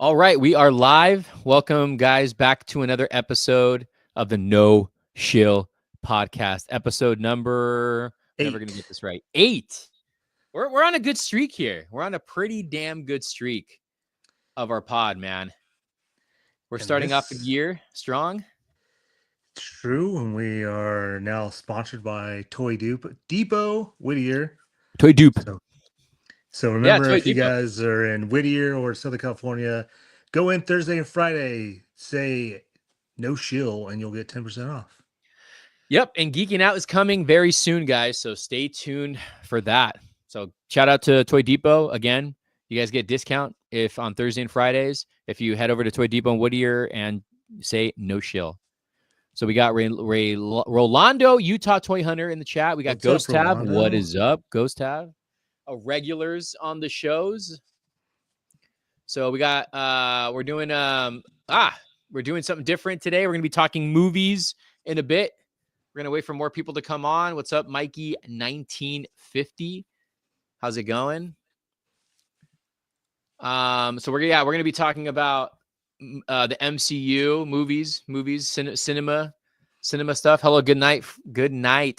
All right, we are live. Welcome, guys, back to another episode of the No Shill podcast. Episode number, never going to get 8. this right, 8. We're on a good streak here. We're on a pretty damn good streak of our pod, man. We're And starting off the this year strong. is true, and we are now sponsored by Depot Whittier. Toy dupe. So Yeah, remember, Toy if you Depot. guys are in Whittier or Southern California, go in Thursday and Friday, say no shill, and you'll get 10% off. Yep, and Geeking Out is coming very soon, guys. So stay tuned for that. So shout out to Toy Depot again. You guys get a discount if on Thursday and Fridays if you head over to Toy Depot in Whittier and say no shill. So we got Rolando, Utah Toy Hunter in the chat. We got What's up, Ghost Tab. Rolando? What is up, Ghost Tab? Regulars on the shows. So we got we're doing something different today. We're gonna be talking movies in a bit. We're going to wait for more people to come on. What's up, Mikey 1950? How's it going? So we're going to be talking about the MCU movies, cinema stuff. Hello, good night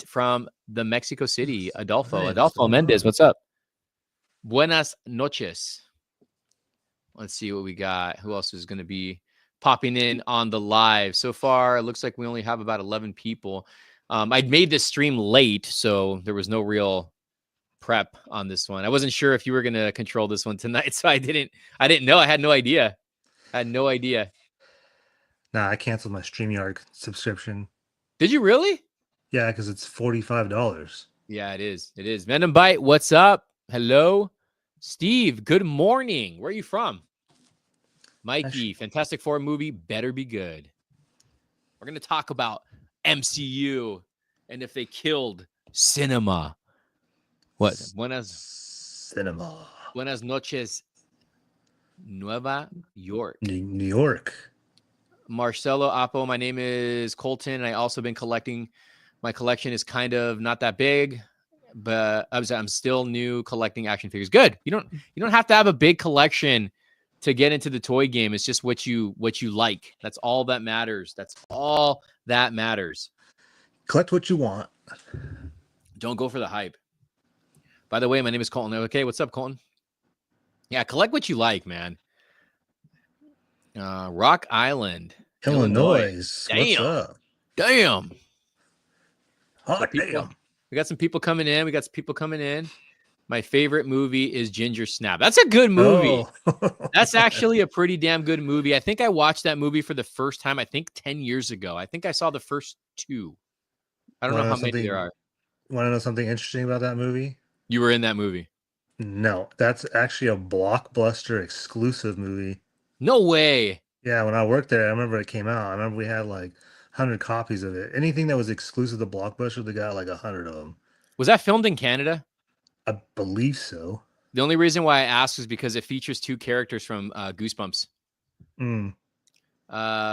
from the Mexico City, Adolfo. Hey, Adolfo Mendez, what's up? Buenas noches. Let's see what we got. Who else is going to be popping in on the live? So far, it looks like we only have about 11 people. I'd made this stream late, so there was no real prep on this one. I wasn't sure if you were going to control this one tonight, so I didn't know. I had no idea. Nah, I canceled my StreamYard subscription. Did you really? Yeah, because it's $45. Yeah, it is. Venom Bite, what's up? Hello. Steve, good morning. Where are you from? Mikey, Fantastic Four movie better be good. We're going to talk about MCU and if they killed cinema. What? Buenas noches, Nueva York. New York. Marcelo Apo, my name is Colton, and I also been collecting. My collection is kind of not that big, but I'm still new collecting action figures. Good. You don't have to have a big collection to get into the toy game. It's just what you like. That's all that matters. Collect what you want. Don't go for the hype. By the way, my name is Colton. Okay, what's up, Colton? Yeah, collect what you like, man. Rock Island, Illinois. Damn. What's up? Damn. Oh, damn. We got some people coming in. My favorite movie is Ginger Snap. That's a good movie. Oh. That's actually a pretty damn good movie. I think I watched that movie for the first time, 10 years ago. I think I saw the first 2. I don't know how many there are. Want to know something interesting about that movie? You were in that movie? No, that's actually a Blockbuster exclusive movie. No way. Yeah, when I worked there, I remember it came out. I remember we had like 100 copies of it. Anything that was exclusive to Blockbuster, they got like 100 of them. Was that filmed in Canada? I believe so. The only reason why I asked is because it features 2 characters from Goosebumps.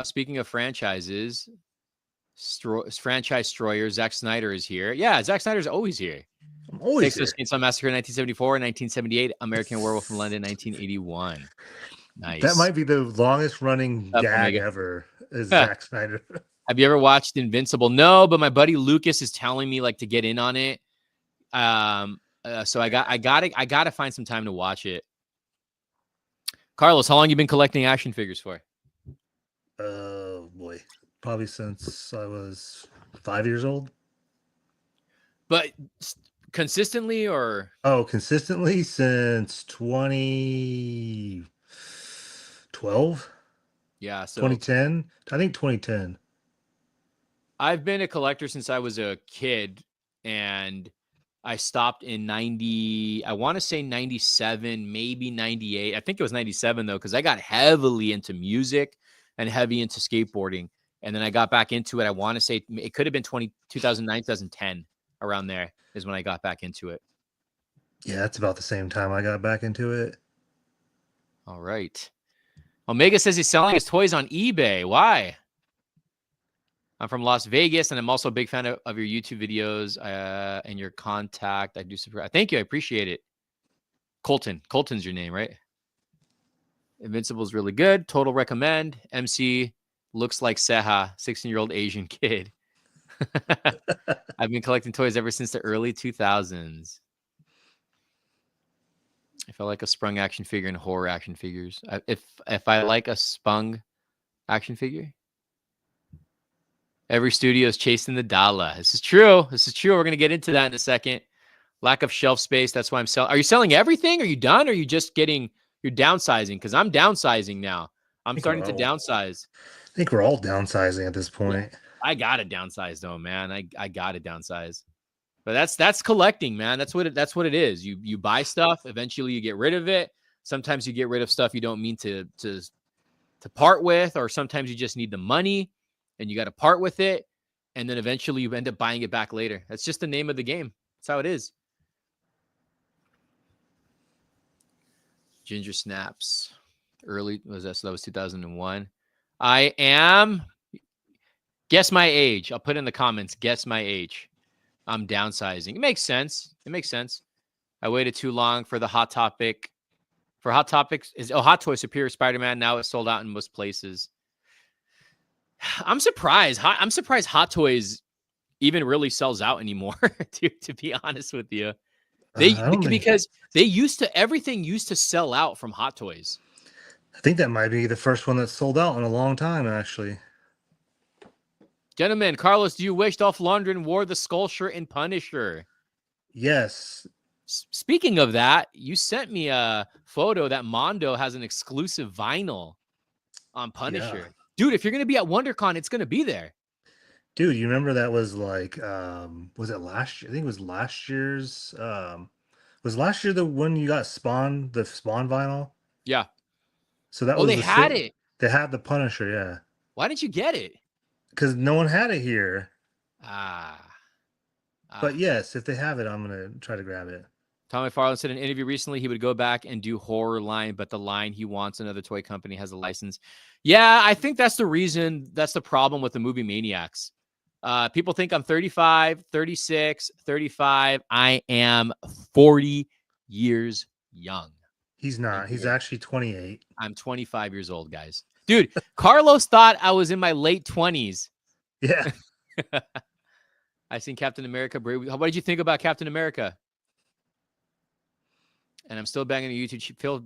Speaking of franchises, franchise destroyer, Zack Snyder is here. Yeah, Zack Snyder's always here. I'm always here. Chainsaw Massacre 1974, 1978, American Werewolf in London 1981. Nice. That might be the longest running gag ever, is Zack Snyder. Have you ever watched Invincible? No, but my buddy Lucas is telling me like to get in on it. So I got to find some time to watch it. Carlos, how long you been collecting action figures for? Oh boy, probably since I was 5 years old. But consistently, or consistently since 2012. Yeah, so 2010. I think 2010. I've been a collector since I was a kid, and I stopped in 90. I want to say 97, maybe 98. I think it was 97 though, because I got heavily into music and heavy into skateboarding, and then I got back into it. I want to say it could have been 2009, 2010, around there is when I got back into it. Yeah, that's about the same time I got back into it. All right. Omega says he's selling his toys on eBay. Why? I'm from Las Vegas, and I'm also a big fan of your YouTube videos and your contact. I do subscribe. Thank you. I appreciate it. Colton. Colton's your name, right? Invincible is really good. Total recommend. MC looks like Seha, 16-year-old Asian kid. I've been collecting toys ever since the early 2000s. If I like a sprung action figure and horror action figures, if I like a sprung action figure, every studio is chasing the dollar. This is true. This is true. We're gonna get into that in a second. Lack of shelf space. That's why I'm selling. Are you selling everything? Are you done? Or are you just getting? You're downsizing? Because I'm downsizing now. I'm starting to downsize. I think we're all downsizing at this point. Yeah, I gotta downsize though, man. I gotta downsize. But that's collecting, man. That's what it is. You buy stuff, eventually you get rid of it. Sometimes you get rid of stuff you don't mean to part with, or sometimes you just need the money and you got to part with it, and then eventually you end up buying it back later. That's just the name of the game. That's how it is. Ginger Snaps. Early was that? So that was 2001. I am. Guess my age. I'll put in the comments. Guess my age. I'm downsizing. It makes sense. It makes sense. I waited too long for the Hot Topic. For Hot Topics is Hot Toy Superior Spider-Man. Now it's sold out in most places. I'm surprised. I'm surprised Hot Toys even really sells out anymore. To be honest with you, because everything used to sell out from Hot Toys. I think that might be the first one that's sold out in a long time, actually. Gentlemen, Carlos, do you wish Dolph Lundgren wore the skull shirt in Punisher? Yes. Speaking of that, you sent me a photo that Mondo has an exclusive vinyl on Punisher. Yeah. Dude, if you're going to be at WonderCon, it's going to be there. Dude, you remember that was like, was it last year? I think it was last year's, was last year the one you got Spawn, the Spawn vinyl? Yeah. So that they had it. They had the Punisher, yeah. Why didn't you get it? Because no one had it here. But yes, if they have it, I'm going to try to grab it. Tommy Farland said in an interview recently he would go back and do horror line, but the line he wants another toy company has a license. Yeah, I think that's the reason. That's the problem with the movie Maniacs. People think I'm 35, 36, 35. I am 40 years young. He's not. He's actually 28. I'm 25 years old, guys. Dude, Carlos thought I was in my late 20s. Yeah. I seen Captain America. What did you think about Captain America? And I'm still banging the YouTube. Phil,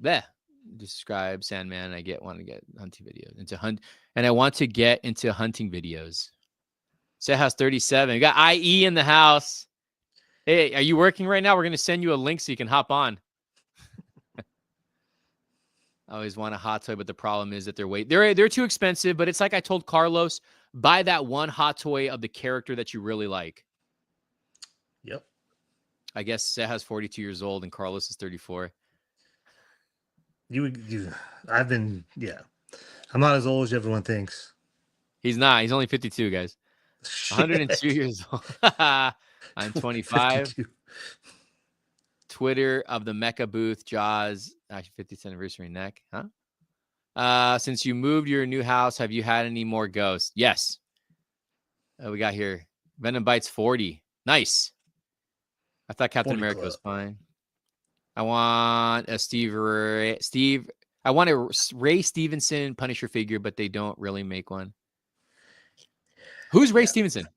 describe Sandman. Want to get hunting videos and I want to get into hunting videos. Set House 37. We got IE in the house. Hey, are you working right now? We're gonna send you a link so you can hop on. I always want a hot toy, but the problem is that they're too expensive. But it's like I told Carlos, buy that one hot toy of the character that you really like. Yep. I guess Seha's 42 years old and Carlos is 34. I'm not as old as everyone thinks. He's not. He's only 52, guys. Shit. 102 years old. I'm 25. 52. Twitter of the Mecha booth, Jaws, actually 50th anniversary neck, huh? Since you moved your new house, have you had any more ghosts? Yes. We got here. Venom Bites 40. Nice. I thought Captain America was fine. I want a I want a Ray Stevenson Punisher figure, but they don't really make one. Who's Ray Stevenson?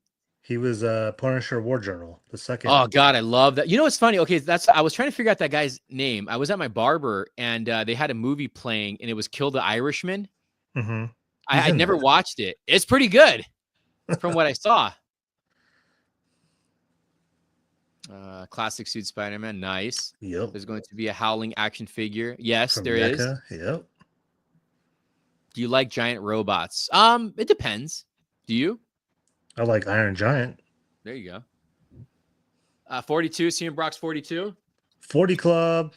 He was Punisher War Journal, the second. Oh God, I love that. You know what's funny? Okay, I was trying to figure out that guy's name. I was at my barber and they had a movie playing and it was Kill the Irishman. Mm-hmm. I never watched it. It's pretty good from what I saw. Classic suit Spider-Man. Nice. Yep. There's going to be a Howling action figure. Yes, from there Mecha. is. Yep. Do you like giant robots? It depends. Do you? I like Iron Giant. There you go. 42. CM Brock's 42. 40 Club.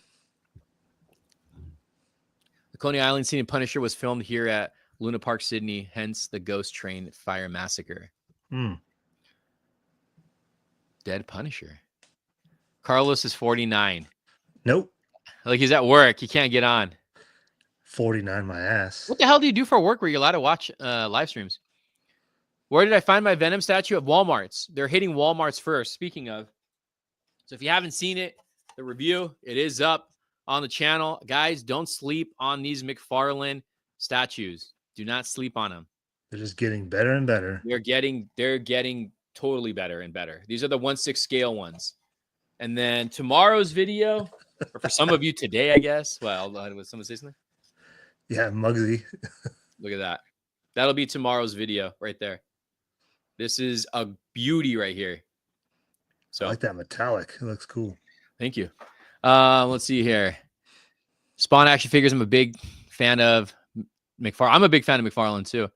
The Coney Island scene in Punisher was filmed here at Luna Park, Sydney. Hence the Ghost Train Fire Massacre. Dead Punisher. Carlos is 49. Nope. Like he's at work. He can't get on. 49 my ass. What the hell do you do for work where you're allowed to watch live streams? Where did I find my Venom statue? At Walmart's. They're hitting Walmart's first. Speaking of. So if you haven't seen it, the review, it is up on the channel. Guys, don't sleep on these McFarlane statues. Do not sleep on them. They're just getting better and better. They're getting totally better and better. These are the 1/6 scale ones. And then tomorrow's video, or for some of you today, I guess. Well, was someone say something? Yeah, Muggsy. Look at that. That'll be tomorrow's video right there. This is a beauty right here. So I like that metallic. It looks cool. Thank you. Let's see here. Spawn action figures. I'm a big fan of McFarlane. I'm a big fan of McFarlane too.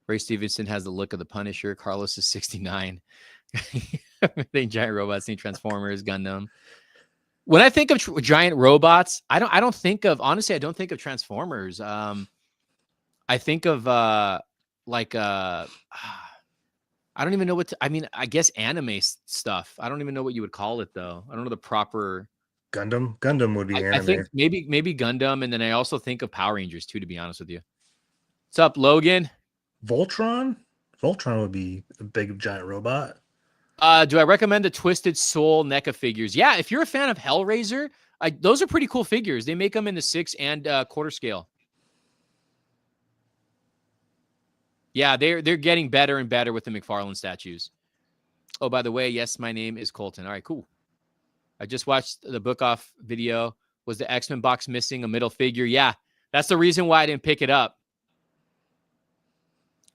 Ray Stevenson has the look of the Punisher. Carlos is 69. Think giant robots need Transformers, Gundam. When I think of giant robots, I don't think of, honestly, I don't think of Transformers. I think of I don't even know what I mean, I guess anime stuff. I don't even know what you would call it though. I don't know the proper Gundam. Gundam would be anime. I think maybe Gundam, and then I also think of Power Rangers too, to be honest with you. What's up, Logan? Voltron? Voltron would be a big giant robot. Do I recommend the Twisted Soul NECA figures? Yeah, if you're a fan of Hellraiser, those are pretty cool figures. They make them in the 6 and quarter scale. Yeah, they're getting better and better with the McFarlane statues. Oh, by the way, yes, my name is Colton. All right, cool. I just watched the book off video. Was the X-Men box missing a middle figure? Yeah, that's the reason why I didn't pick it up.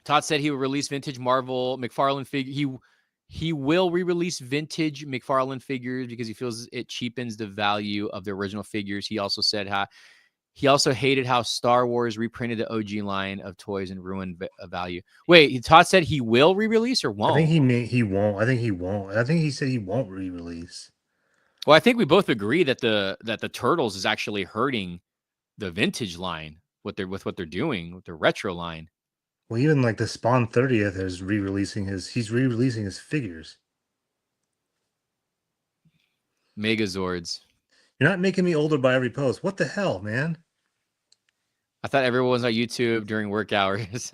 Todd said he would release vintage Marvel McFarlane figure. He will re-release vintage McFarlane figures because he feels it cheapens the value of the original figures. He also said he also hated how Star Wars reprinted the OG line of toys and ruined value. Wait, Todd said he will re-release or won't? I think he won't. I think he won't. I think he said he won't re-release. Well, I think we both agree that the Turtles is actually hurting the vintage line with what they're doing with the retro line. Well, even like the Spawn 30th is re-releasing he's re-releasing his figures. Megazords. You're not making me older by every post. What the hell, man? I thought everyone was on YouTube during work hours.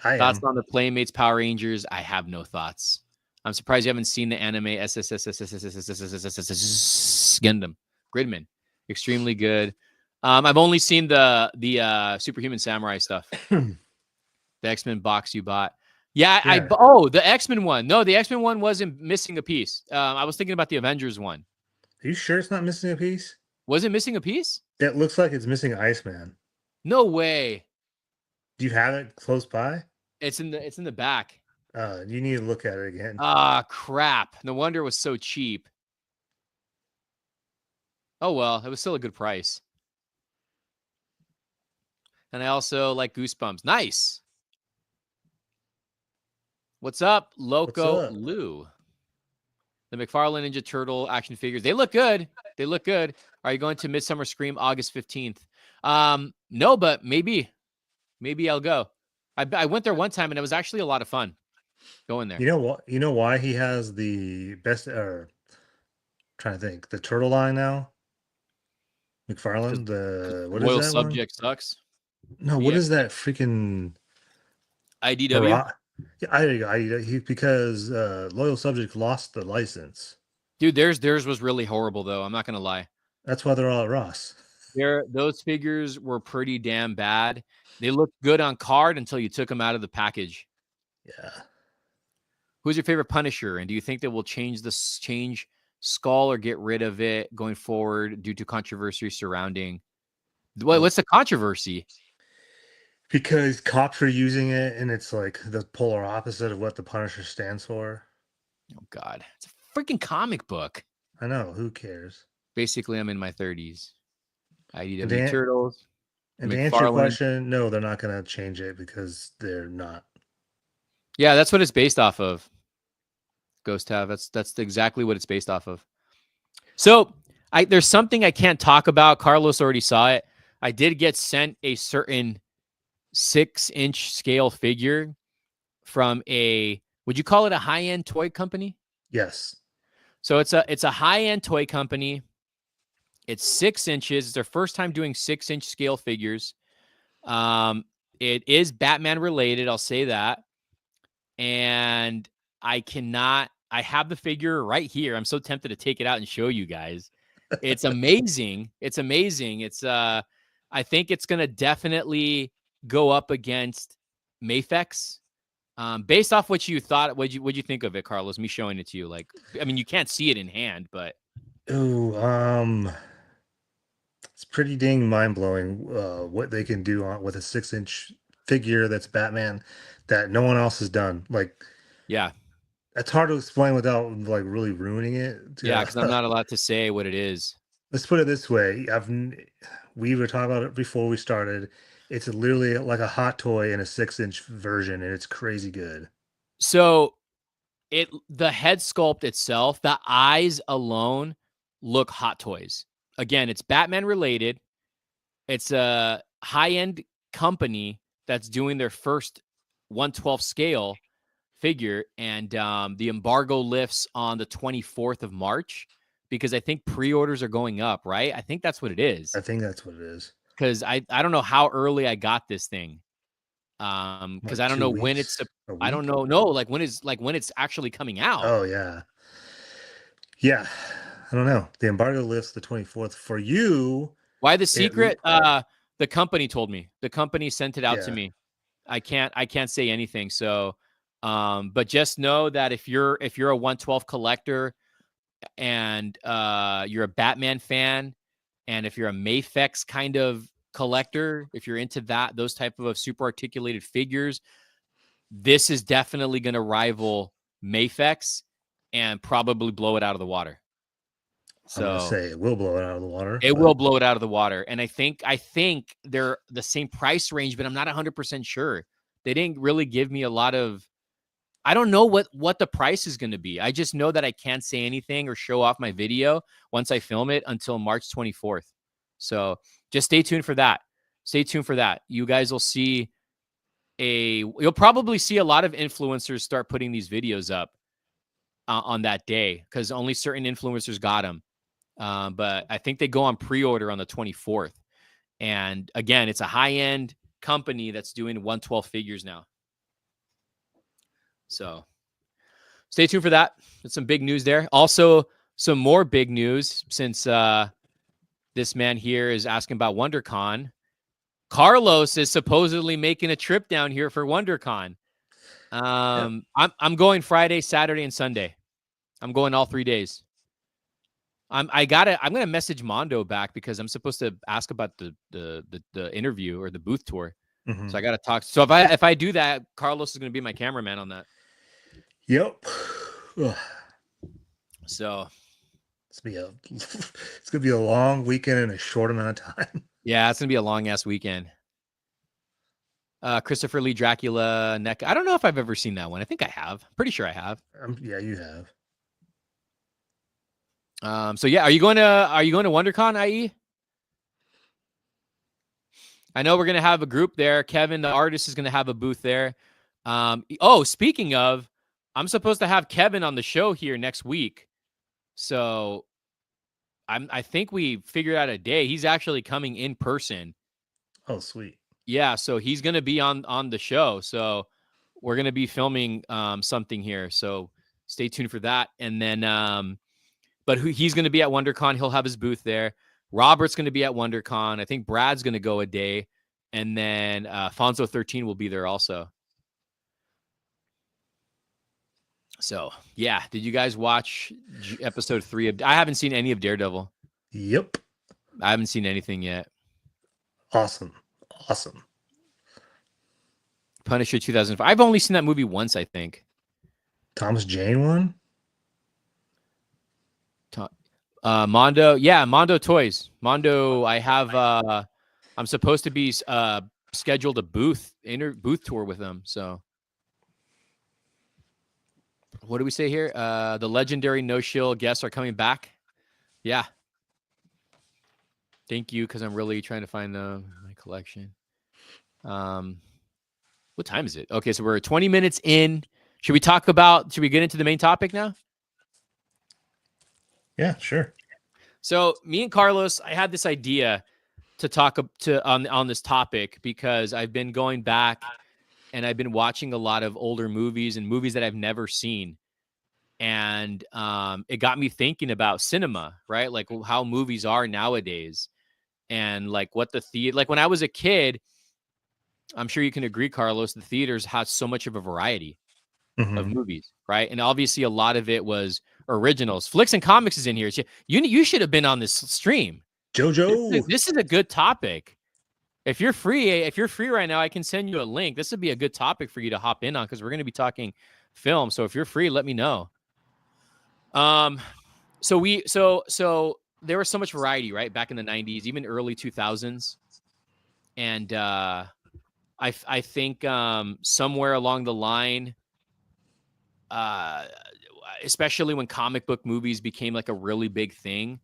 Thoughts on the Playmates Power Rangers? I have no thoughts. I'm surprised you haven't seen the anime Gundam Gridman. Extremely good. I've only seen the Superhuman Samurai stuff. The X-Men box you bought. Yeah, the X-Men one. No, the X-Men one wasn't missing a piece. I was thinking about the Avengers one. Are you sure it's not missing a piece? Was it missing a piece? It looks like it's missing Iceman. No way. Do you have it close by? It's in the back. You need to look at it again. Ah, crap. No wonder it was so cheap. Oh, well, it was still a good price. And I also like Goosebumps. Nice. What's up, Loco Lou? The McFarlane Ninja Turtle action figures. They look good. They look good. Are you going to Midsummer Scream August 15th? No, but maybe I'll go. I went there one time and it was actually a lot of fun going there. You know what? You know why he has the best? Trying to think. The turtle line now. McFarlane. The what Loyal is that Subject one? sucks. No, what is that freaking IDW? Yeah, because Loyal Subject lost the license. Dude, theirs was really horrible though. I'm not gonna lie. That's why they're all at Ross. Those figures were pretty damn bad. They looked good on card until you took them out of the package. Yeah. Who's your favorite Punisher? And do you think that will change Skull or get rid of it going forward due to controversy surrounding? What's the controversy? Because cops are using it, and it's like the polar opposite of what the Punisher stands for. Oh, God. It's a freaking comic book. I know. Who cares? Basically, I'm in my 30s. IDW Turtles. And to answer your question, no, they're not going to change it because they're not. Yeah, that's what it's based off of. Ghost Have. That's exactly what it's based off of. So there's something I can't talk about. Carlos already saw it. I did get sent a certain 6-inch scale figure from would you call it a high-end toy company? Yes. So it's a high-end toy company. It's 6 inches. It's their first time doing 6-inch scale figures. It is Batman related. I'll say that. And I have the figure right here. I'm so tempted to take it out and show you guys. It's amazing. It's amazing. It's I think it's gonna definitely go up against Mafex. Based off what you thought, what'd you think of it, Carlos? Me showing it to you, like, I mean, you can't see it in hand, but Ooh, it's pretty dang mind blowing what they can do with a 6-inch figure that's Batman that no one else has done. Like yeah, it's hard to explain without like really ruining it. yeah, because I'm not allowed to say what it is. Let's put it this way: we were talking about it before we started. It's literally like a hot toy in a 6-inch version, and it's crazy good. So the head sculpt itself, the eyes alone look hot toys. Again, it's Batman related. It's a high-end company that's doing their first 1/12 scale figure, and the embargo lifts on the 24th of March because I think pre-orders are going up, right? I think that's what it is. I think that's what it is. Because I don't know how early I got this thing. Because Like I don't two know when it's weeks, a I don't week. know. No, like when it's actually coming out. Oh yeah, yeah. I don't know. The embargo lifts the 24th. For you, Why the it secret? The company told me. The company sent it out to yeah. me. I can't say anything. So but just know that if you're a 112 collector and you're a Batman fan, and if you're a Mafex kind of collector, if you're into those type of super articulated figures, this is definitely going to rival Mafex and probably blow it out of the water. I'm gonna So say it will blow it out of the water, it but will blow it out of the water. And I think they're the same price range, but I'm not 100% sure. They didn't really give me a lot of I don't know what the price is going to be. I just know that I can't say anything or show off my video once I film it until March 24th. So, just stay tuned for that. Stay tuned for that. You guys will see you'll probably see a lot of influencers start putting these videos up on that day because only certain influencers got them. But I think they go on pre-order on the 24th. And again, it's a high-end company that's doing 112 figures now. So stay tuned for that. There's some big news there. Also, some more big news since this man here is asking about WonderCon. Carlos is supposedly making a trip down here for WonderCon. yeah. I'm going Friday, Saturday, and Sunday. I'm going all 3 days. I'm gonna message Mondo back because I'm supposed to ask about the interview or the booth tour. Hmm. So I gotta talk. So if I do that, Carlos is gonna be my cameraman on that. Yep. Ugh. So It's gonna be a long weekend in a short amount of time. yeah, it's gonna be a long ass weekend. Christopher Lee Dracula neck. I don't know if I've ever seen that one. I think I have. Pretty sure I have. Yeah, you have. So yeah, are you going to WonderCon, IE? I know we're gonna have a group there. Kevin, the artist, is gonna have a booth there. Speaking of, I'm supposed to have Kevin on the show here next week. So I think we figured out a day. He's actually coming in person. Oh, sweet. Yeah, so he's gonna be on the show. So we're gonna be filming something here. So stay tuned for that. And then but he's gonna be at WonderCon. He'll have his booth there. Robert's gonna be at WonderCon. I think Brad's gonna go a day, and then Fonzo 13 will be there also. So yeah, did you guys watch episode 3 of? I haven't seen any of Daredevil. Yep. I haven't seen anything yet. Awesome. Punisher 2005. I've only seen that movie once, I think. Thomas Jane one? Mondo, yeah, Mondo Toys. Mondo, I have I'm supposed to be scheduled a booth tour with them. So what do we say here? The legendary No Shill guests are coming back. Yeah. Thank you, because I'm really trying to find my collection. What time is it? Okay, so we're 20 minutes in. Should we get into the main topic now? Yeah, sure. So me and Carlos, I had this idea to talk on this topic because I've been going back and I've been watching a lot of older movies and movies that I've never seen. And it got me thinking about cinema, right? Like how movies are nowadays, and like what the theater, like when I was a kid, I'm sure you can agree, Carlos, the theaters had so much of a variety of Hmm. movies, right? And obviously a lot of it was originals. Flicks and Comics is in here. You should have been on this stream. JoJo. This is a good topic. If you're free right now, I can send you a link. This would be a good topic for you to hop in on, because we're going to be talking film. So if you're free, let me know. So there was so much variety, right? Back in the 90s, even early 2000s. And I think somewhere along the line, uh, especially when comic book movies became like a really big thing,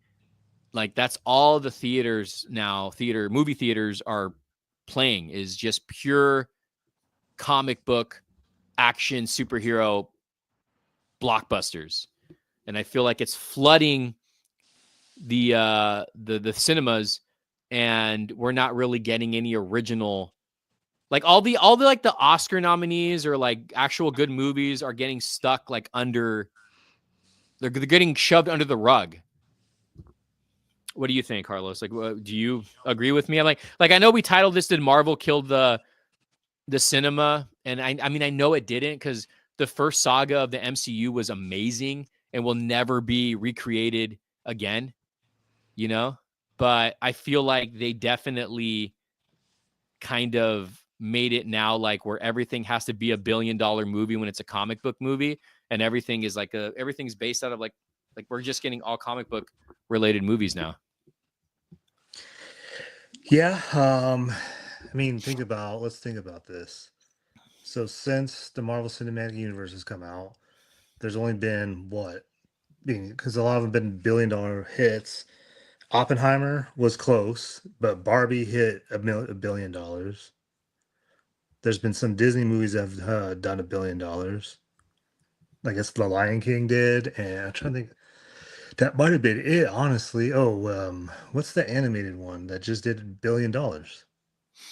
like that's all the theaters now, movie theaters are playing, is just pure comic book action superhero blockbusters. And I feel like it's flooding the cinemas, and we're not really getting any original, like all the like the Oscar nominees or like actual good movies are getting stuck like under, they're getting shoved under the rug. What do you think, Carlos? Like, do you agree with me? I'm like I know we titled this "Did Marvel Kill the Cinema?" And I mean I know it didn't, because the first saga of the MCU was amazing and will never be recreated again. You know, but I feel like they definitely kind of made it now like where everything has to be a $1 billion movie when it's a comic book movie, and everything is like everything's based out of like we're just getting all comic book related movies now. Yeah. I mean, let's think about this. So since the Marvel Cinematic Universe has come out, there's only been what? Because a lot of them been billion-dollar hits. Oppenheimer was close, but Barbie hit $1 billion. There's been some Disney movies that have done $1 billion. I guess The Lion King did, and I'm trying to think. That might have been it, honestly. Oh, what's the animated one that just did $1 billion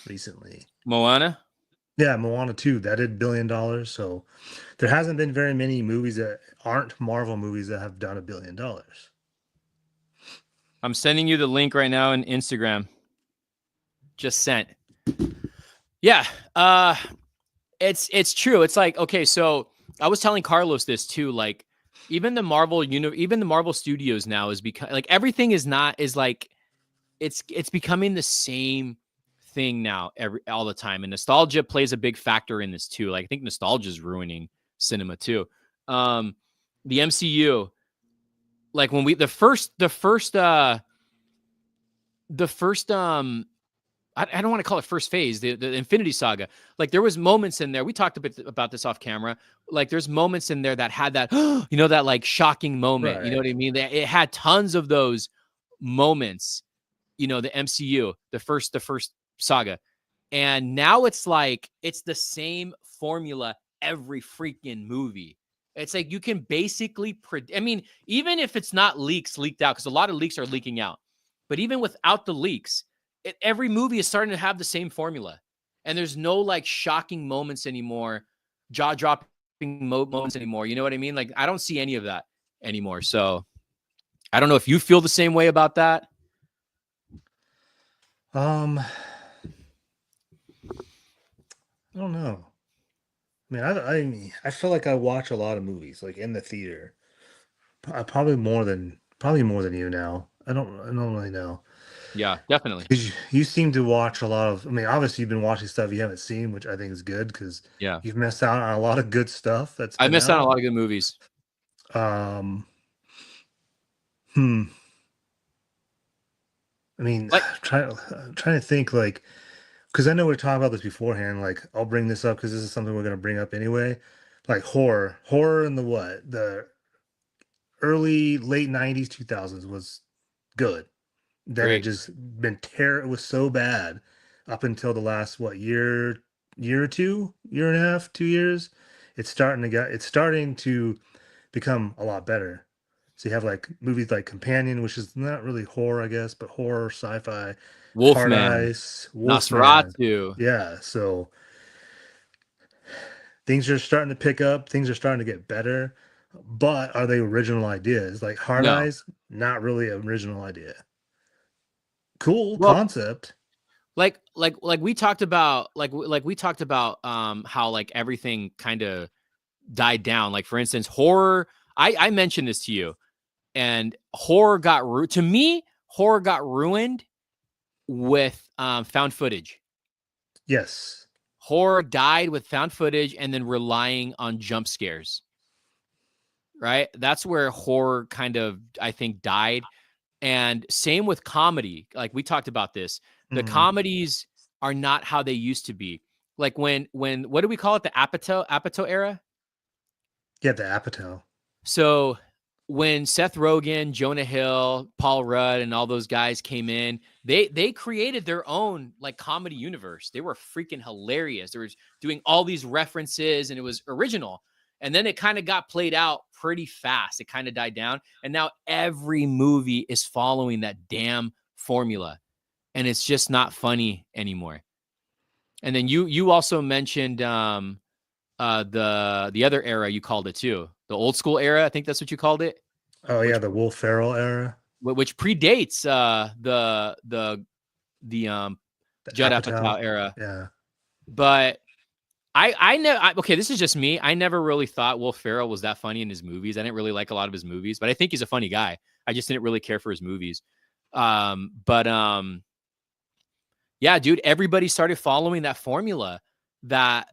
recently? Moana. Yeah, Moana 2, that did $1 billion. So there hasn't been very many movies that aren't Marvel movies that have done $1 billion. I'm sending you the link right now in Instagram. Just sent. Yeah. It's true. It's like, okay, so I was telling Carlos this too. Like, even the Marvel Studios now is because like everything is like it's becoming the same thing now all the time. And nostalgia plays a big factor in this too. Like I think nostalgia is ruining cinema too. Um the MCU, like when we the first I don't want to call it first phase, the Infinity Saga. Like there was moments in there. We talked a bit about this off camera. Like there's moments in there that had that, that like shocking moment. You know Right. what I mean? It had tons of those moments. The MCU, the first saga, and now it's like it's the same formula every freaking movie. It's like you can basically I mean, even if it's not leaked out, because a lot of leaks are leaking out, but even without the leaks, every movie is starting to have the same formula, and there's no like shocking moments anymore, jaw dropping moments anymore. You know what I mean? Like I don't see any of that anymore. So I don't know if you feel the same way about that. Um, I don't know. I feel like I watch a lot of movies like in the theater. Probably more than you now. I don't really know. Yeah, definitely. 'Cause you seem to watch a lot of. I mean, obviously you've been watching stuff you haven't seen, which I think is good because Yeah, you've missed out on a lot of good stuff that's I been missed out on a out. lot of good movies. Um, hmm. I mean, Like, trying to think like because I know we are talking about this beforehand. Like, I'll bring this up because this is something we're gonna bring up anyway. Like horror in the early late '90s, 2000s was good. Then it great. just been It was so bad up until the last year or two, year and a half, 2 years. It's starting to become a lot better. So you have like movies like Companion, which is not really horror, I guess, but horror, sci-fi, Wolfman, Paradise, Wolfman. Nosferatu. Yeah, so things are starting to pick up. Things are starting to get better. but are they original ideas? Like Hard No. Eyes, not really an original idea. Cool Well, concept. like we talked about like we talked about how like everything kind of died down. Like for instance, horror. I mentioned this to you, and to me, horror got ruined with found footage. Yes. Horror died with found footage and then relying on jump scares. Right? That's where horror kind of I think died. And same with comedy. Like we talked about this. The Mhm. comedies are not how they used to be. Like when what do we call it? The Apatow era? Yeah, the Apatow. So when Seth Rogen, Jonah Hill, Paul Rudd, and all those guys came in, they created their own like comedy universe. They were freaking hilarious. They were doing all these references, and it was original. And then it kind of got played out pretty fast. It kind of died down, and now every movie is following that damn formula, and it's just not funny anymore. And then you also mentioned the other era you called it too, the old school era. I think that's what you called it, Oh yeah, which the Will Ferrell era. which predates the The Judd Apatow. Apatow era. Yeah. But I know okay, this is just me. I never really thought Will Ferrell was that funny in his movies. I didn't really like a lot of his movies, but I think he's a funny guy. I just didn't really care for his movies. But yeah, dude, everybody started following that formula that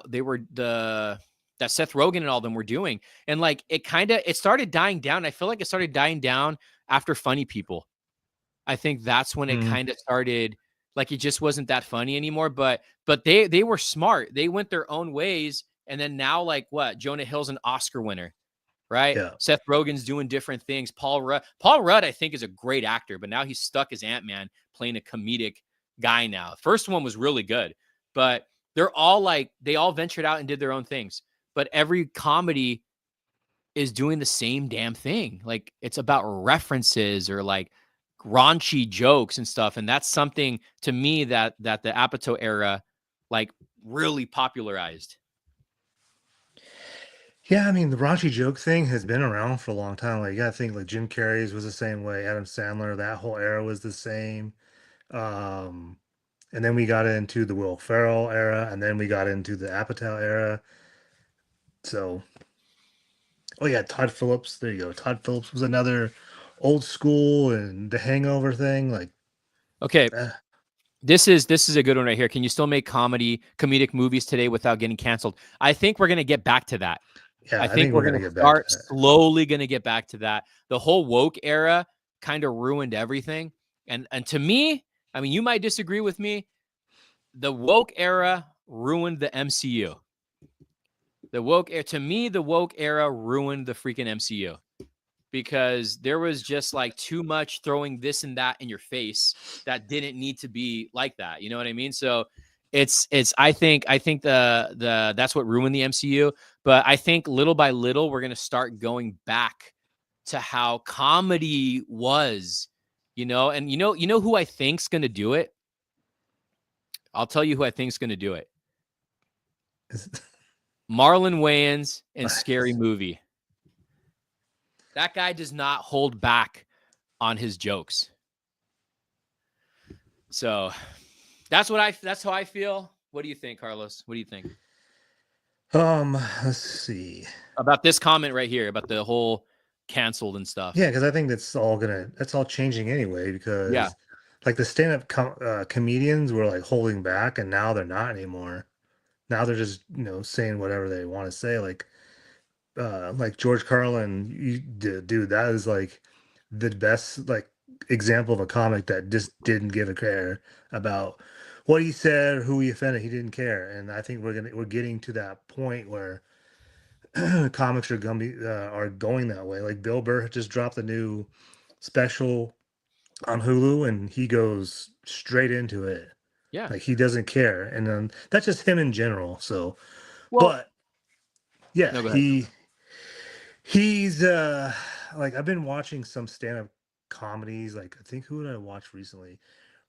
they were that Seth Rogen and all them were doing. And like it started dying down. I feel like it started dying down after Funny People. I think that's when it Mm. kind of started like it just wasn't that funny anymore. But they were smart. They went their own ways. And then now, like what? Jonah Hill's an Oscar winner, right? Yeah. Seth Rogen's doing different things. Paul Rudd, I think, is a great actor, but now he's stuck as Ant-Man playing a comedic guy now. The first one was really good, but they're all like they all ventured out and did their own things. But every comedy is doing the same damn thing. Like it's about references or like raunchy jokes and stuff. And that's something to me that the Apatow era like really popularized. Yeah, I mean the raunchy joke thing has been around for a long time. Like, yeah, I think like Jim Carrey's was the same way. Adam Sandler, that whole era was the same. Um, and then we got into the Will Ferrell era, and then we got into the Apatow era. So, oh yeah, Todd Phillips. There you go. Todd Phillips was another old school and the Hangover thing. Like, Okay, eh, this is a good one right here. Can you still make comedic movies today without getting canceled? I think we're gonna get back to that. I yeah, I think think we're we're gonna gonna get back to start that. slowly gonna get back to that. The whole woke era kind of ruined everything. And to me, I mean, you might disagree with me. The woke era ruined the MCU. The woke era ruined the freaking MCU because there was just like too much throwing this and that in your face that didn't need to be like that. You know what I mean? So it's I think the that's what ruined the MCU. But I think little by little we're gonna start going back to how comedy was, and you know who I think's gonna do it? I'll tell you who I think's gonna do it. Marlon Wayans in Scary Movie. That guy does not hold back on his jokes. So that's how I feel. What do you think, Carlos? What do you think Let's see. about this comment right here about the whole canceled and Yeah, stuff? because I think that's all changing anyway. Yeah. Because like the comedians were like holding back, and now they're not anymore. Now they're just saying whatever they want to say. Like George Carlin, dude, that is like the best like example of a comic that just didn't give a care about what he said or who he offended. He didn't care, and I think we're getting to that point where comics are going that way. Like Bill Burr just dropped a new special on Hulu, and he goes straight into it. Yeah. Like he doesn't care, and that's just him in general. So, Well, but yeah, no, go ahead. he's like I've been watching some stand-up comedies. Like I think who did I watch recently?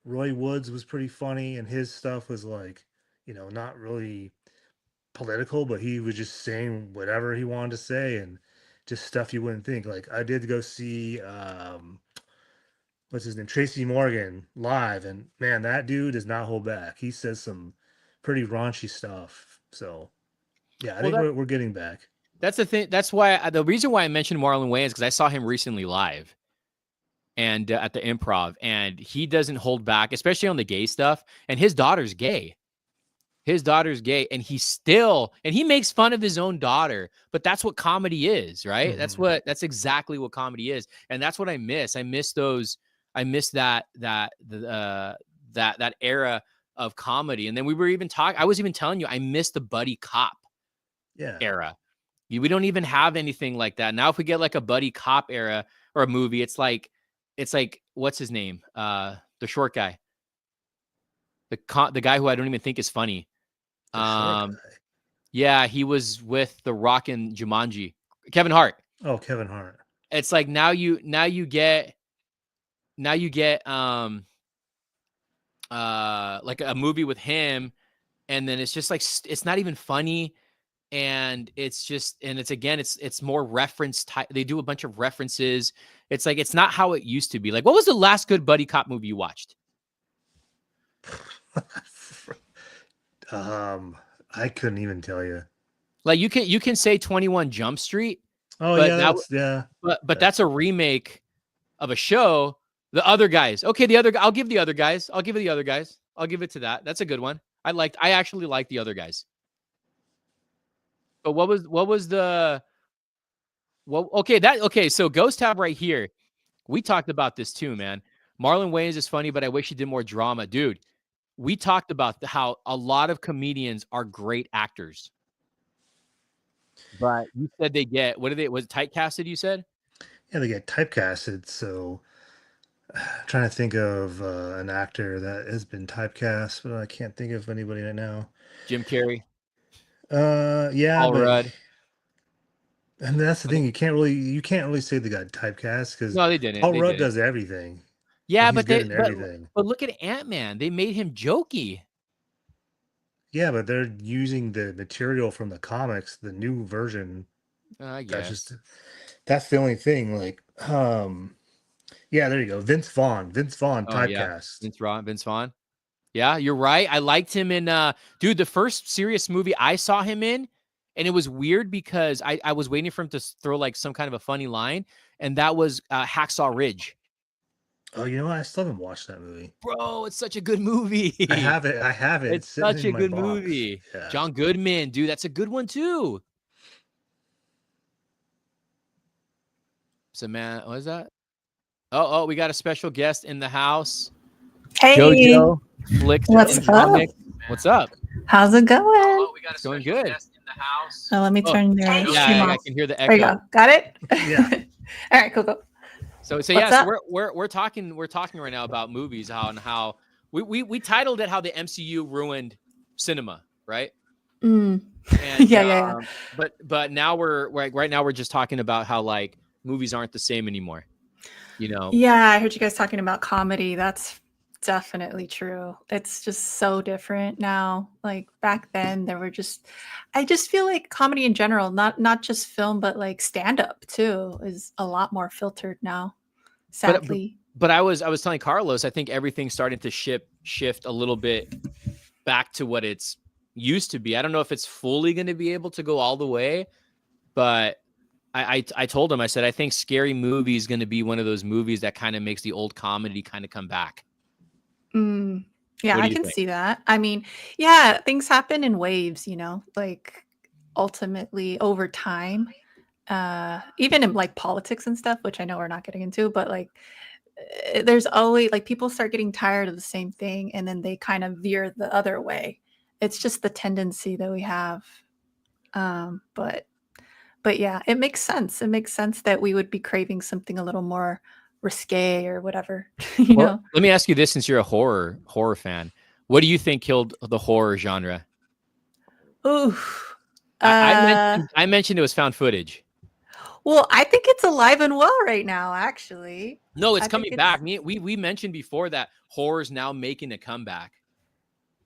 Roy Woods was pretty funny, and his stuff was like not really political, but he was just saying whatever he wanted to say and just stuff you wouldn't think. Like I did go see what's his name, Tracy Morgan live, and man, that dude does not hold back. He says some pretty raunchy stuff. So yeah, I Well, think we're getting back. that's the thing. That's why the reason why I mentioned Marlon Wayans, because I saw him recently live and at the Improv, and he doesn't hold back, especially on the gay stuff. And his daughter's gay. His daughter's gay, and he makes fun of his own daughter, but that's what comedy is, right? Mm-hmm. That's exactly what comedy is. And that's what I miss. I miss that era of comedy. And then I was even telling you, I miss the buddy cop Yeah. era. We don't even have anything like that. Now, if we get like a buddy cop era or a movie, it's like, what's his name? The short guy, the guy who I don't even think is funny. The short guy. Yeah, he was with The Rock and Jumanji. Kevin Hart. Oh, Kevin Hart. It's like now you get like a movie with him, and then it's just like it's not even funny, and it's more reference type. They do a bunch of references. It's like it's not how it used to be. Like, what was the last good buddy cop movie you watched? I couldn't even tell you. Like you can say 21 Jump Street. Oh but yeah, but that's a remake of a show. The Other Guys. Okay, I'll give The Other Guys. I'll give it The Other Guys. I'll give it to that. That's a good one. I actually liked The Other Guys. But what was the okay, so Ghost Tab right here. We talked about this too, man. Marlon Wayans is funny, but I wish he did more drama. Dude, we talked about how a lot of comedians are great actors. But you said was it typecasted, you said? Yeah, they get typecasted. So trying to think of an actor that has been typecast, but I can't think of anybody right now. Jim Carrey. Yeah, Paul but Rudd. and that's the thing. You can't really say they got typecast because No, they didn't. Paul Rudd does everything. Yeah, like, he's good in everything. but look at Ant-Man. They made him jokey. Yeah, but they're using the material from the comics, the new version. I guess. That's the only thing. Like, yeah, there you go. Vince Vaughn typecast. Yeah. Vince Vaughn. Yeah, you're right. I liked him in dude, the first serious movie I saw him in, and it was weird because I was waiting for him to throw like some kind of a funny line, and that was Hacksaw Ridge. Oh, you know what? I still haven't watched that movie. Bro, it's such a good movie. I have it. It's such a good box. movie. Yeah. John Goodman, dude, that's a good one too. So man, what is that? Oh, we got a special guest in the house. Hey, JoJo Flicks. What's up? What's up? How's it going? We got a going good. Guest in the house. Let me turn your stream off. I can hear the echo. There you go. Got it? Yeah. All right, cool. So we're talking right now about movies, how we titled it how the MCU ruined cinema, right? And, yeah. But now we're just talking about how like movies aren't the same anymore. You know? Yeah, I heard you guys talking about comedy. That's definitely true. It's just so different now. Like back then I just feel like comedy in general, not just film, but like stand-up too, is a lot more filtered now, sadly. But I was telling Carlos, I think everything's starting to shift a little bit back to what it's used to be. I don't know if it's fully going to be able to go all the way, but I told him, I said, I think Scary Movie is going to be one of those movies that kind of makes the old comedy kind of come back. Yeah, I can see that. I mean, yeah, things happen in waves, like ultimately over time, even in like politics and stuff, which I know we're not getting into, but like there's always like people start getting tired of the same thing and then they kind of veer the other way. It's just the tendency that we have. But yeah, it makes sense. It makes sense that we would be craving something a little more risque or whatever, know. Let me ask you this, since you're a horror fan. What do you think killed the horror genre? Ooh. I mentioned it was found footage. Well, I think it's alive and well right now, actually. No, it's coming back. We mentioned before that horror's now making a comeback.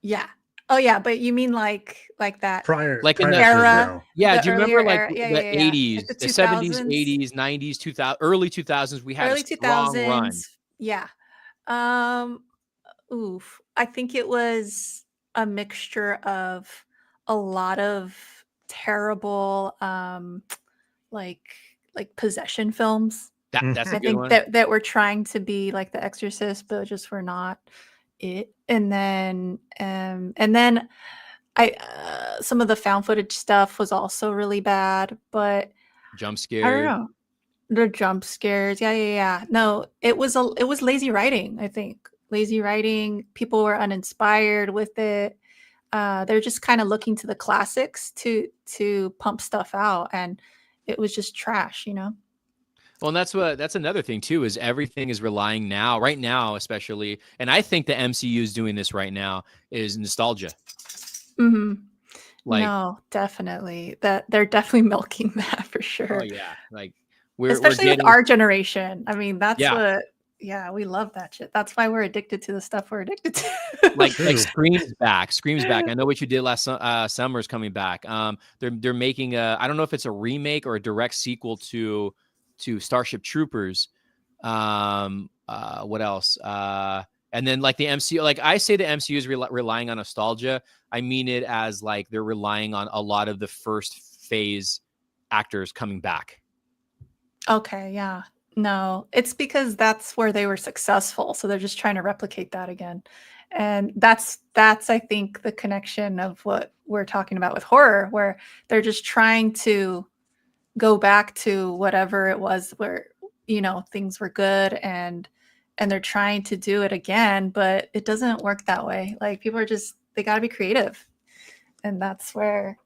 Yeah. Oh yeah, but you mean like that Prior in to the era, now. Yeah, the do you earlier remember like era? Yeah, the yeah, yeah. Like 80s, the the 70s, 2000s, 80s, 90s, 2000, early 2000s? We had a early strong run. 2000s. Yeah. Um, oof. I think it was a mixture of a lot of terrible, like possession films. That's a I good Mhm. think one. that were trying to be like The Exorcist, but just were not it. And then I some of the found footage stuff was also really bad, but Jump I don't scares. know. The jump scares. Yeah, yeah, yeah. No, it was lazy writing, I think. Lazy writing. People were uninspired with it. They're just kind of looking to the classics to pump stuff out, and it was just trash, you know. Well, and that's another thing too, is everything is relying now, right now, especially, and I think the MCU is doing this right now, is nostalgia. Hmm. Like, No, definitely. That they're definitely milking that for oh sure. yeah, like we're Especially with getting, our generation. I mean, that's yeah, what yeah, we love that shit. That's why we're addicted to the stuff we're addicted to. like True. Scream's back. Scream's back. I know what you did last summer is coming back. They're making a, I don't know if it's a remake or a direct sequel to Starship Troopers. What else? And then like the MCU, like I say the MCU is relying on nostalgia. I mean it as like they're relying on a lot of the first phase actors coming back. Okay, yeah. No, it's because that's where they were successful, so they're just trying to replicate that again. And that's I think the connection of what we're talking about with horror, where they're just trying to go back to whatever it was where, things were good, and they're trying to do it again, but it doesn't work that way. Like people are just they got to be creative. And that's where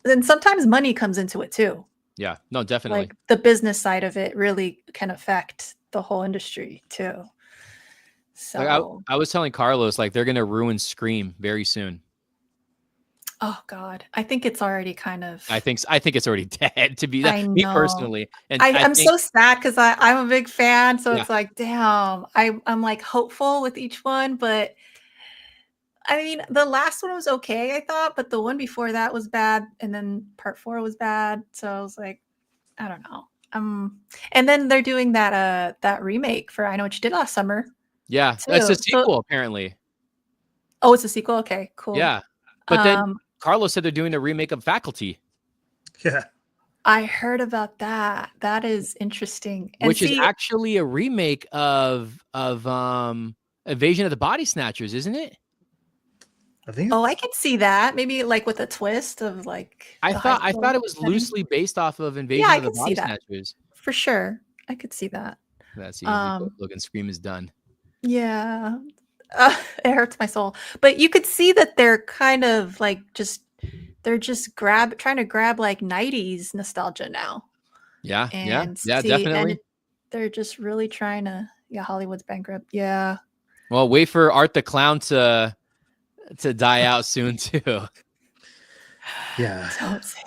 then sometimes money comes into it too. Yeah, no, definitely. Like the business side of it really can affect the whole industry too. Like So, I was telling Carlos, like they're gonna ruin Scream very soon. oh God, I think it's already kind of, I think it's already dead, to be that, I me know. personally, and I I'm think, so sad because I'm a big fan. So yeah, it's like, damn, I'm like hopeful with each one. But I mean, the last one was okay, I thought, but the one before that was bad. And then part 4 was bad. So I was like, I don't know. And then they're doing that remake for I Know What You Did Last Summer yeah, that's a too. So, sequel apparently. oh, it's a sequel. Okay, cool. Yeah, but then Um, Carlos said they're doing a remake of Faculty, Yeah. I heard about that. That is interesting. And which is see, actually a remake of Invasion of the Body Snatchers, isn't it? I think oh, I it's can see that. Maybe like with a twist of like the high I school thought it was setting. loosely based off of Yeah, Invasion I of the can see Body that Snatchers. for sure. I could see that. Let's see, Um, look, and Scream is done. yeah, it hurts my soul. But you could see that they're kind of like they're just trying to grab like 90s nostalgia now. Yeah, yeah, And yeah, see, and definitely. they're just really trying to, yeah, Hollywood's bankrupt. Yeah. Well, wait for Art the Clown to die out soon too. yeah. Don't say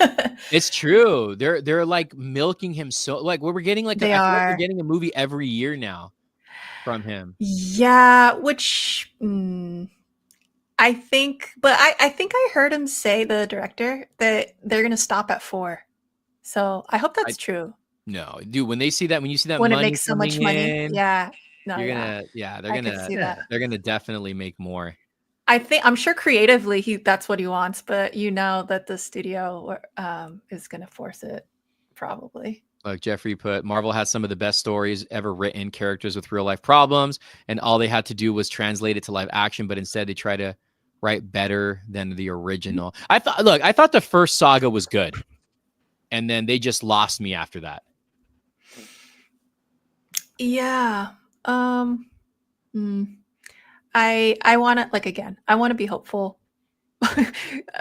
that. It's true. They're like milking him so, like we're getting like They I feel like we're are. getting a movie every year now from him. Yeah, which I think, but I think I heard him say, the director, that they're gonna stop at 4. So I hope I that's true. No, dude, when you see that When it money makes so much coming money. in, Yeah. No, you're yeah. gonna, yeah, I could see that. Yeah. they're gonna definitely make more. I'm sure creatively that's what he wants, but that the studio is gonna force it, probably. Like Jeffrey put, Marvel has some of the best stories ever written, characters with real life problems, and all they had to do was translate it to live action, but instead they try to write better than the original. I thought the first saga was good, and then they just lost me after that. Yeah. Um I want to, like, again, I want to be hopeful.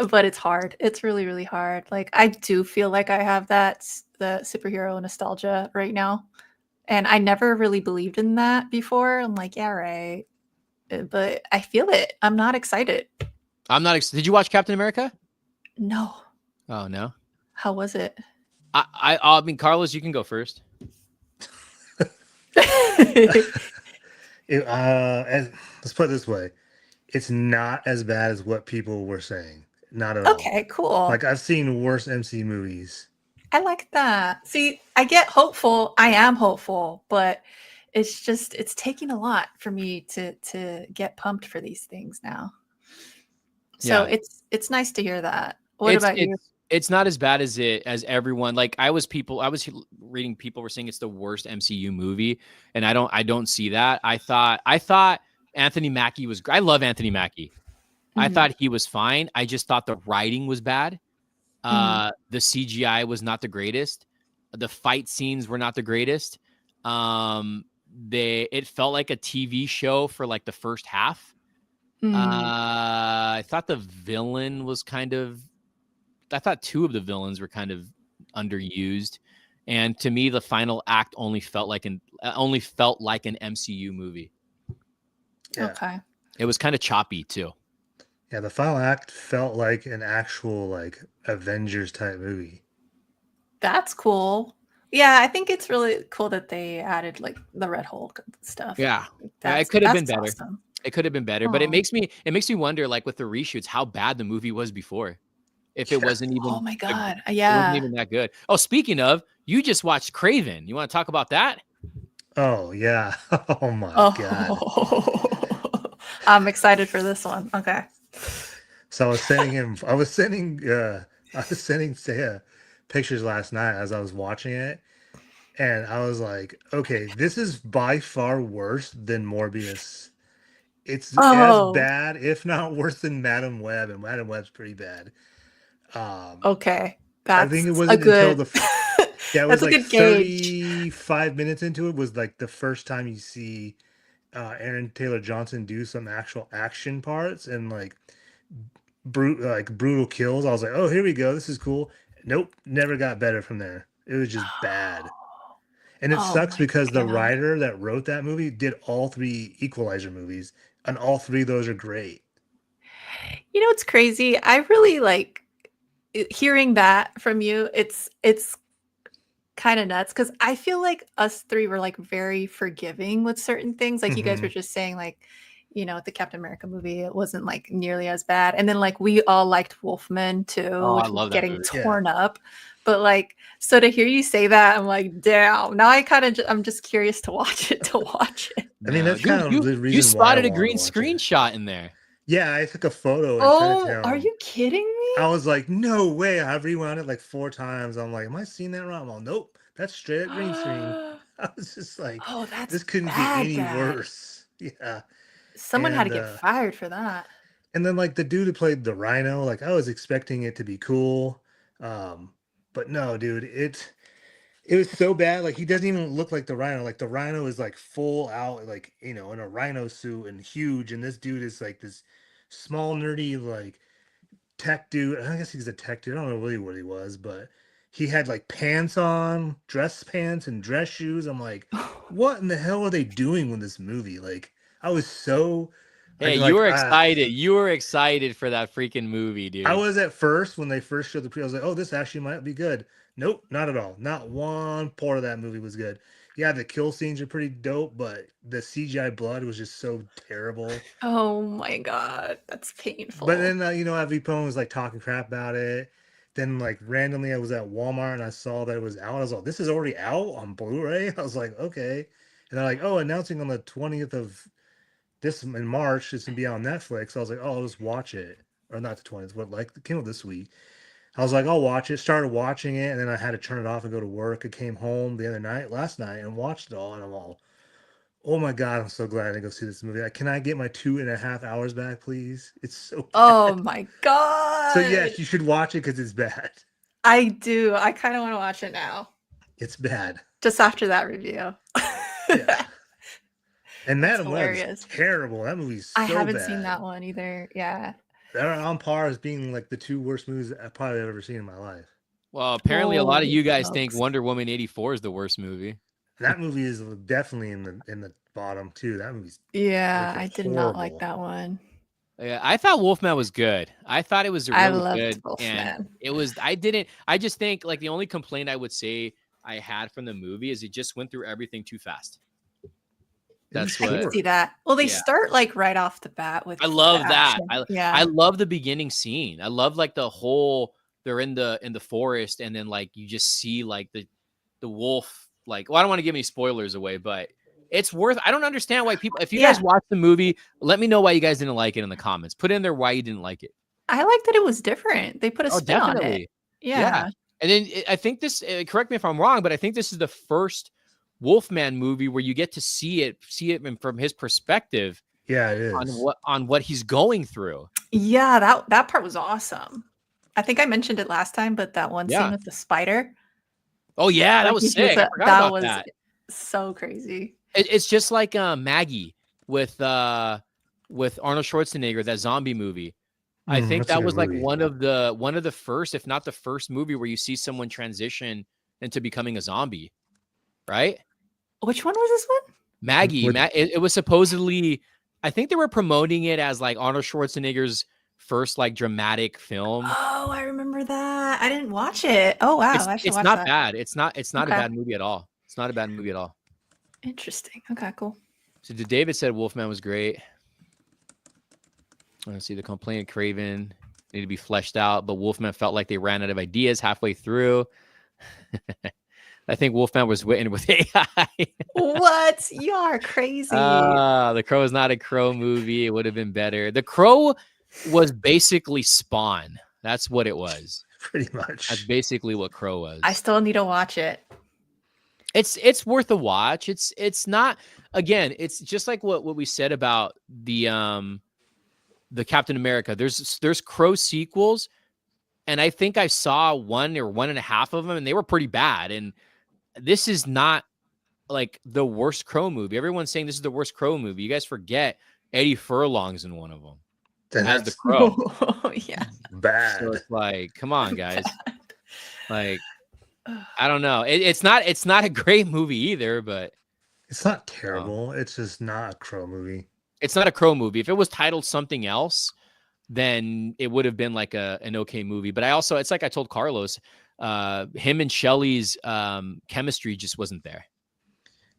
But it's hard. It's really really hard. Like I do feel like I have the superhero nostalgia right now, and I never really believed in that before. I'm like, yeah, right. But I feel it. I'm not excited. I'm not. Did you watch Captain America? No. Oh no. How was it? I mean, Carlos, you can go first. Let's put it this way: it's not as bad as what people were saying. Not at all. Okay, cool. Like I've seen worse MCU movies. I like that. See, I get hopeful. I am hopeful, but it's taking a lot for me to get pumped for these things now. So Yeah. it's nice to hear that. What about you? It's not as bad as everyone, like I was reading people were saying it's the worst MCU movie, and I don't see that. I thought Anthony Mackie was, I love Anthony Mackie. I Mhm. thought he was fine. I just thought the writing was bad. Mhm. The CGI was not the greatest. The fight scenes were not the greatest. It felt like a TV show for like the first half. Mhm. I thought the villain was I thought two of the villains were kind of underused, and to me, the final act only felt like an MCU movie. Yeah. Okay. It was kind of choppy too. Yeah, the final act felt like an actual like Avengers type movie. That's cool. Yeah, I think it's really cool that they added like the Red Hulk stuff. Yeah, it That's could have been that's better. awesome. It could have been better, but it Oh. makes me wonder, like with the reshoots, how bad the movie was before. If it Yeah. wasn't Oh even my a god. it wasn't Yeah. even that good. Oh, speaking of, you just watched Craven. You want to talk about that? Oh yeah. Oh my god. Oh. I'm excited for this one. Okay. So I was sending Saya pictures last night as I was watching it, and I was like, okay, this is by far worse than Morbius. It's as Oh, bad, if not worse than Madam Web, and Madam Web's pretty bad. Um, okay. I think it That's a wasn't until good yeah, it was that's a like good gauge. 35 minutes into it was like the first time you see Aaron Taylor Johnson do some actual action parts and like brutal kills. I was like, oh, here we go. This is cool. Nope, never got better from there. It was just bad. And it Oh sucks my because the god. writer that wrote that movie did all three Equalizer movies, and all three of those are great. You know what's crazy? I really like hearing that from you. It's kind of nuts because I feel like us three were like very forgiving with certain things. Like you guys were Hmm. just saying, like, with the Captain America movie, it wasn't like nearly as bad. And then like we all liked Wolfman too, Oh, I which was love that getting movie. Yeah. torn up. But like, so to hear you say that, I'm like, damn. Now I kind of I'm just curious to watch it. To watch it. I mean, No, that's dude, kind of the you reason why I spotted a wanted to green watch it. screenshot in there. Yeah, I took a photo and sent it Oh, to are him. you kidding I me? was like, no way. I rewound it like 4 times. I'm like, am I seeing that wrong? I'm all, nope, that's straight up green screen. I was just like, Oh, that's this couldn't get bad, any bad. worse. Yeah. Someone had to And get fired for that. then like the dude who played the Rhino, like I was expecting it to be cool. Um, but no, dude, it was so bad. Like he doesn't even look like the Rhino. Like the Rhino is like full out, like in a Rhino suit and huge, and this dude is like this small nerdy like tech dude. I guess he's a tech dude. I don't know really what he was, but he had like pants on, dress pants and dress shoes. I'm like, what in the hell are they doing with this movie? Like, I was so Hey, you like were excited. You were excited for that freaking movie, I dude. was at first when they first showed the pre. I was like, oh, this actually might be good. Nope, not at all. Not one part of that movie was good. Yeah, the kill scenes are pretty dope, but the CGI blood was just so terrible. Oh my god, that's But painful. then Avipone was like talking crap about it. Then like randomly I was at Walmart and I saw that it was out. I was like, this is already out on Blu-ray. I was like, okay. And they're like, oh, announcing on the 20th of this in March, it's gonna be on Netflix. I was like, oh, I'll just watch it. Or not the 20th, but like it came out this week. I was like, I'll watch it. Started watching it, and then I had to turn it off and go to work. I came home last night, and watched it all, and I'm all, oh my god, I'm so glad I didn't go see this movie. Can I get my 2.5 hours back, please? It's so Oh bad. my So god. yes, you should watch it because it's bad. I do. I kind of want to watch it now. It's bad. Just after that review. Yeah. And That's Madam Web is hilarious. terrible. That movie's I so haven't seen bad. that one either. Yeah. They're on par as being like the two worst movies I've probably ever seen in my life. Well, apparently a lot of Holy you guys think smokes. Wonder Woman 84 is the worst movie. That movie is definitely in the bottom too. That movie's Yeah, I freaking did not like horrible. that one. Yeah, I thought Wolfman was good. I thought it was a I really loved good, and Wolfman. it was. I just think like the only complaint I would say I had from the movie is it just went through everything too fast. That's I can what. see that. Well, they Yeah. start like right off the bat with I love the that. action. I love the beginning scene. I love like the whole they're in the forest and then like you just see like the wolf like well I don't want to give any spoilers away, but it's worth I don't understand why people if you guys watch the movie, let me know why you guys didn't like it in the comments. Put in there why you didn't like it. I like that it was different. They put a spin on it. Definitely. Yeah. And then I think this correct me if I'm wrong, but I think this is the first Wolfman movie where you get to see it from his perspective. Yeah, it is. On what he's going through. Yeah, that part was awesome. I think I mentioned it last time, but that one scene with the spider. Oh yeah, that was sick. I forgot about that. So crazy. It's just like Maggie with Arnold Schwarzenegger, that zombie movie. I think that was like one of the first, if not the first movie where you see someone transition into becoming a zombie. Right? Which one was this one? Maggie. It was supposedly, I think they were promoting it as like Arnold Schwarzenegger's first like dramatic film. Oh, I remember that. I didn't watch it. Oh wow, it's not bad. It's not a bad movie at all. It's not a bad movie at all. Interesting. Okay, cool. So David said Wolfman was great. Let's see, the complaint Craven need to be fleshed out, but Wolfman felt like they ran out of ideas halfway through. I think Wolfman was written with AI. What? You are crazy. The Crow is not a Crow movie. It would have been better. The Crow was basically Spawn. That's what it was. Pretty much. That's basically what Crow was. I still need to watch it. It's worth a watch. It's not, again, it's just like what we said about the Captain America. There's Crow sequels, and I think I saw 1 or 1.5 of them, and they were pretty bad. And this is not like the worst Crow movie. Everyone's saying this is the worst Crow movie. You guys forget Eddie Furlong's in one of them. As the Crow. Yeah. Bad. So it's like, come on, guys. Like, I don't know. It's not a great movie either, but it's not terrible. It's just not a Crow movie. It's not a Crow movie. If it was titled something else, then it would have been like an okay movie. But it's like I told Carlos, him and Shelley's chemistry just wasn't there.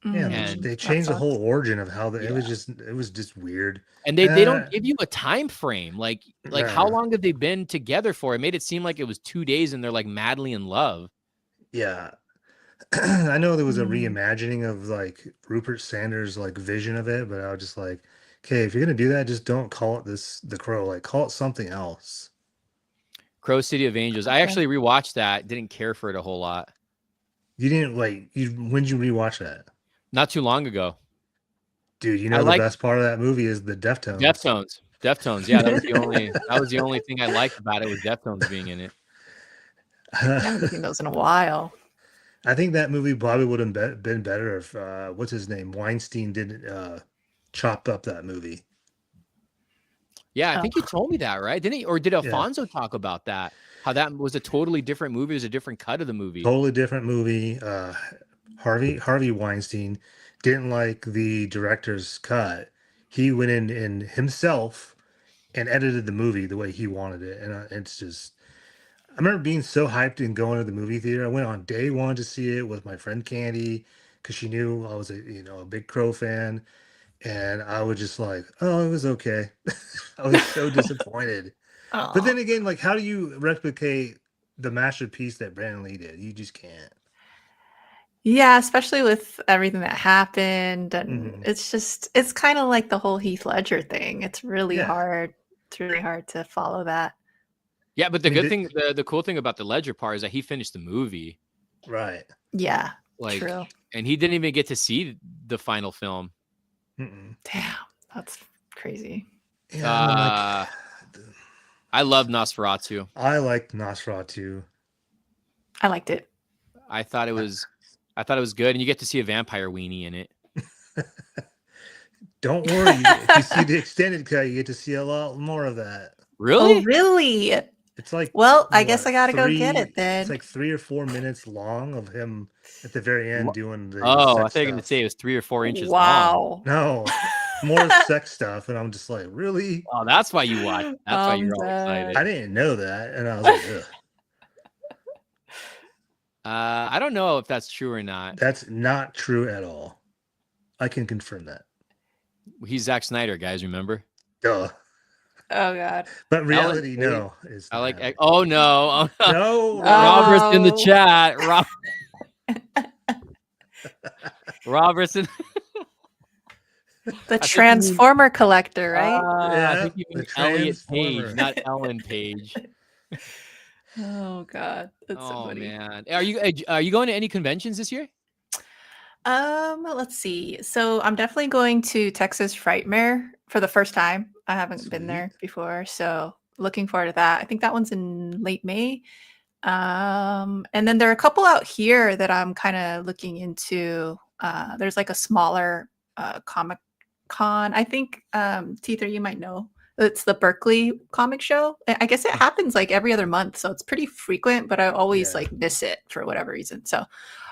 Yeah, and they changed the whole origin of how it was just weird. And they don't give you a time frame. Like how long have they been together for? It made it seem like it was 2 days and they're like madly in love. Yeah. I know there was a reimagining of like Rupert Sanders' like vision of it, but I was just like, okay, if you're gonna do that, just don't call it The Crow. Like, call it something else. Crow City of Angels. I actually rewatched that. Didn't care for it a whole lot. You didn't when did you rewatch that? Not too long ago. Dude, the best part of that movie is the Deftones. Deftones. Yeah, that was the only thing I liked about it was Deftones being in it. I haven't seen those in a while. I think that movie probably would have been better if what's his name, Weinstein didn't chop up that movie. Yeah, I think you told me that, right? Didn't he? Or did Alfonso talk about that? How that was a totally different movie. It was a different cut of the movie. Totally different movie. Harvey Weinstein didn't like the director's cut. He went in himself and edited the movie the way he wanted it, and it's just. I remember being so hyped and going to the movie theater. I went on day one to see it with my friend Candy because she knew I was a big Crow fan, and I was just like, oh, it was okay. I was so disappointed. But then again, like, how do you replicate the masterpiece that Brandon Lee did? You just can't. Yeah, especially with everything that happened, and it's kind of like the whole Heath Ledger thing. It's really hard. It's really hard to follow that. Yeah, but the cool thing about the Ledger part is that he finished the movie. Right. Yeah. True. And he didn't even get to see the final film. Damn, that's crazy. Yeah, I love Nosferatu. I liked Nosferatu. I liked it. I thought it was good, and you get to see a vampire weenie in it. Don't worry, if you see the extended cut, you get to see a lot more of that. Really? Oh, really? It's like, well, I guess I gotta go get it then. It's like 3 or 4 minutes long of him at the very end doing the. Oh, I thought you were gonna say it was 3 or 4 inches long. Wow. No, more sex stuff, and I'm just like, really? Oh, that's why you watch. That's why you're all excited. I didn't know that, and I was like, ugh. I don't know if that's true or not. That's not true at all. I can confirm that. He's Zack Snyder, guys. Remember? Duh. Oh God. But reality, Page. no. It's I like. not. Oh no! No. Robert's in the Oh. chat. Robert's in. The I think you mean- Transformer collector, right? I Yeah, think you the mean Elliot Transformer. Page, not Ellen Page. Oh God, that's so Oh funny. man, are you going to any conventions this year? Let's see. So I'm definitely going to Texas Frightmare for the first time. I haven't been there before, so looking forward to that. I think that one's in late May. And then there are a couple out here that I'm kind of looking into. There's like a smaller comic con. I think T3 you might know. It's the Berkeley Comic Show. I guess it happens like every other month, so it's pretty frequent, but I always like miss it for whatever reason. So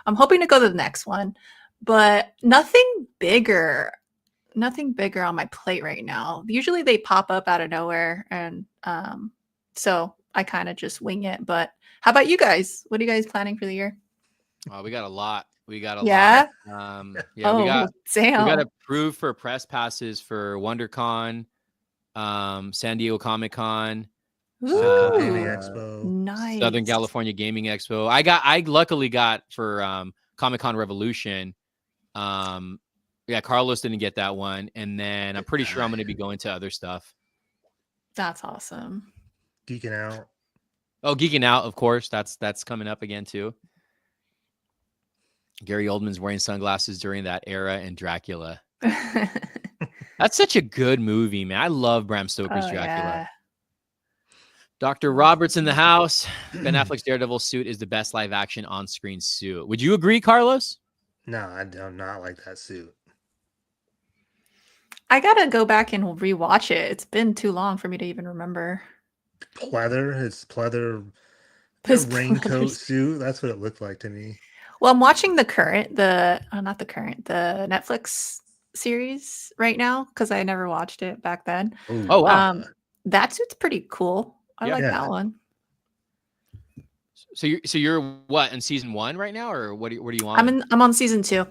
I'm hoping to go to the next one, but nothing bigger on my plate right now. Usually they pop up out of nowhere, and so I kind of just wing it. But how about you guys? What are you guys planning for the year? Oh, we got a lot. We got a Yeah? lot. We Oh, got damn. approved for press passes for WonderCon, San Diego Comic Con, Gaming Ooh, Expo. nice. Southern California Gaming Expo. I luckily got for Comic Con Revolution. Yeah, Carlos didn't get that one, and then I'm pretty sure I'm going to be going to other stuff. That's awesome. Geeking out. Oh, Geeking Out, of course. That's coming up again too. Gary Oldman's wearing sunglasses during that era and Dracula. That's such a good movie, man. I love Bram Stoker's Dracula. Yeah. Dr. Roberts in the house. Ben Affleck's Daredevil suit is the best live action on-screen suit. Would you agree, Carlos? No, I do not like that suit. I gotta go back and rewatch it. It's been too long for me to even remember. His pleather His raincoat pleather suit. That's what it looked like to me. Well, I'm watching the Netflix series right now because I never watched it back then. Ooh, Oh, wow. That suit's pretty cool. I like that one. So you're what, in season 1 right now, or what are you on? I'm on season 2.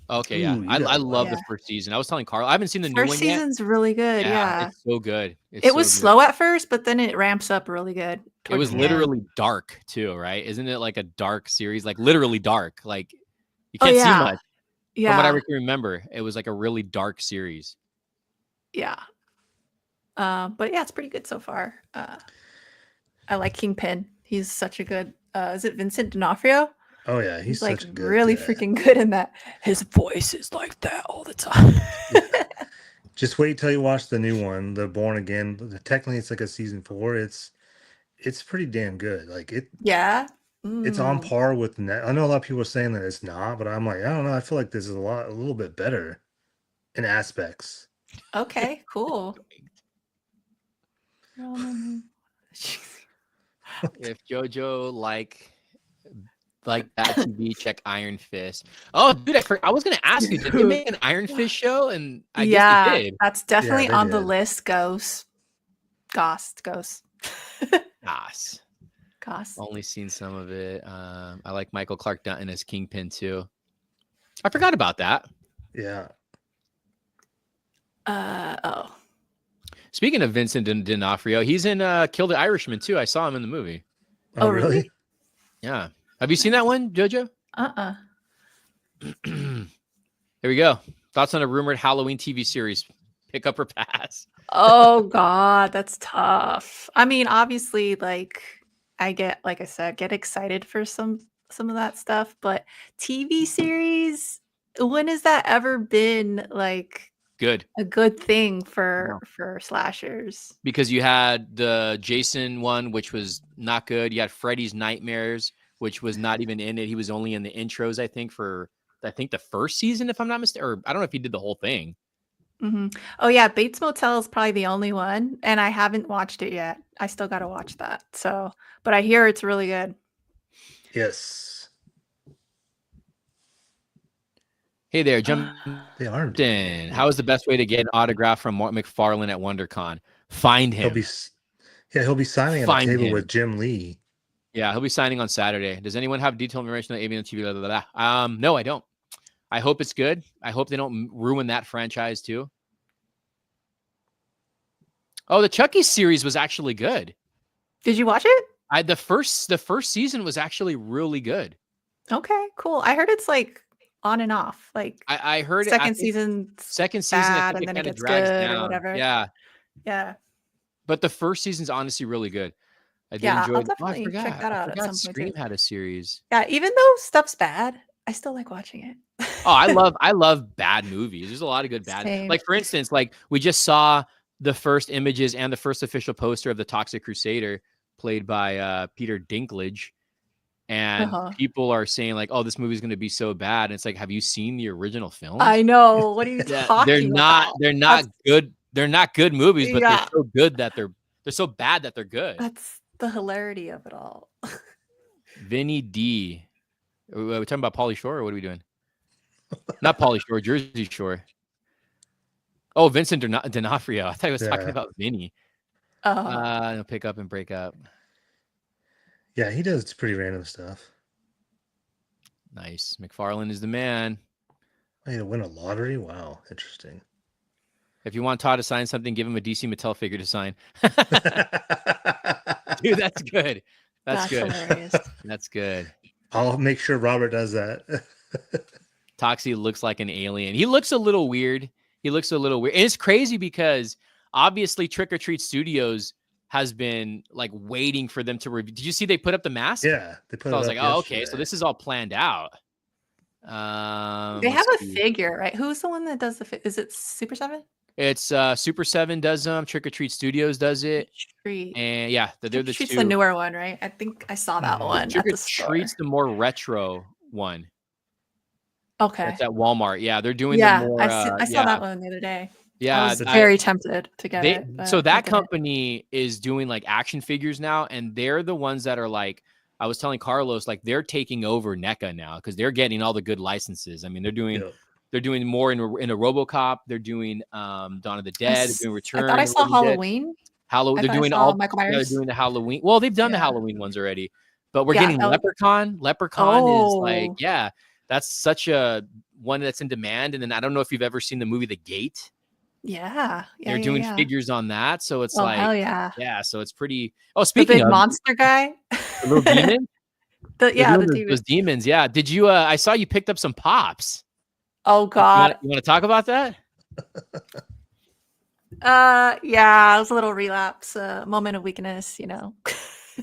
Okay, Ooh, yeah. I love the first season. I was telling Carl, I haven't seen the new one yet. First season's really good. Yeah. It's so good. It was slow at first, but then it ramps up really good. It was literally dark too, right? Isn't it like a dark series? Like literally dark. Like you can't see much. Yeah. From what I can remember, it was like a really dark series. Yeah. But yeah, it's pretty good so far. I like Kingpin. He's such a good is it Vincent D'Onofrio? Oh yeah, he's like such a good really freaking good in that. His voice is like that all the time. Just wait till you watch the new one, the Born Again. Technically, it's like a season 4. It's pretty damn good. Like it. Yeah. It's on par with Net. I know a lot of people are saying that it's not, but I'm like, I don't know. I feel like this is a little bit better in aspects. Okay, cool. If JoJo like that TV, check Iron Fist. Oh, dude, I was gonna ask you, did they make an Iron Fist show? And I guess they did. That's definitely on the did. list. Goss. Goss. Goss. Only seen some of it. I like Michael Clark Duncan as Kingpin too. I forgot about that. Yeah. Speaking of Vincent D'Onofrio, he's in Kill the Irishman too. I saw him in the movie. Oh, really? Yeah. Have you seen that one, JoJo? Here we go. Thoughts on a rumored Halloween TV series? Pick up or pass? Oh God, that's tough. I mean, obviously, like I get excited for some of that stuff, but TV series, when has that ever been like good? A good thing for slashers? Because you had the Jason one, which was not good. You had Freddy's Nightmares, which was not even in it. He was only in the intros, I think, for the first season, if I'm not mistaken, or I don't know if he did the whole thing. Mm-hmm. Oh yeah, Bates Motel is probably the only one, and I haven't watched it yet. I still got to watch that. So, but I hear it's really good. Yes. Hey there, jump They are in. How is the best way to get an autograph from Mark McFarlane at WonderCon? Find him. He'll be signing at a table with Jim Lee. Yeah, he'll be signing on Saturday. Does anyone have detailed information on Avian TV? Blah, blah, blah. No, I don't. I hope it's good. I hope they don't ruin that franchise too. Oh, the Chucky series was actually good. Did you watch it? The first season was actually really good. Okay, cool. I heard it's like on and off. Like I heard it. second season, Second season, I bad, think and it then it kind of gets drags good or down. whatever. Yeah, Yeah. but the first season's honestly really good. I did Yeah, enjoy. I'll I definitely check forgot. that I out at forgot some point too. Scream had a series. Yeah, even though stuff's bad, I still like watching it. Oh, I love bad movies. There's a lot of good bad. Same. Like for instance, like we just saw the first images and the first official poster of the Toxic Crusader, played by Peter Dinklage, and people are saying like, "Oh, this movie's going to be so bad." And it's like, have you seen the original films? I know. What are you talking about? They're not good. They're not good movies, but Yeah. they're so good that they're so bad that they're good. That's the hilarity of it all. Vinny D. Are we talking about Pauly Shore or what are we doing? Not Pauly Shore, Jersey Shore. Oh, Vincent D'Onofrio. I thought he was talking about Vinny. He'll pick up and break up. Yeah, he does pretty random stuff. Nice. McFarlane is the man. Hey, to win a lottery? Wow, interesting. If you want Todd to sign something, give him a DC Mattel figure to sign. Dude, that's good. That's good. Hilarious. That's good. I'll make sure Robert does that. Toxie looks like an alien. He looks a little weird. And it's crazy because obviously Trick or Treat Studios has been like waiting for them to review. Did you see they put up the mask? Yeah, they put. So I was like, oh, okay, so this is all planned out. They have a figure, right? Who's the one that does the? Is it Super 7? It's Super 7 does them. Trick or Treat Studios does it. And yeah, they're the two. Treat's the newer one, right? I think I saw that one. Trick or Treat's the more retro one. Okay. It's at Walmart. Yeah, they're doing the more. I saw that one the other day. Yeah, I was very tempted to get it. So that company is doing like action figures now, and they're the ones that are like, I was telling Carlos, like they're taking over NECA now because they're getting all the good licenses. I mean, they're doing more in a RoboCop. They're doing Dawn of the Dead. They're doing Return. I thought I saw Halloween. They're doing all. Michael Myers. They're doing the Halloween. Well, they've done the Halloween ones already, but we're getting Leprechaun. Leprechaun is like, that's such a one that's in demand. And then I don't know if you've ever seen the movie The Gate. Yeah, they're doing figures on that, so it's like, hell yeah, so it's pretty. Oh, speaking the big of monster guy, the little demon, those demons. Yeah, did you? I saw you picked up some pops. Oh God, you want to talk about that? Yeah, it was a little relapse, moment of weakness, you know.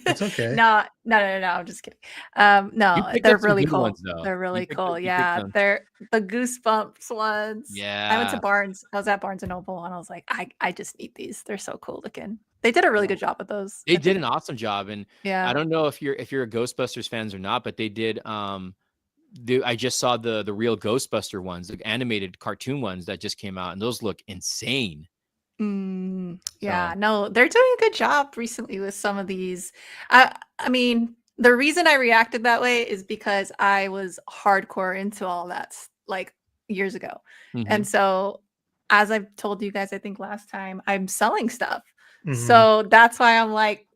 It's okay. No, I'm just kidding. No, they're really cool. Ones, they're really cool. Yeah, they're the Goosebumps ones. Yeah, I went to Barnes. I was at Barnes and Noble, and I was like, I just need these. They're so cool looking. They did a really good job with those. They did an awesome job, and I don't know if you're a Ghostbusters fans or not, but they did. I just saw the real Ghostbuster ones, the animated cartoon ones that just came out, and those look insane. Yeah, no, they're doing a good job recently with some of these. I mean, the reason I reacted that way is because I was hardcore into all that like years ago. And so, as I've told you guys, I think last time, I'm selling stuff. So that's why I'm like,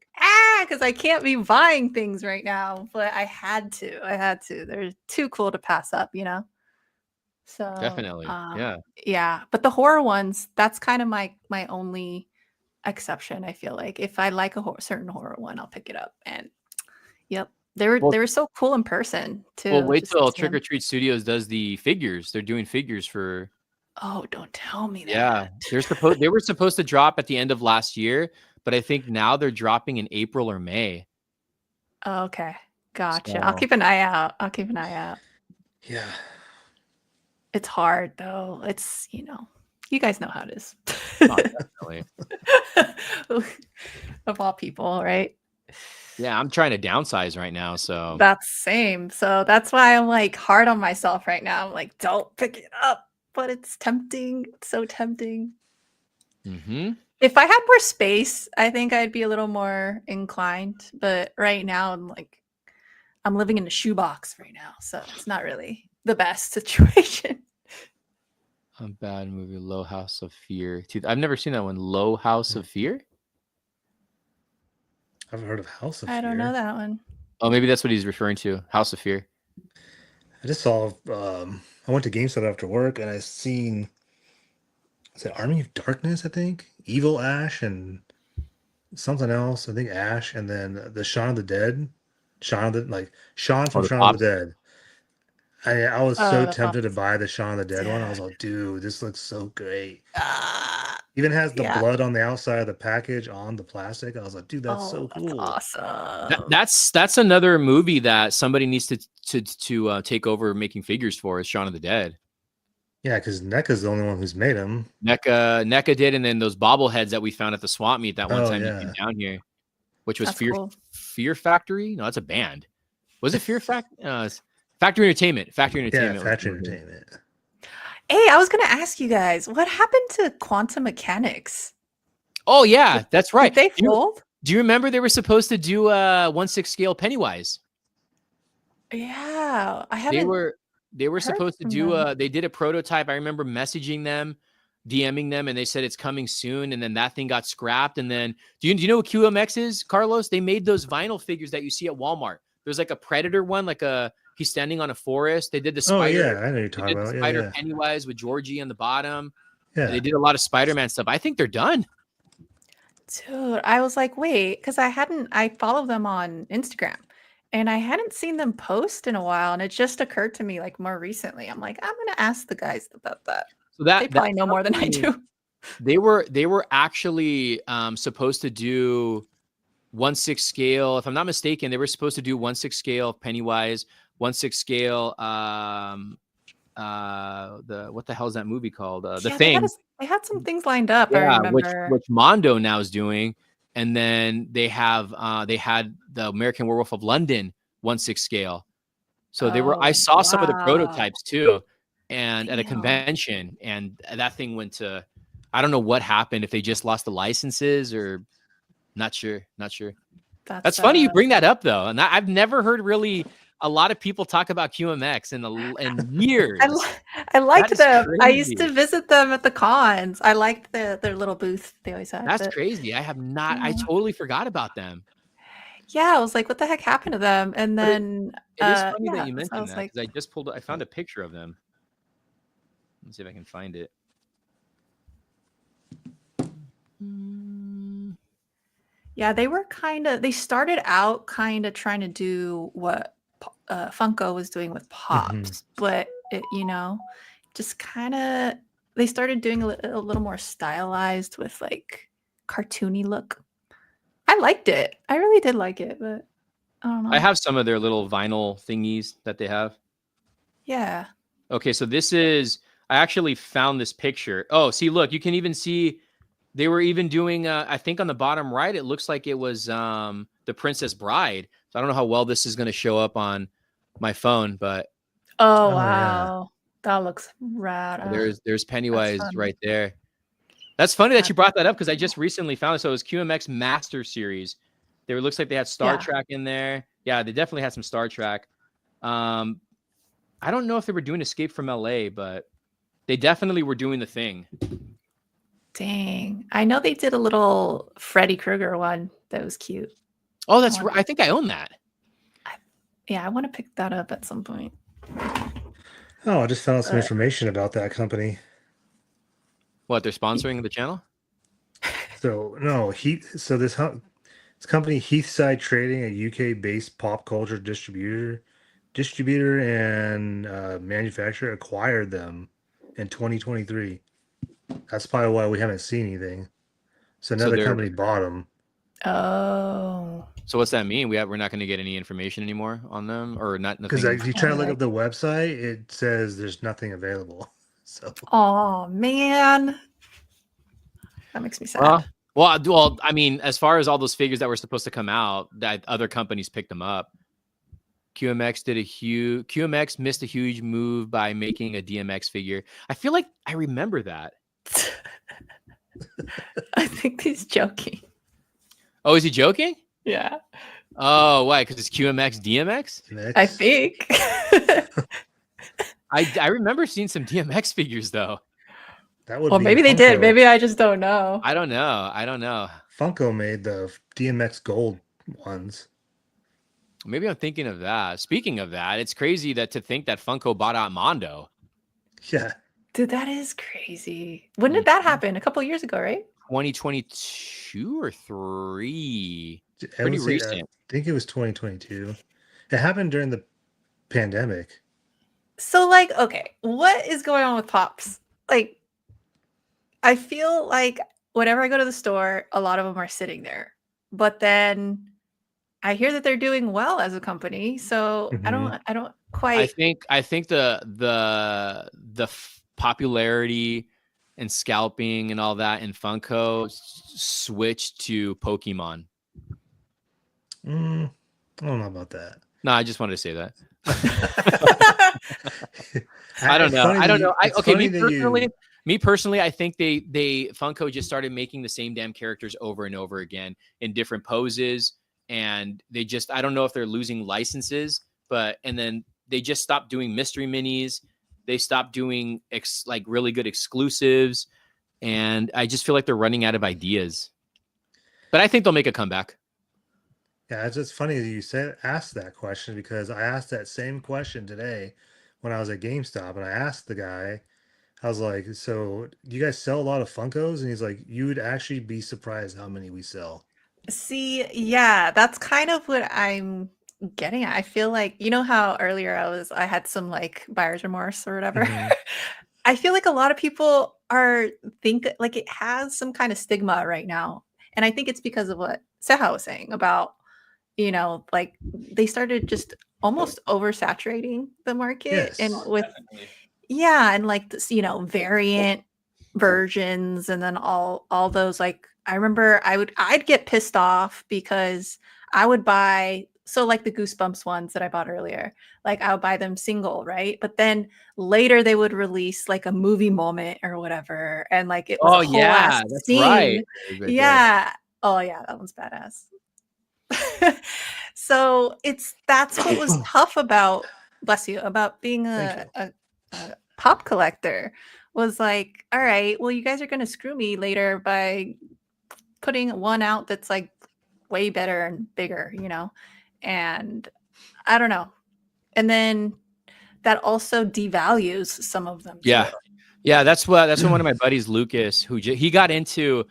because I can't be buying things right now, but I had to. They're too cool to pass up, you know? So definitely, yeah. But the horror ones, that's kind of my only exception. I feel like if I like a certain horror one, I'll pick it up. And they were so cool in person too. Well, wait till Trick or Treat Studios does the figures. They're doing figures for. Oh, don't tell me that. Yeah, they were supposed to drop at the end of last year, but I think now they're dropping in April or May. Oh, okay, gotcha. So, I'll keep an eye out. Yeah. It's hard though. It's, you guys know how it is. Oh, definitely. Of all people, right? Yeah, I'm trying to downsize right now, so that's same. So that's why I'm like hard on myself right now. I'm like, don't pick it up, but it's tempting. It's so tempting. If I had more space, I think I'd be a little more inclined. But right now, I'm living in a shoebox right now, so it's not really the best situation. A bad movie, Low House of Fear. I've never seen that one. Low House of Fear? I've heard of House of Fear. I don't know that one. Oh, maybe that's what he's referring to. House of Fear. I just saw I went to GameStop after work and I seen is it Army of Darkness, I think? Evil Ash and something else. I think Ash, and then the Shaun of the Dead. Shaun from the Shaun of pops. the Dead. I was so The tempted to Pops. buy the Shaun of the Dead one. I was Dude. like, dude, this looks so great. Ah, Even has the yeah. blood on the outside of the package on the plastic. I was like, dude, that's so That's cool. awesome. That's another movie that somebody needs to take over making figures for is Shaun of the Dead. Yeah, because NECA's the only one who's made them. NECA did, and then those bobbleheads that we found at the swap meet that one time you came Yeah. down here, which was That's cool. Fear Factory. No, that's a band. Was it Fear Factory? Factory Entertainment. Factory Yeah, Entertainment. Factory Entertainment. Hey, I was gonna ask you guys, what happened to quantum mechanics? Oh yeah, that's right. Did they fold? Do you remember they were supposed to do a 1/6 scale Pennywise? Yeah, I haven't. They were heard supposed to from do them. they did a prototype. I remember messaging them, DMing them, and they said it's coming soon. And then that thing got scrapped. And then do you know what QMX is, Carlos? They made those vinyl figures that you see at Walmart. There's like a Predator one, he's standing on a forest. They did the Oh, spider. yeah, I know you're They talking did the about. spider Yeah. Pennywise with Georgie on the bottom. Yeah. They did a lot of Spider-Man stuff. I think they're done. Dude, I was like, wait, because I follow them on Instagram and I hadn't seen them post in a while. And it just occurred to me like more recently. I'm like, I'm gonna ask the guys about that. So They probably know more than I do. They were actually supposed to do 1/6 scale. If I'm not mistaken, they were supposed to do 1/6 scale Pennywise, 1/6 scale. What the hell is that movie called? The Thing. They had some things lined up. I Yeah, remember. which Mondo now is doing, and then they had the American Werewolf of London 1/6 scale. So they were. I saw some of the prototypes too, and at a convention, and that thing went to. I don't know what happened, if they just lost the licenses or not sure. That's funny you bring that up though, and I've never heard really a lot of people talk about QMX in years. I liked them. I used to visit them at the cons. I liked their little booth they always had. That's crazy. I have not. I totally forgot about them. Yeah, I was like, what the heck happened to them? And then it is funny that you mentioned that, like, because I found a picture of them. Let's see if I can find it. Yeah, they started out kind of trying to do what Funko was doing with Pops, but it, just kind of, they started doing a little more stylized with like cartoony look. I liked it. I really did like it, but I don't know. I have some of their little vinyl thingies that they have. Yeah. Okay, so I actually found this picture. Oh, see, look, you can even see they were even doing, I think on the bottom right, it looks like it was the Princess Bride. So I don't know how well this is going to show up on my phone, but. Oh, wow. Yeah. That looks rad. There's Pennywise right there. That's funny that you brought that up, because I just recently found it. So it was QMX Master Series. Looks like they had Star Trek in there. Yeah, they definitely had some Star Trek. I don't know if they were doing Escape from LA, but they definitely were doing The Thing. Dang. I know they did a little Freddy Krueger one that was cute. Oh, that's right. I think I own that. I want to pick that up at some point. Oh, I just found out some information about that company. What, they're sponsoring the channel? So, no, this company, Heathside Trading, a UK-based pop culture distributor and manufacturer, acquired them in 2023. That's probably why we haven't seen anything. So another company bought them. Oh. So what's that mean? We're not going to get any information anymore on them, or not? Because if you try to look up the website, it says there's nothing available. So. Oh man, that makes me sad. Well, I mean, as far as all those figures that were supposed to come out, that other companies picked them up. QMX missed a huge move by making a DMX figure. I feel like I remember that. I think he's joking. Oh, is he joking? Yeah. Oh, why? Because it's QMX DMX? I think. I remember seeing some DMX figures though. That would maybe they did. Maybe I just don't know. I don't know. Funko made the DMX gold ones. Maybe I'm thinking of that. Speaking of that, it's crazy to think that Funko bought out Mondo. Yeah. Dude, that is crazy. When did that happen? A couple years ago, right? 2022 or 3. I Pretty would say, I recent. think it was 2022. It happened during the pandemic. So, like, okay, what is going on with Pops? Like, I feel like whenever I go to the store, a lot of them are sitting there. But then I hear that they're doing well as a company, so I Mhm. don't I quite think the popularity and scalping and all that in Funko switched to Pokemon. I don't know about that. No, I just wanted to say that. I I don't it's know. funny I that don't you know. it's Okay, funny that you me personally, I think they Funko just started making the same damn characters over and over again in different poses, and they just I don't know if they're losing licenses, but and then they just stopped doing mystery minis. They stopped doing like really good exclusives, and I just feel like they're running out of ideas. But I think they'll make a comeback. Yeah, it's just funny that you asked that question because I asked that same question today when I was at GameStop and I asked the guy, I was like, "So, do you guys sell a lot of Funkos?" And he's like, "You would actually be surprised how many we sell." see, yeah, that's kind of what I'm getting at. I feel like, you know how earlier I had some like buyer's remorse or whatever. Mhm. I feel like a lot of people are think like it has some kind of stigma right now. And I think it's because of what Seha was saying about, like they started just almost oversaturating the market and Yes. with yeah, and like this, variant versions and then all those like I remember I'd get pissed off because I would buy so like the Goosebumps ones that I bought earlier, like I would buy them single, right? But then later they would release like a movie moment or whatever and like it was a Oh whole ass yeah, that's right. scene. Right there. Yeah. Oh yeah, that one's badass. So that's what was tough about bless you about being Thank you. a pop collector was like, all right, well, you guys are gonna screw me later by putting one out that's like way better and bigger, and I don't know. And then that also devalues some of them too. Yeah. Yeah, that's what one of my buddies, Lucas, who he got into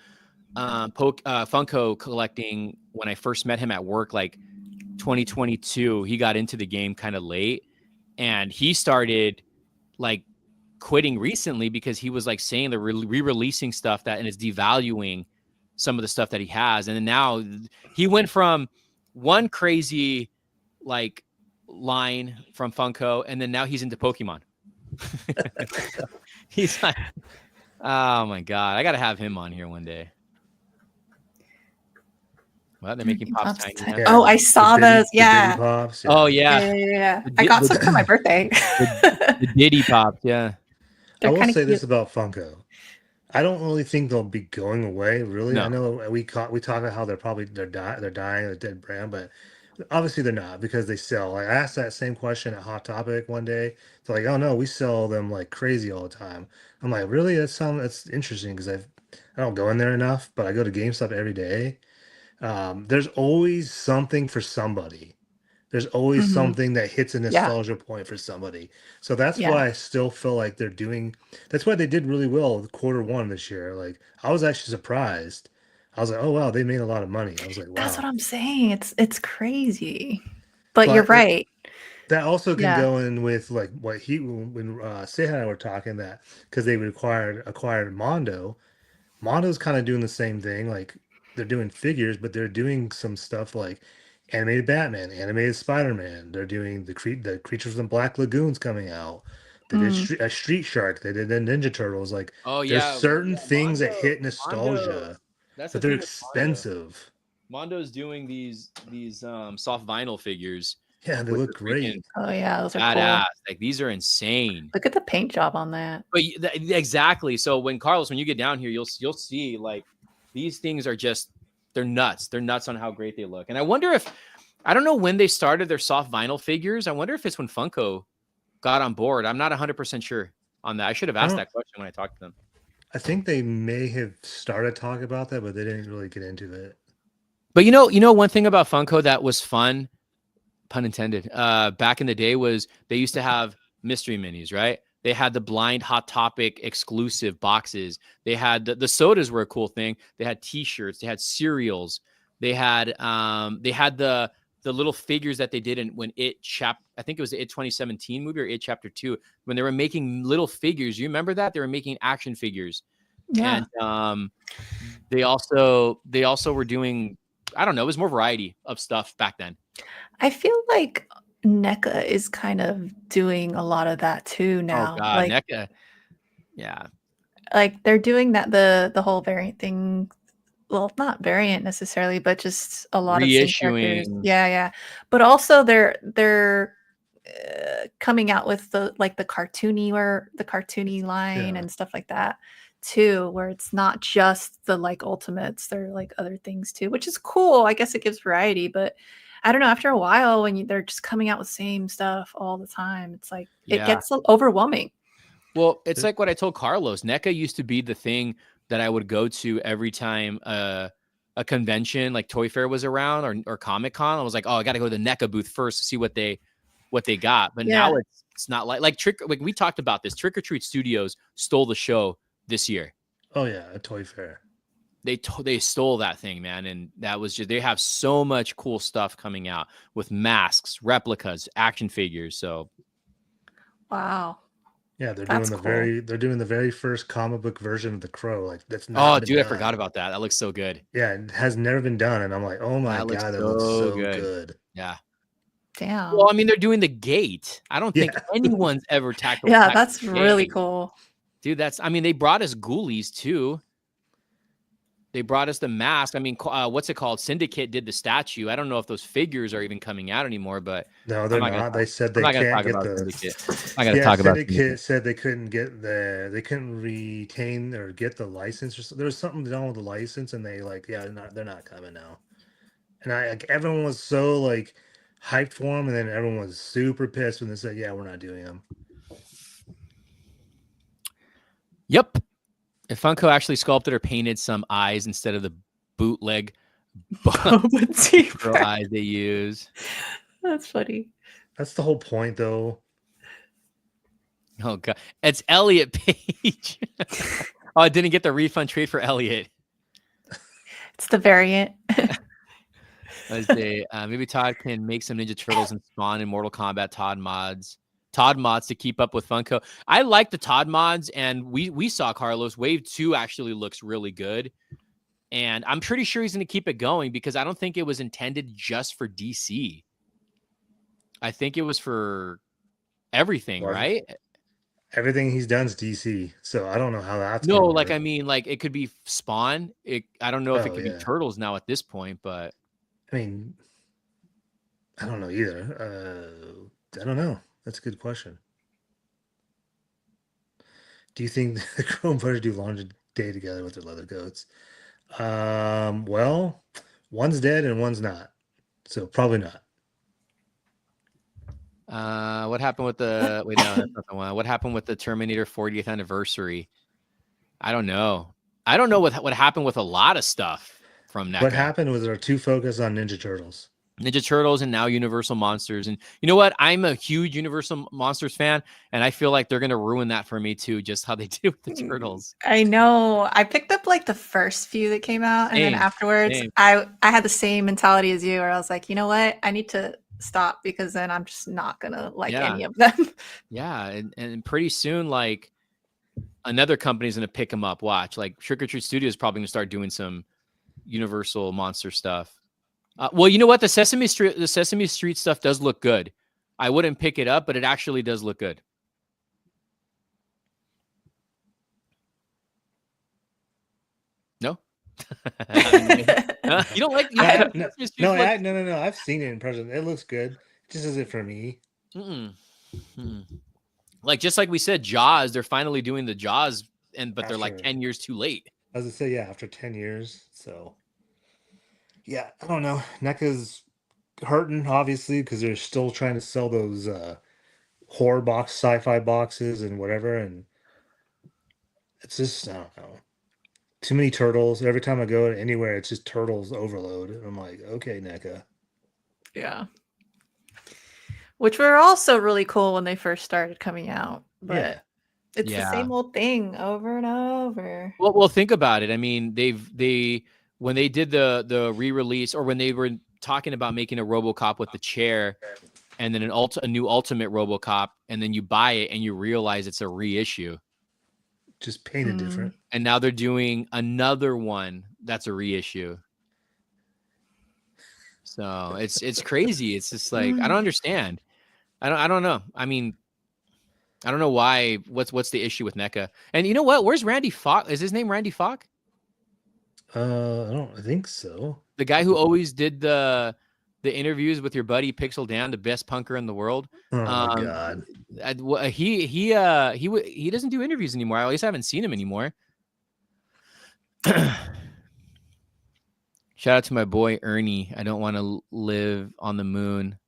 Funko collecting when I first met him at work, like 2022. He got into the game kind of late, and he started like quitting recently because he was like saying they're re-releasing stuff that and it's devaluing some of the stuff that he has. And then now he went from one crazy like line from Funko, and then now he's into Pokemon. He's like, oh my god, I gotta have him on here one day. Well, they're making Pops tiny now. Yeah, Oh, I saw those. the Diddy Yeah. Pops. Oh Yeah. yeah, I got some for my birthday. the Diddy Pops. Yeah. I They're will kind say of this cute. about Funko. I don't really think they'll be going away. Really, I No. know we talk about how they're dying, a dead brand, but obviously they're not because they sell. Like I asked that same question at Hot Topic one day. They're like, "Oh no, we sell them like crazy all the time." I'm like, "Really? That's interesting because I don't go in there enough, but I go to GameStop every day. There's always something for somebody. There's always Mhm. something that hits a Yeah. nostalgia point for somebody. So that's Yeah. why I still feel like that's why they did really well with quarter 1 this year. Like I was actually surprised. I was like, oh wow, they made a lot of money. I was like, That's what wow. I'm saying. It's crazy. But you're But right. that also can Yeah. go in with like what when Seha and I were talking that because they acquired Mondo. Mondo's kind of doing the same thing. Like they're doing figures, but they're doing some stuff like animated Batman, animated Spider-Man. They're doing the Creatures from Black Lagoons coming out. They did Mm. a Street Shark. They did the Ninja Turtles. Like Oh there's yeah. certain things that hit Mondo. nostalgia, That's the but they're thing with Mondo. expensive. Mondo's doing these soft vinyl figures, Yeah, they which look are freaking great. Oh yeah, those are badass. cool. Like these are insane. Look at the paint job on that. But exactly. So when Carlos, when you get down here, you'll see like these things are just they're nuts. They're nuts on how great they look. And I wonder if I don't know when they started their soft vinyl figures. I wonder if it's when Funko got on board. I'm not 100% sure on that. I should have I asked don't. that question when I talked to them. I think they may have started talking about that, but they didn't really get into it. But one thing about Funko that was fun, pun intended, back in the day was they used to have mystery minis, right? They had the blind Hot Topic exclusive boxes. They had the sodas were a cool thing. They had T-shirts. They had cereals. They had the little figures that they did in I think it was the It 2017 movie or It Chapter 2 when they were making little figures. You remember that? They were making action figures. Yeah. And they also were doing, I don't know, it was more variety of stuff back then. I feel like NECA is kind of doing a lot of that too now. Oh God, like NECA. Yeah. like they're doing that the whole variant thing. Well, not variant necessarily, but just a lot of the same characters. Reissuing. Yeah. But also they're coming out with the cartoony line Yeah. and stuff like that too, where it's not just the like ultimates, they're like other things too, which is cool. I guess it gives variety, but I don't know, after a while when they're just coming out with same stuff all the time, it's like it gets overwhelming. Well, it's like what I told Carlos. NECA used to be the thing that I would go to every time a convention like Toy Fair was around or Comic Con. I was like, oh, I got to go to the NECA booth first to see what they got. But now it's not like we talked about this. Trick or Treat Studios stole the show this year. Oh yeah, a Toy Fair. They stole that thing, man, and that was just, they have so much cool stuff coming out with masks, replicas, action figures. So, wow. Yeah, they're doing the very first comic book version of the Crow. Like that's not. Oh, dude, I forgot about that. That looks so good. Yeah, it has never been done, and I'm like, oh my God, that looks so good. Yeah. Damn. Well, I mean, they're doing the gate. I don't think anyone's ever tackled. Yeah, that's really cool. Dude, they brought us Ghoulies too. They brought us the mask. I mean, what's it called? Syndicate did the statue. I don't know if those figures are even coming out anymore, but no, they're not. They said they can't get the Syndicate. I got to talk about Syndicate. Said they couldn't retain or get the license, or there was something wrong with the license, and they're not coming now. And everyone was so like hyped for them, and then everyone was super pissed when they said, "Yeah, we're not doing them." Yep. If Funko actually sculpted or painted some eyes instead of the bootleg eyes they use. That's funny. That's the whole point, though. Oh God, it's Elliot Page. Oh, I didn't get the refund trade for Elliot. It's the variant. Maybe Todd can make some Ninja Turtles and Spawn in Mortal Kombat Todd mods to keep up with Funko. I like the Todd mods, and we saw Carlos. Wave 2 actually looks really good. And I'm pretty sure he's going to keep it going because I don't think it was intended just for DC. I think it was for everything, right? Everything he's done is DC, so I don't know how that's no. Gonna like work. I mean, like it could be Spawn. I don't know if it could be Turtles now at this point, but I mean, I don't know either. I don't know. That's a good question. Do you think the Chrome Brothers do laundry day together with their leather coats? Well, one's dead and one's not, so probably not. What happened with the wait? No, that's not the one. What happened with the Terminator 40th anniversary? I don't know. I don't know what happened with a lot of stuff from NECA. What happened was they're too focused on Ninja Turtles. Ninja Turtles and now Universal Monsters. And you know what? I'm a huge Universal Monsters fan, and I feel like they're going to ruin that for me too, just how they did with the Turtles. I know. I picked up like the first few that came out, and then afterwards I had the same mentality as you, where I was like, you know what? I need to stop because then I'm just not going to like any of them. Yeah. And pretty soon, like another company's going to pick them up. Watch, like Trick or Treat Studios is probably going to start doing some Universal Monster stuff. Well, you know what? The Sesame Street stuff does look good. I wouldn't pick it up, but it actually does look good. No? You don't like? No. I've seen it in person. It looks good. It just isn't for me. Like just like we said, Jaws. They're finally doing the Jaws, but they're like 10 years too late. As I say, after 10 years. So, yeah, I don't know. NECA's hurting, obviously, because they're still trying to sell those horror box, sci-fi boxes and whatever. And it's just, I don't know. Too many turtles. Every time I go anywhere, it's just turtles overload. And I'm like, okay, NECA. Yeah. Which were also really cool when they first started coming out. But It's the same old thing over and over. Well, think about it. I mean, when they did the re-release, or when they were talking about making a RoboCop with the chair, and then a new Ultimate RoboCop, and then you buy it and you realize it's a reissue, just painted different. And now they're doing another one that's a reissue. So it's crazy. It's just like, I don't understand. I don't know. I mean, I don't know why. What's the issue with NECA? And you know what? Where's Randy Falk? Is his name Randy Falk? I think so. The guy who always did the interviews with your buddy Pixel Dan, the best punker in the world. Oh my god. He doesn't do interviews anymore. At least I haven't seen him anymore. Shout out to my boy Ernie. I don't want to live on the moon.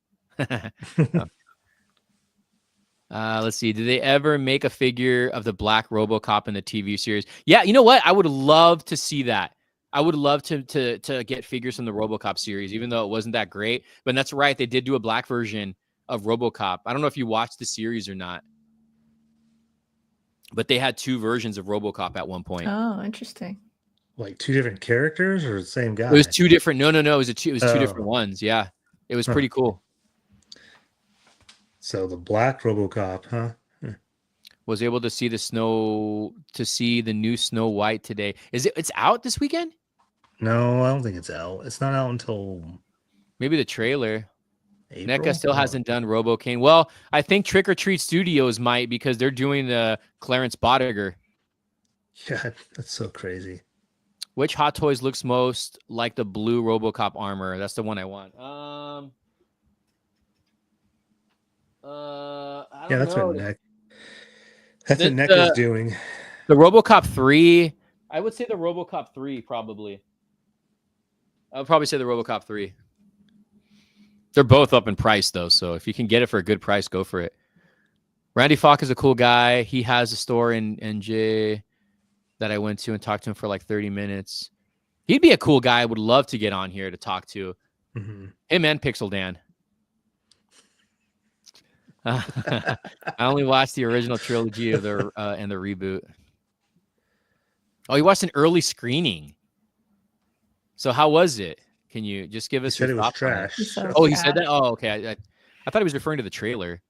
Let's see. Did they ever make a figure of the Black RoboCop in the TV series? Yeah, you know what? I would love to see that. I would love to get figures from the RoboCop series, even though it wasn't that great. But that's right. They did do a black version of RoboCop. I don't know if you watched the series or not, but they had 2 versions of RoboCop at one point. Oh, interesting. Like 2 different characters or the same guy? It was 2 different. No. It was 2 different ones. Yeah, it was pretty cool. So the black RoboCop, huh? Was able to see the new Snow White today. It's out this weekend? No, I don't think it's out. It's not out until maybe the trailer. April? NECA still hasn't done RoboCane. Well, I think Trick or Treat Studios might, because they're doing the Clarence Boddiger. Yeah, that's so crazy. Which Hot Toys looks most like the blue RoboCop armor? That's the one I want. I don't that's know. what NECA's doing. The RoboCop 3. I would say the RoboCop 3 probably. I would probably say the RoboCop 3. They're both up in price though, so if you can get it for a good price, go for it. Randy Falk is a cool guy. He has a store in NJ that I went to and talked to him for like 30 minutes. He'd be a cool guy. I would love to get on here to talk to him and Pixel Dan. I only watched the original trilogy of the and the reboot. Oh, you watched an early screening. So how was it? Can you just give us your thoughts? Trash. Oh, he said that? Oh, okay. I thought he was referring to the trailer.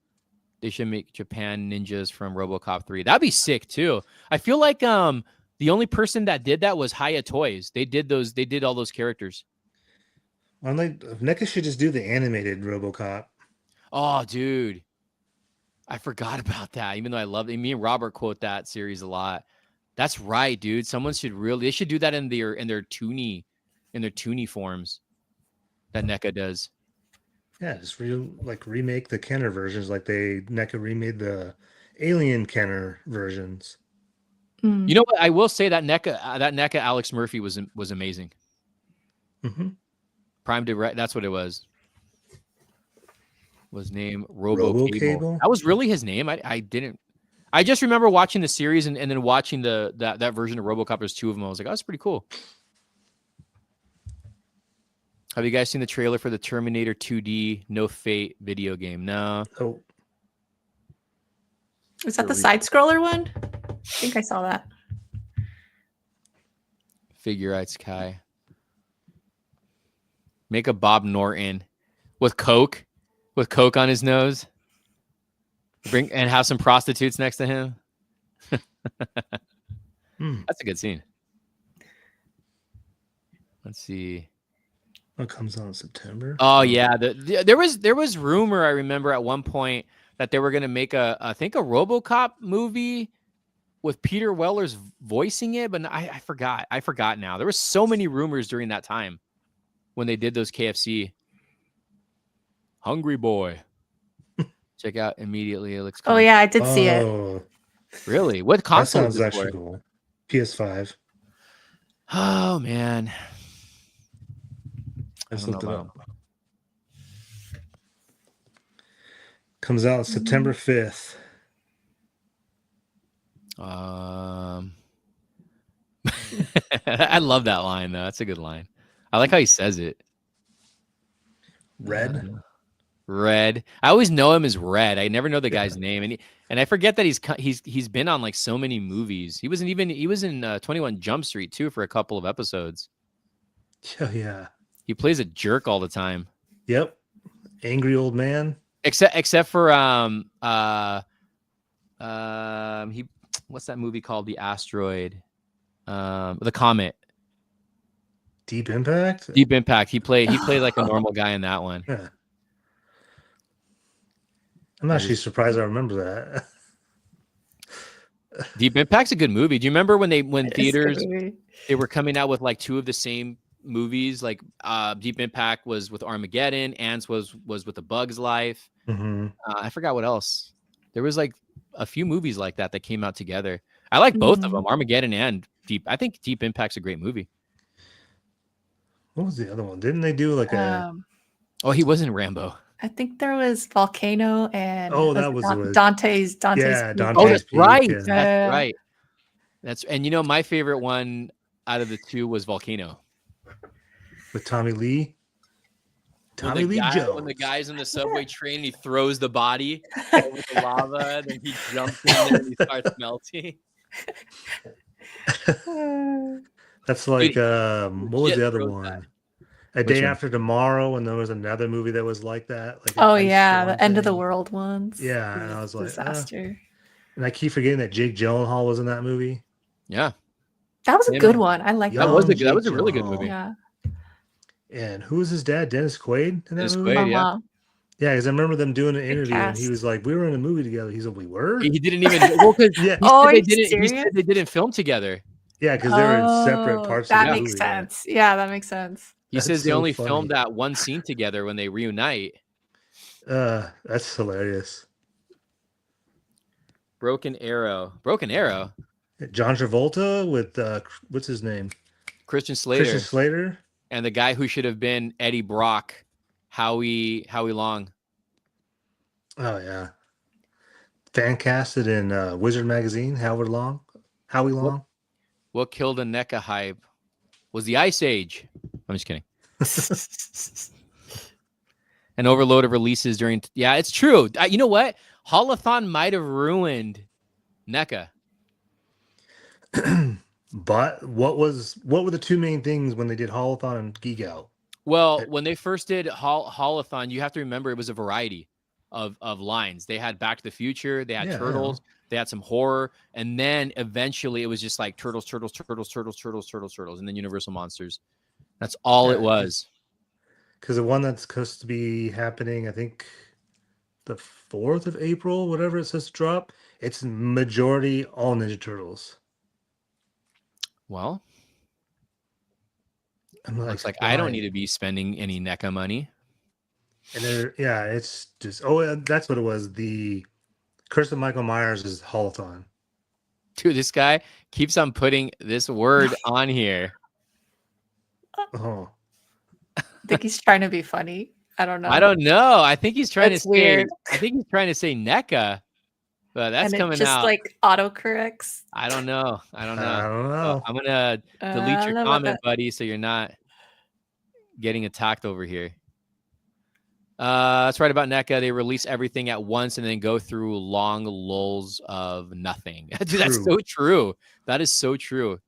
They should make Japan ninjas from RoboCop 3. That'd be sick too. I feel like the only person that did that was Haya Toys. They did all those characters. Well, NECA should just do the animated RoboCop. Oh, dude. I forgot about that. Even though I love it. Me and Robert quote that series a lot. That's right, dude. They should do that in their Toonie forms that NECA does. Yeah, just remake the Kenner versions like NECA remade the Alien Kenner versions. You know what? I will say that NECA Alex Murphy was amazing. Prime Direct, that's what it was. Was named RoboCable. That was really his name. I just remember watching the series and then watching that version of RoboCop. There's 2 of them. I was like, oh, that's pretty cool. Have you guys seen the trailer for the Terminator 2D No Fate video game? No. Oh. Is that the side-scroller one? I think I saw that. Figurites Kai. Make a Bob Norton with Coke on his nose. And have some prostitutes next to him. That's a good scene. Let's see. What comes out in September? Oh yeah, there was rumor, I remember at one point, that they were going to make I think a RoboCop movie with Peter Weller's voicing it, but I forgot now. There were so many rumors during that time when they did those KFC. Hungry Boy. Check out immediately. It looks cool. Oh yeah, I did see it. Really? What console is it actually for? Cool. PS5. Oh man. I just looked it up. Comes out September 5th. I love that line though. That's a good line. I like how he says it. Red. Red. I always know him as Red. I never know the guy's name, and I forget that he's been on like so many movies. He was in 21 Jump Street too for a couple of episodes. Oh, yeah. He plays a jerk all the time. Yep. Angry old man. Except for he what's that movie called? The Asteroid, the Comet. Deep Impact. Deep Impact. He played like a normal guy in that one. Yeah. I'm actually surprised I remember that. Deep Impact's a good movie. Do you remember when theaters movie. they were coming out with like two of the same movies? Like Deep Impact was with Armageddon, Ants was with A Bug's Life. Mm-hmm. I forgot what else. There was like a few movies like that came out together. I like both of them, Armageddon and Deep. I think Deep Impact's a great movie. What was the other one? Didn't they do like a? Oh, he was in Rambo. I think there was Volcano and that was Dante's. Yeah, Peak. Dante's Oh, that's Peak, right. yeah. That's right. And my favorite one out of the two was Volcano with Tommy Lee. Tommy Lee Jones. When the guy's in the subway train, he throws the body over the lava, then he jumps in there and he starts melting. That's like what was the other one? That. A Day After Tomorrow, and there was another movie that was like that. Like the End of the World ones. Yeah, and I was like, disaster. And I keep forgetting that Jake Gyllenhaal was in that movie. Yeah, that was a good one. I like that. That was a really good movie. Yeah. And who was his dad? Dennis Quaid in that movie. Quaid, yeah. Yeah, because I remember them doing an interview, and he was like, "We were in a movie together." He's like, "We were." He didn't even. Well, yeah. He said they didn't film together. Yeah, because they were in separate parts. That of the makes movie, sense. Yeah, that makes sense. He says they only filmed that one scene together when they reunite. That's hilarious. Broken Arrow. John Travolta with what's his name? Christian Slater. And the guy who should have been Eddie Brock, Howie Long. Oh yeah. Fan casted in Wizard magazine, Howie Long. What killed the NECA hype was the Ice Age. I'm just kidding. An overload of releases during. Yeah, it's true. You know what? Holothon might have ruined NECA. But what were the two main things when they did Holothon and Geek Out? Well, when they first did Holothon, you have to remember it was a variety of lines. They had Back to the Future, they had Turtles, they had some horror, and then eventually it was just like Turtles, and then Universal Monsters. That's all it was. Because the one that's supposed to be happening, I think the 4th of April, whatever it says to drop, it's majority all Ninja Turtles. Well, looks like why? I don't need to be spending any NECA money. And it's just that's what it was. The Curse of Michael Myers is Holothon. Dude, this guy keeps on putting this word on here. Oh, I think he's trying to be funny. I don't know. I think he's trying That's to weird. say. I think he's trying to say NECA, but that's coming just out. Like autocorrects. I don't know. know. I'm gonna delete your comment, buddy, so you're not getting attacked over here. That's right about NECA. They release everything at once and then go through long lulls of nothing. Dude, that's so true. That is so true.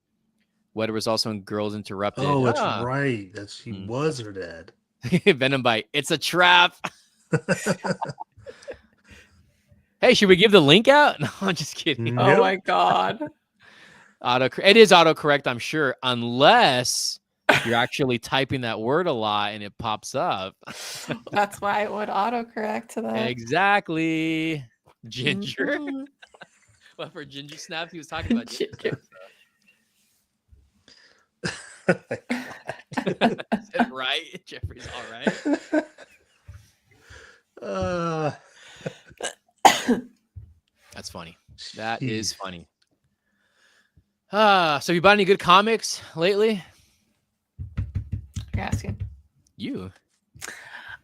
Weather was also in Girls Interrupted. Oh, that's right. He was her dad. Venom Bite. It's a trap. Hey, should we give the link out? No, I'm just kidding. Oh my God. It is autocorrect, I'm sure, unless you're actually typing that word a lot and it pops up. That's why it would autocorrect to that. Exactly. Ginger. Well, for Ginger Snaps, he was talking about Ginger. Right? Jeffrey's all right. That's funny. That is funny. So you bought any good comics lately? You're asking. You?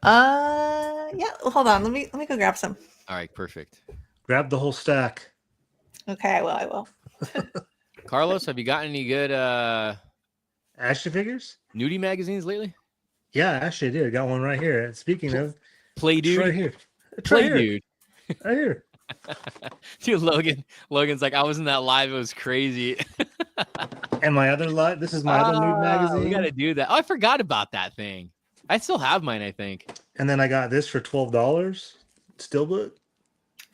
Yeah. Hold on. Let me go grab some. All right. Perfect. Grab the whole stack. Okay, I will. Carlos, have you gotten any good action figures? Nudie magazines lately? Yeah, actually I did. I got one right here. Speaking of, Play It's right dude. here. It's Play right here. dude. Right here. Dude, Logan's like, I was in that live. It was crazy. And my other light. This is my other nude We magazine. got to do that. Oh, I forgot about that thing. I still have mine, I think. And then I got this for $12. Steelbook.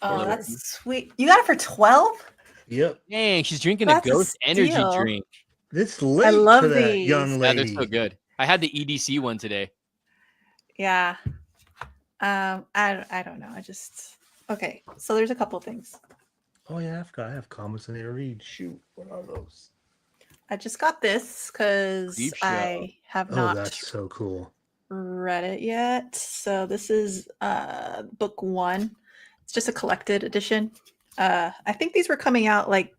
Oh, Love it. that's sweet. You got it for 12? Yep. Dang, she's drinking That's a a Ghost energy steal. drink. It's I late love for that these. young Yeah, lady. they're so good. I had the EDC one today. Yeah. I don't know. Okay. So there's a couple things. Oh yeah, I forgot. I have comments in there. Read. Shoot. What are those? I just got this because Creep show. I have Oh, not that's so cool. read it yet. So this is book 1. It's just a collected edition. I think these were coming out like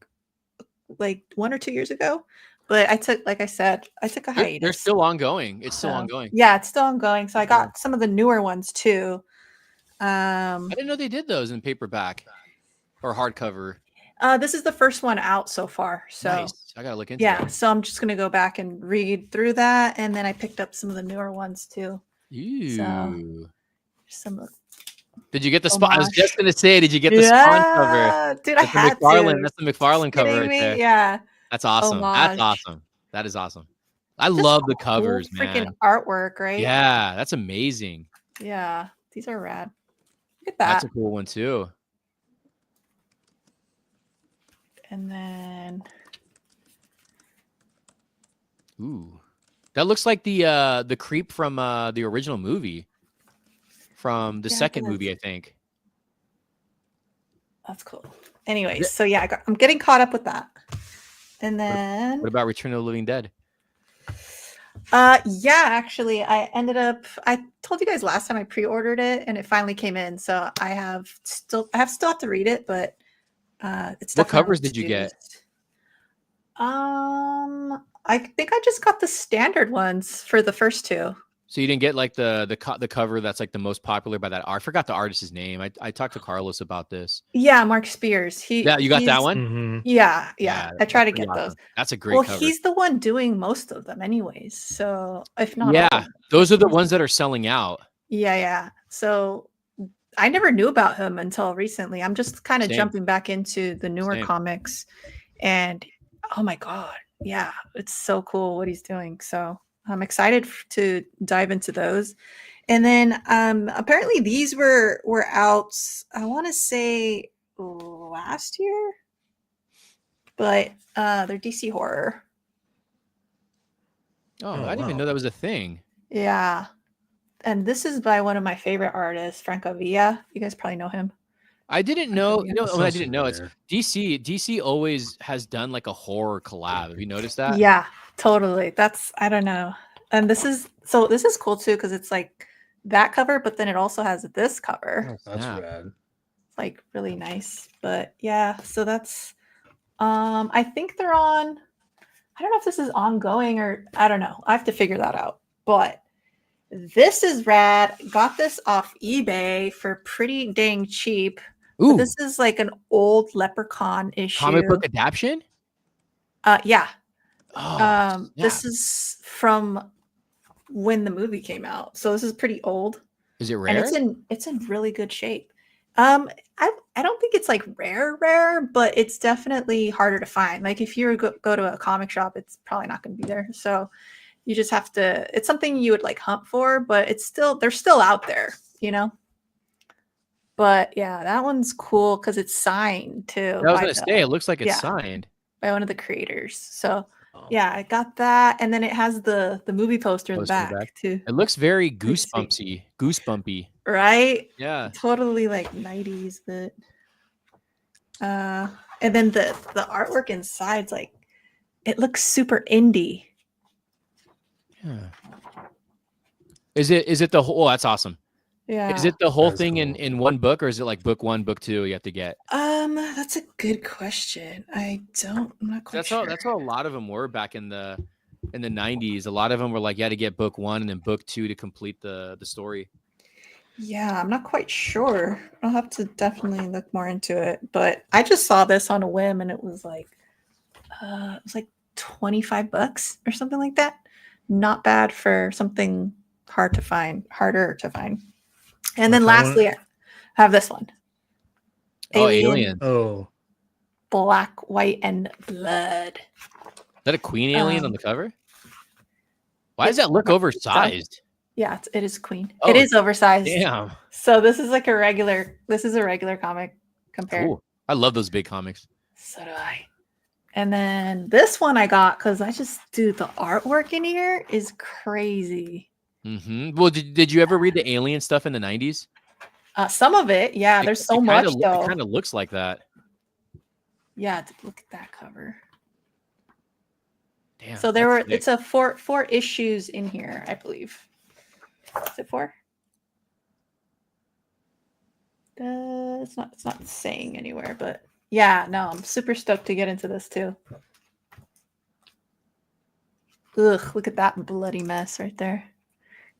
1 or 2 years ago, but I took a hiatus. They're still ongoing. It's still So, ongoing. Yeah, it's still ongoing. So I got some of the newer ones too. I didn't know they did those in paperback or hardcover. This is the first one out so far. So Nice. I gotta look into yeah, that. so I'm just gonna go back and read through that, and then I picked up some of the newer ones too. Ooh. Some of Did you get the spot? I was homage. just gonna say, did you get the Spawn cover? Yeah, dude, I That's the had McFarlane. to. That's the McFarlane cover Kidding right me? there. Yeah, That's awesome. That's homage. awesome. That is awesome. I Just love the cool covers, freaking man. artwork, right? Yeah, that's amazing. Yeah, these are rad. Look at That's that. a cool one too. And then Ooh, that looks like the creep from the original movie, from the second movie, I think. that's cool. Anyways, so yeah, I'm getting caught up with that. And then What about Return of the Living Dead? yeah, actually, I told you guys last time I pre-ordered it and it finally came in. So I still have to read it, but it's What definitely covers did you get? I think I just got the standard ones for the first 2. So you didn't get like the cover that's like the most popular by that art. I forgot the artist's name. I talked to Carlos about this. Yeah, Mark Spears. You got that one? Mm-hmm. Yeah. I try to pretty get those. awesome. That's a great cover. He's the one doing most of them anyways. So if not all Yeah, of them. those are the ones that are selling out. Yeah. So I never knew about him until recently. I'm just kind of Same. jumping back into the newer Same. comics, and oh my god, yeah, it's so cool what he's doing. So I'm excited to dive into those. And then apparently these were out, I want to say last year, but they're DC horror. Oh, I didn't even know that was a thing. Yeah. And this is by one of my favorite artists, Franco Villa. You guys probably know him. I didn't know. Yeah. I didn't know. It's DC. DC always has done like a horror collab. Have you noticed that? Yeah, totally. I don't know. And this is cool too because it's like that cover, but then it also has this cover. Oh, that's rad. It's like really nice. But yeah, so that's I think they're on. I don't know if this is ongoing or I don't know. I have to figure that out. But this is rad. Got this off eBay for pretty dang cheap. Ooh, this is like an old Leprechaun issue. Comic book adaptation? Yeah. Oh, this is from when the movie came out. So this is pretty old. Is it rare? And it's in really good shape. I don't think it's like rare, but it's definitely harder to find. Like if you go to a comic shop, it's probably not going to be there. So you just have to, it's something you would like hunt for, but they're still out there, you know? But yeah, that one's cool because it's signed too. I was going to say, it looks like it's signed by one of the creators. So yeah, I got that. And then it has the movie poster in the back too. It looks very goosebumpy. Right? Yeah. Totally like 90s, but and then the artwork inside's like it looks super indie. Yeah. Is it the whole? Oh, that's awesome. Yeah. Is it the whole thing in one book, or is it like book 1, book 2 you have to get? That's a good question. I'm not quite sure. That's how a lot of them were back in the 90s. A lot of them were like you had to get book 1 and then book 2 to complete the story. Yeah, I'm not quite sure. I'll have to definitely look more into it. But I just saw this on a whim and it was like $25 or something like that. Not bad for something harder to find. And then lastly, I have this one. Alien. Oh, Black, White, and Blood. Is that a queen alien on the cover? Why does that look oversized? Yeah, it is queen. Oh, it is oversized. Damn. So this is like a regular comic compared. Ooh, I love those big comics. So do I. And then this one I got because the artwork in here is crazy. Mm-hmm. Well, did you ever read the alien stuff in the 90s? Some of it, yeah. There's so much though. It kind of looks like that. Yeah, look at that cover. Damn. So it's a four issues in here, I believe. Is it 4? It's not saying anywhere, but yeah, no, I'm super stoked to get into this too. Ugh, look at that bloody mess right there.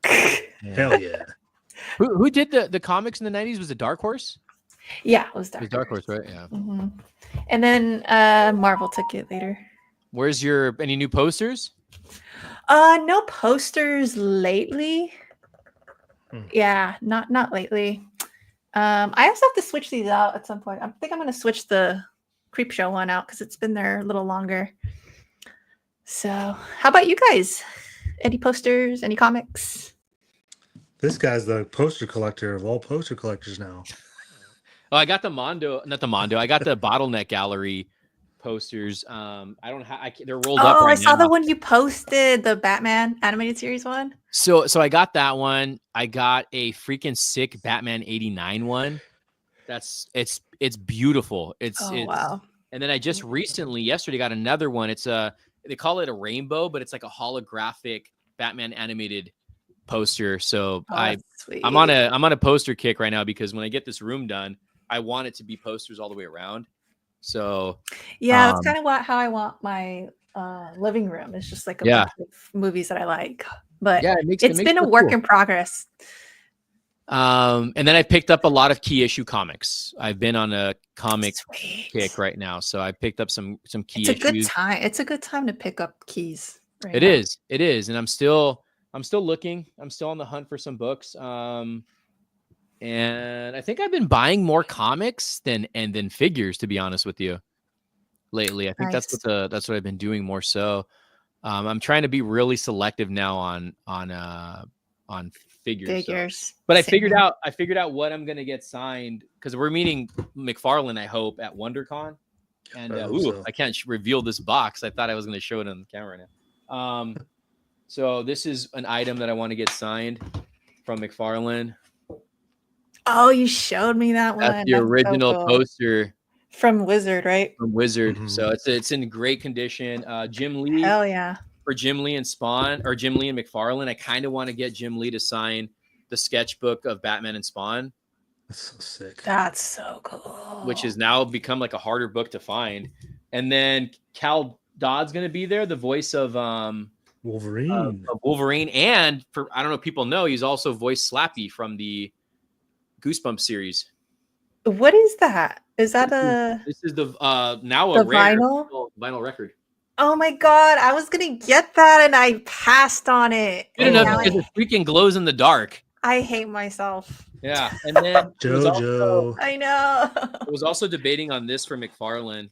hell yeah. Who did the comics in the 90s? Was it Dark Horse? Yeah, it was Dark Horse, right? Yeah. Mm-hmm. And then Marvel took it later. Where's any new posters? No posters lately. Yeah, not lately. I also have to switch these out at some point. I think I'm going to switch the Creepshow one out because it's been there a little longer. So, how about you guys? Any posters? Any comics? This guy's the poster collector of all poster collectors now. Oh, I got the I got the Bottleneck Gallery posters. I don't have. They're rolled up. Oh, right I saw now. the one you posted, the Batman animated series one. So I got that one. I got a freaking sick Batman '89 one. It's beautiful. It's wow. And then I just recently yesterday got another one. It's they call it a rainbow, but it's like a holographic Batman animated poster. So I'm on a poster kick right now because when I get this room done, I want it to be posters all the way around. So yeah, that's kind of how I want my living room. It's just like a bunch of movies that I like. But yeah, it's been a work in progress. And then I picked up a lot of key issue comics. I've been on a comic kick right now, so I picked up some key issues. It's a good time to pick up keys. It is, and I'm still looking. I'm still on the hunt for some books. And I think I've been buying more comics than figures, to be honest with you, lately. I think that's what I've been doing more so. I'm trying to be really selective now on figures. But I figured out what I'm gonna get signed because we're meeting McFarlane, I hope, at WonderCon. And I can't reveal this box. I thought I was gonna show it on the camera now. So this is an item that I want to get signed from McFarlane. Oh, you showed me that one. That's the original poster from Wizard, right? From Wizard. Mm-hmm. So it's in great condition. Jim Lee. Hell yeah. For Jim Lee and Spawn, or Jim Lee and McFarlane, I kind of want to get Jim Lee to sign the sketchbook of Batman and Spawn. That's so sick. That's so cool. Which has now become like a harder book to find. And then Cal Dodd's going to be there, the voice of Wolverine. Wolverine, and I don't know if people know, he's also voiced Slappy from the Goosebumps series. What is that? Is that This is the now a rare vinyl record. Oh my god, I was gonna get that and I passed on it. Good enough because it freaking glows in the dark. I hate myself. Yeah, and then JoJo. I know. I was also debating on this for McFarlane.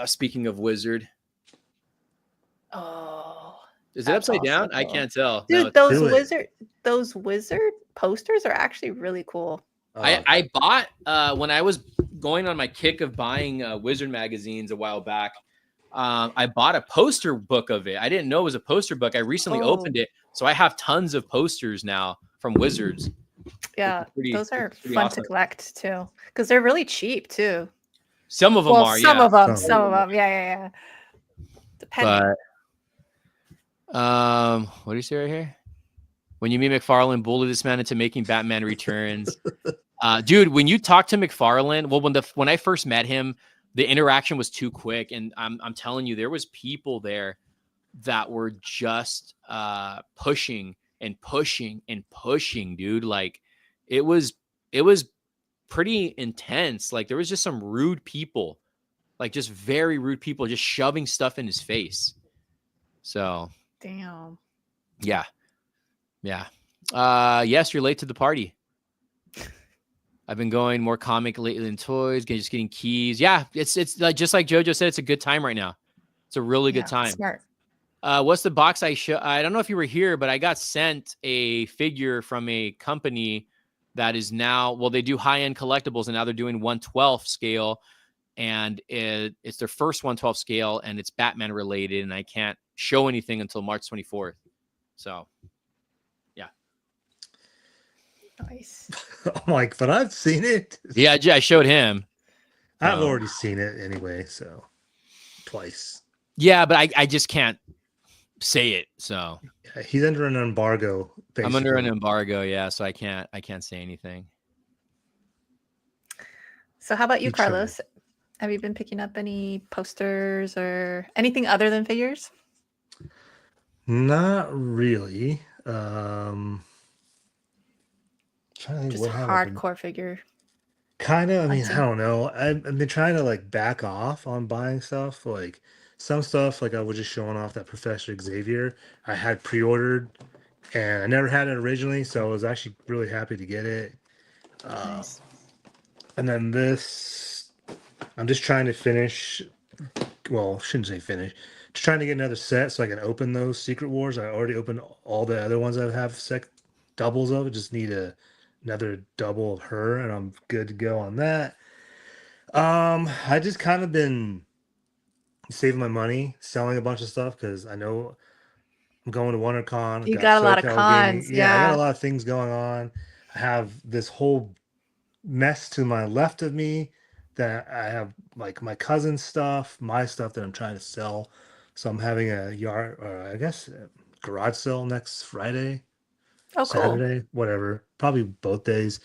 Speaking of Wizard. Oh. Is it upside down? Cool. I can't tell. Dude, those wizard posters are actually really cool. I bought when I was going on my kick of buying Wizard magazines a while back. I bought a poster book of it. I didn't know it was a poster book. I recently opened it, so I have tons of posters now from Wizards. Yeah, those are fun to collect too, because they're really cheap too. Some of them are. Some of them. Yeah. Depending. But what do you say right here? When you meet McFarlane, bully this man into making Batman Returns. Dude, when you talk to McFarlane, well, when I first met him, the interaction was too quick, and I'm telling you, there was people there that were just pushing, dude. Like it was pretty intense. Like there was just some rude people, like just very rude people, just shoving stuff in his face. So damn. Yeah. Yes, you're late to the party. I've been going more comic lately than toys, just getting keys. Yeah, it's like just like JoJo said, it's a good time right now. It's a really good time. Smart. What's the box I show? I don't know if you were here, but I got sent a figure from a company that is now, well, they do high-end collectibles, and now they're doing 1/12 scale, and it's their first 1/12 scale, and it's Batman related, and I can't show anything until March 24th. So, yeah. Nice. I'm like, but I've seen it. Yeah, I showed him. I've already seen it anyway, so twice. Yeah, but I just can't say it. So yeah, he's under an embargo. Basically. I'm under an embargo, yeah. So I can't say anything. So how about you, Carlos? Have you been picking up any posters or anything other than figures? Not really. Just hardcore figure. Kind of. I mean, I don't know. I've been trying to like back off on buying stuff. Like some stuff, like I was just showing off that Professor Xavier I had pre-ordered, and I never had it originally, so I was actually really happy to get it. Nice. And then this, I'm just trying to finish. Well, shouldn't say finish. Just trying to get another set so I can open those Secret Wars. I already opened all the other ones I have doubles of. I just need another double of her, and I'm good to go on that. I just kind of been saving my money, selling a bunch of stuff because I know I'm going to WonderCon. You got a lot of cons. Yeah, I got a lot of things going on. I have this whole mess to my left of me that I have like my cousin's stuff, my stuff that I'm trying to sell. So I'm having a garage sale next Friday. Oh, Saturday, whatever, probably both days.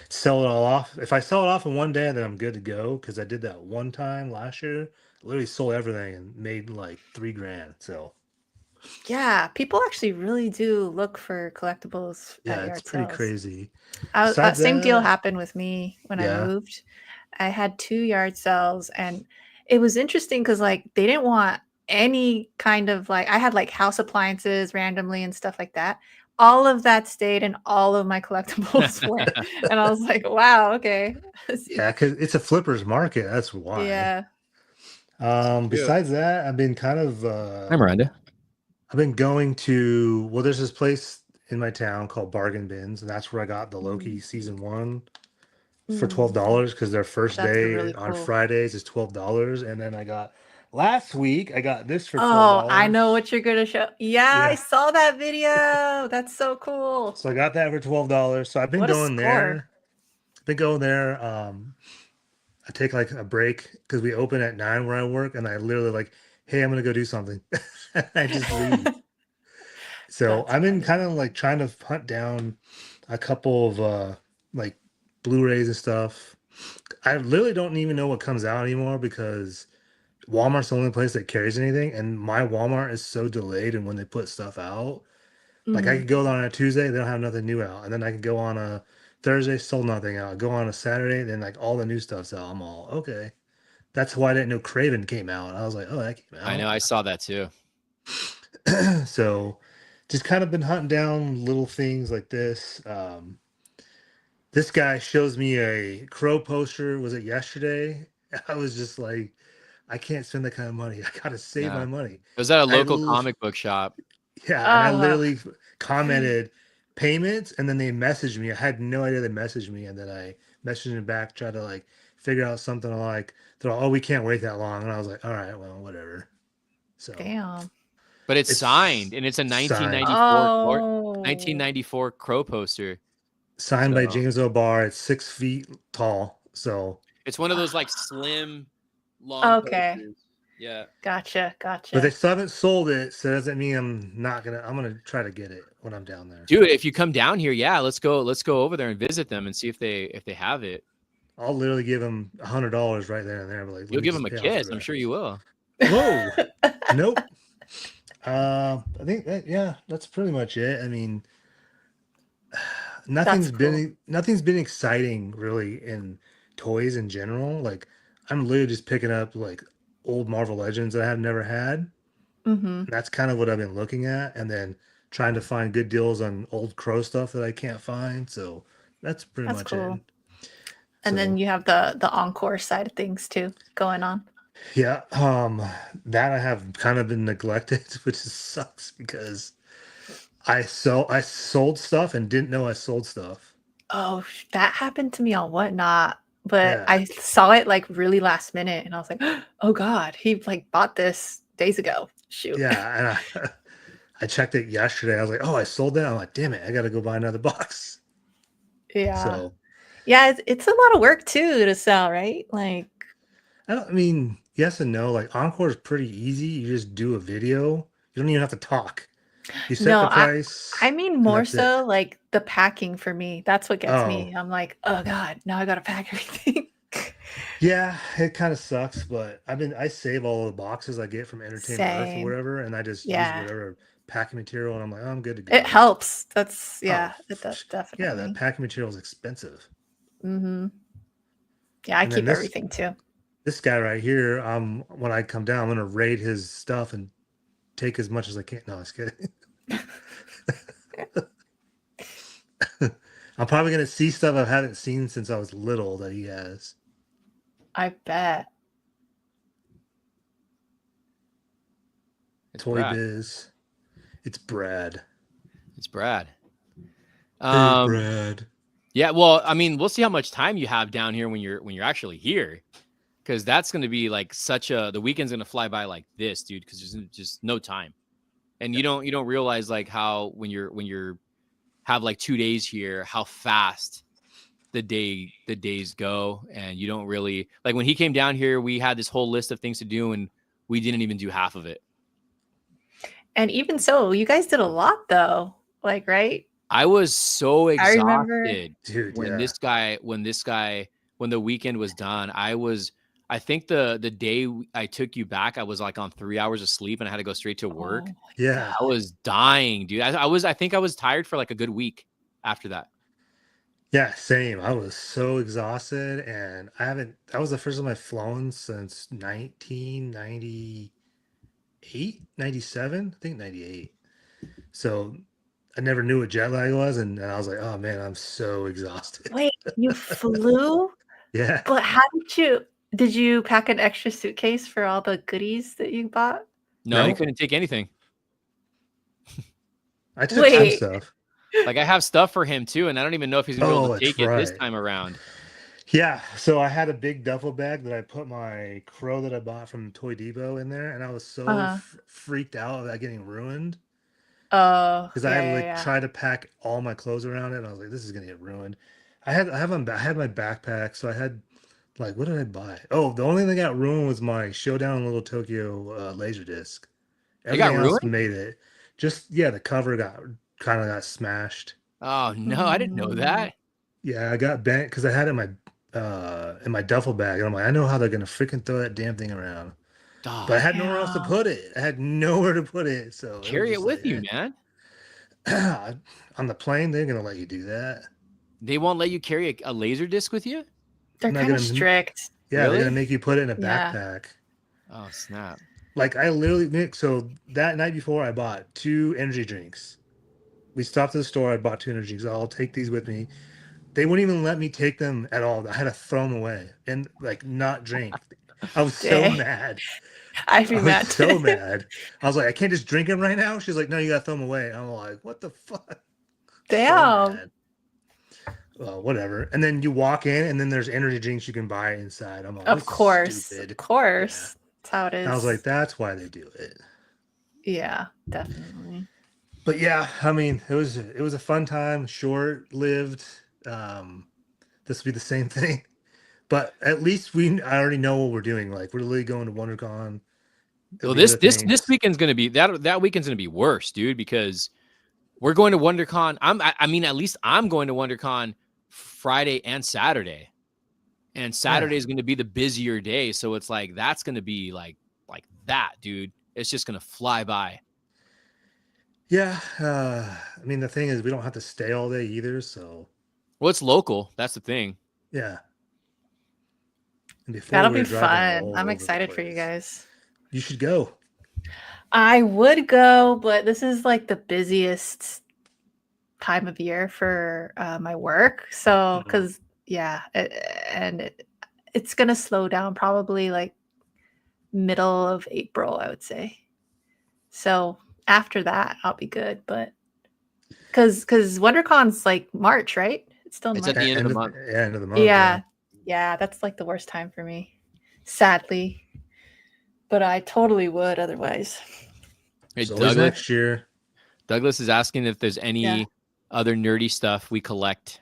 Sell it all off. If I sell it off in one day, then I'm good to go because I did that one time last year. I literally sold everything and made like $3,000. So yeah, people actually really do look for collectibles. Yeah, it's pretty crazy. Same deal happened with me when I moved. I had 2 yard sales, and it was interesting because like they didn't want any kind of like I had like house appliances randomly and stuff like that. All of that stayed and all of my collectibles went. And I was like, wow, okay. Yeah, because it's a flipper's market. That's why. Yeah. Besides that, I've been kind of Hi, Miranda. I've been going to there's this place in my town called Bargain Bins, and that's where I got the Loki season 1 for $12 because their first day on Fridays is $12. And then I got last week I got this for $12. Oh, I know what you're gonna show. Yeah, I saw that video. That's so cool. So I got that for $12. So I've been going there. I take like a break because we open at 9 where I work, and I literally like, hey, I'm gonna go do something. I just leave. So I've been kind of like trying to hunt down a couple of like Blu-rays and stuff. I literally don't even know what comes out anymore because Walmart's the only place that carries anything, and my Walmart is so delayed. And when they put stuff out, like I could go on a Tuesday, they don't have nothing new out, and then I could go on a Thursday, still nothing out. Go on a Saturday, then like all the new stuff's out. I'm all okay. That's why I didn't know Craven came out. I was like, oh, that came out. I know, I saw that too. So just kind of been hunting down little things like this. This guy shows me a Crow poster. Was it yesterday? I was just like, I can't spend that kind of money. I gotta save my money. It was at a local comic book shop. Yeah, and I literally commented payments, and then they messaged me. I had no idea they messaged me, and then I messaged them back, tried to like figure out something like, they're all, oh, we can't wait that long. And I was like, all right, well, whatever. So damn. But it's signed, and it's a 1994 Crow poster. Signed by James O'Barr. It's 6 feet tall. So it's one of those like slim, long posters. Yeah. Gotcha. But they still haven't sold it, so doesn't mean I'm gonna try to get it when I'm down there. Dude, if you come down here, let's go over there and visit them and see if they have it. I'll literally give them $100 right there and there. But like, you'll give them a kiss. I'm sure you will. Whoa. Nope. I think that's pretty much it. I mean, nothing's been exciting really in toys in general. Like I'm literally just picking up like old Marvel Legends that I have never had. That's kind of what I've been looking at, and then trying to find good deals on old Crow stuff that I can't find. So that's pretty much it. And then you have the encore side of things too going on. Yeah, that I have kind of been neglected, which sucks because I sold stuff and didn't know I sold stuff. Oh, that happened to me on Whatnot, but Yeah. I saw it like really last minute, and I was like, "Oh God, he like bought this days ago." Shoot. Yeah, and I checked it yesterday. I was like, "Oh, I sold that." I'm like, "Damn it, I got to go buy another box." Yeah. So Yeah, it's a lot of work too to sell, right? Like, I mean, yes and no. Like Encore is pretty easy. You just do a video. You don't even have to talk. You set no, the I price, mean and more that's it. so like the packing for me. That's what gets Oh, me. I'm like, "Oh God, now I gotta pack everything." yeah, it kind of sucks, but I save all the boxes I get from Entertainment Earth or Same. whatever, and I just use Yeah. whatever packing material, and I'm like, oh, I'm good to It go. helps. That's Oh, yeah, it does yeah, that definitely. packing material is expensive. Mm-hmm. Yeah, I And then keep everything too. this guy right here, when I come down, I'm gonna raid his stuff and take as much as I can. No, I was kidding. I'm probably gonna see stuff I haven't seen since I was little that he has. I bet. It's Toy Brad. Biz. It's Brad. It's Brad. Hey, Brad. Yeah, well, I mean, we'll see how much time you have down here when you're actually here, because that's going to be like the weekend's going to fly by like this, dude. Because there's just no time, and you don't realize like how when you're have like 2 days here, how fast the days go, and you don't really like when he came down here. We had this whole list of things to do, and we didn't even do half of it. And even so, you guys did a lot though. Like, right? I was so I remember. exhausted Dude, when yeah. when the weekend was done. I think the day I took you back, I was like on 3 hours of sleep and I had to go straight to work. Oh my Yeah. I was dying, dude. I think I was tired for like a good week after that. Yeah, same. I was so exhausted, and that was the first time I've flown since 1998, 97, I think 98. So I never knew what jet lag was, and I was like, oh man, I'm so exhausted. Wait, you flew? Yeah. But how did you pack an extra suitcase for all the goodies that you bought? No, you No, couldn't take anything. I took some Wait. stuff. Like I have stuff for him too, and I don't even know if he's gonna be able Oh, to take that's it this right. time around. Yeah, so I had a big duffel bag that I put my crow that I bought from Toy Depot in there, and I was so Uh-huh. freaked out about getting ruined. Oh, Because I yeah, had to yeah, like yeah. try to pack all my clothes around it. And I was like, this is gonna get ruined. I had my backpack, so I had like what did I buy? Oh, the only thing that got ruined was my Showdown in Little Tokyo laser disc. It got Everything else ruined? made it. Just yeah, the cover got smashed. Oh no, I didn't know Mm. that. Yeah, I got bent because I had it in my duffel bag, and I'm like, I know how they're gonna freaking throw that damn thing around. But I Oh, had nowhere else to Damn. put it. I had nowhere to put it, so it was carry it just like, with you, man. on the plane, they're gonna let you do that. They won't let you carry a laser disc with you? They're Not kind of gonna, strict. yeah, they're gonna Really? make you put it in a Yeah. backpack. Oh, snap. Like I literally, Nick. So that night before, I bought 2 energy drinks. We stopped at the store. I bought 2 energy drinks. I'll take these with me. They wouldn't even let me take them at all. I had to throw them away and like not drink. I was so Dang. mad. I'd be I was mad so too. mad. I was like, I can't just drink them right now. She's like, no, you gotta throw them away. I'm like, what the fuck? So Damn. mad. Well, whatever. And then you walk in, and then there's energy drinks you can buy inside. I'm like, Of this is course. Of stupid. Yeah. course. That's how it And I was like, is. that's why they do it. Yeah, definitely. But yeah, I mean, it was a fun time, short lived. This will be the same thing, but at least I already know what we're doing. Like we're literally going to WonderCon. It'll Well, be other this things. weekend's gonna be that weekend's gonna be worse, dude, because we're going to WonderCon. I mean, at least I'm going to WonderCon Friday and Saturday. And Saturday Yeah, is going to be the busier day, so it's like that's going to be like that, dude. It's just going to fly by. yeah. I mean, the thing is, we don't have to stay all day either. So Well, it's local. That's the thing. yeah. And before That'll we be were driving fun. all I'm over the excited for you place. guys. You should go. I would go, but this is like the busiest time of year for my work. So, Mhm. because yeah, it's gonna slow down probably like middle of April, I would say. So after that, I'll be good. But because WonderCon's like March, right? It's still in It's March. at the end of the month. End of the month. Yeah, yeah, that's like the worst time for me, sadly. But I totally would otherwise. Hey, It's always next year. Douglas is asking if there's any other nerdy stuff we collect.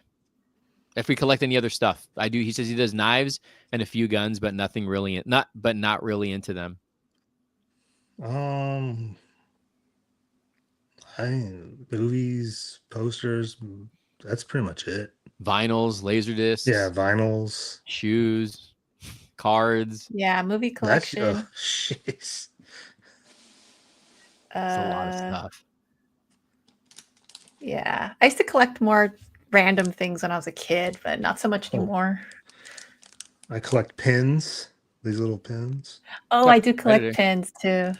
If we collect any other stuff, I do. He says he does knives and a few guns, but nothing really, not really into them. Movies, posters. That's pretty much it. Vinyls, laser discs. Yeah, vinyls, shoes, cards. Yeah, movie collection. Jeez. That's a lot of stuff. Yeah, I used to collect more random things when I was a kid, but not so much anymore. I collect pins. These little pins. Oh, I do collect pins too.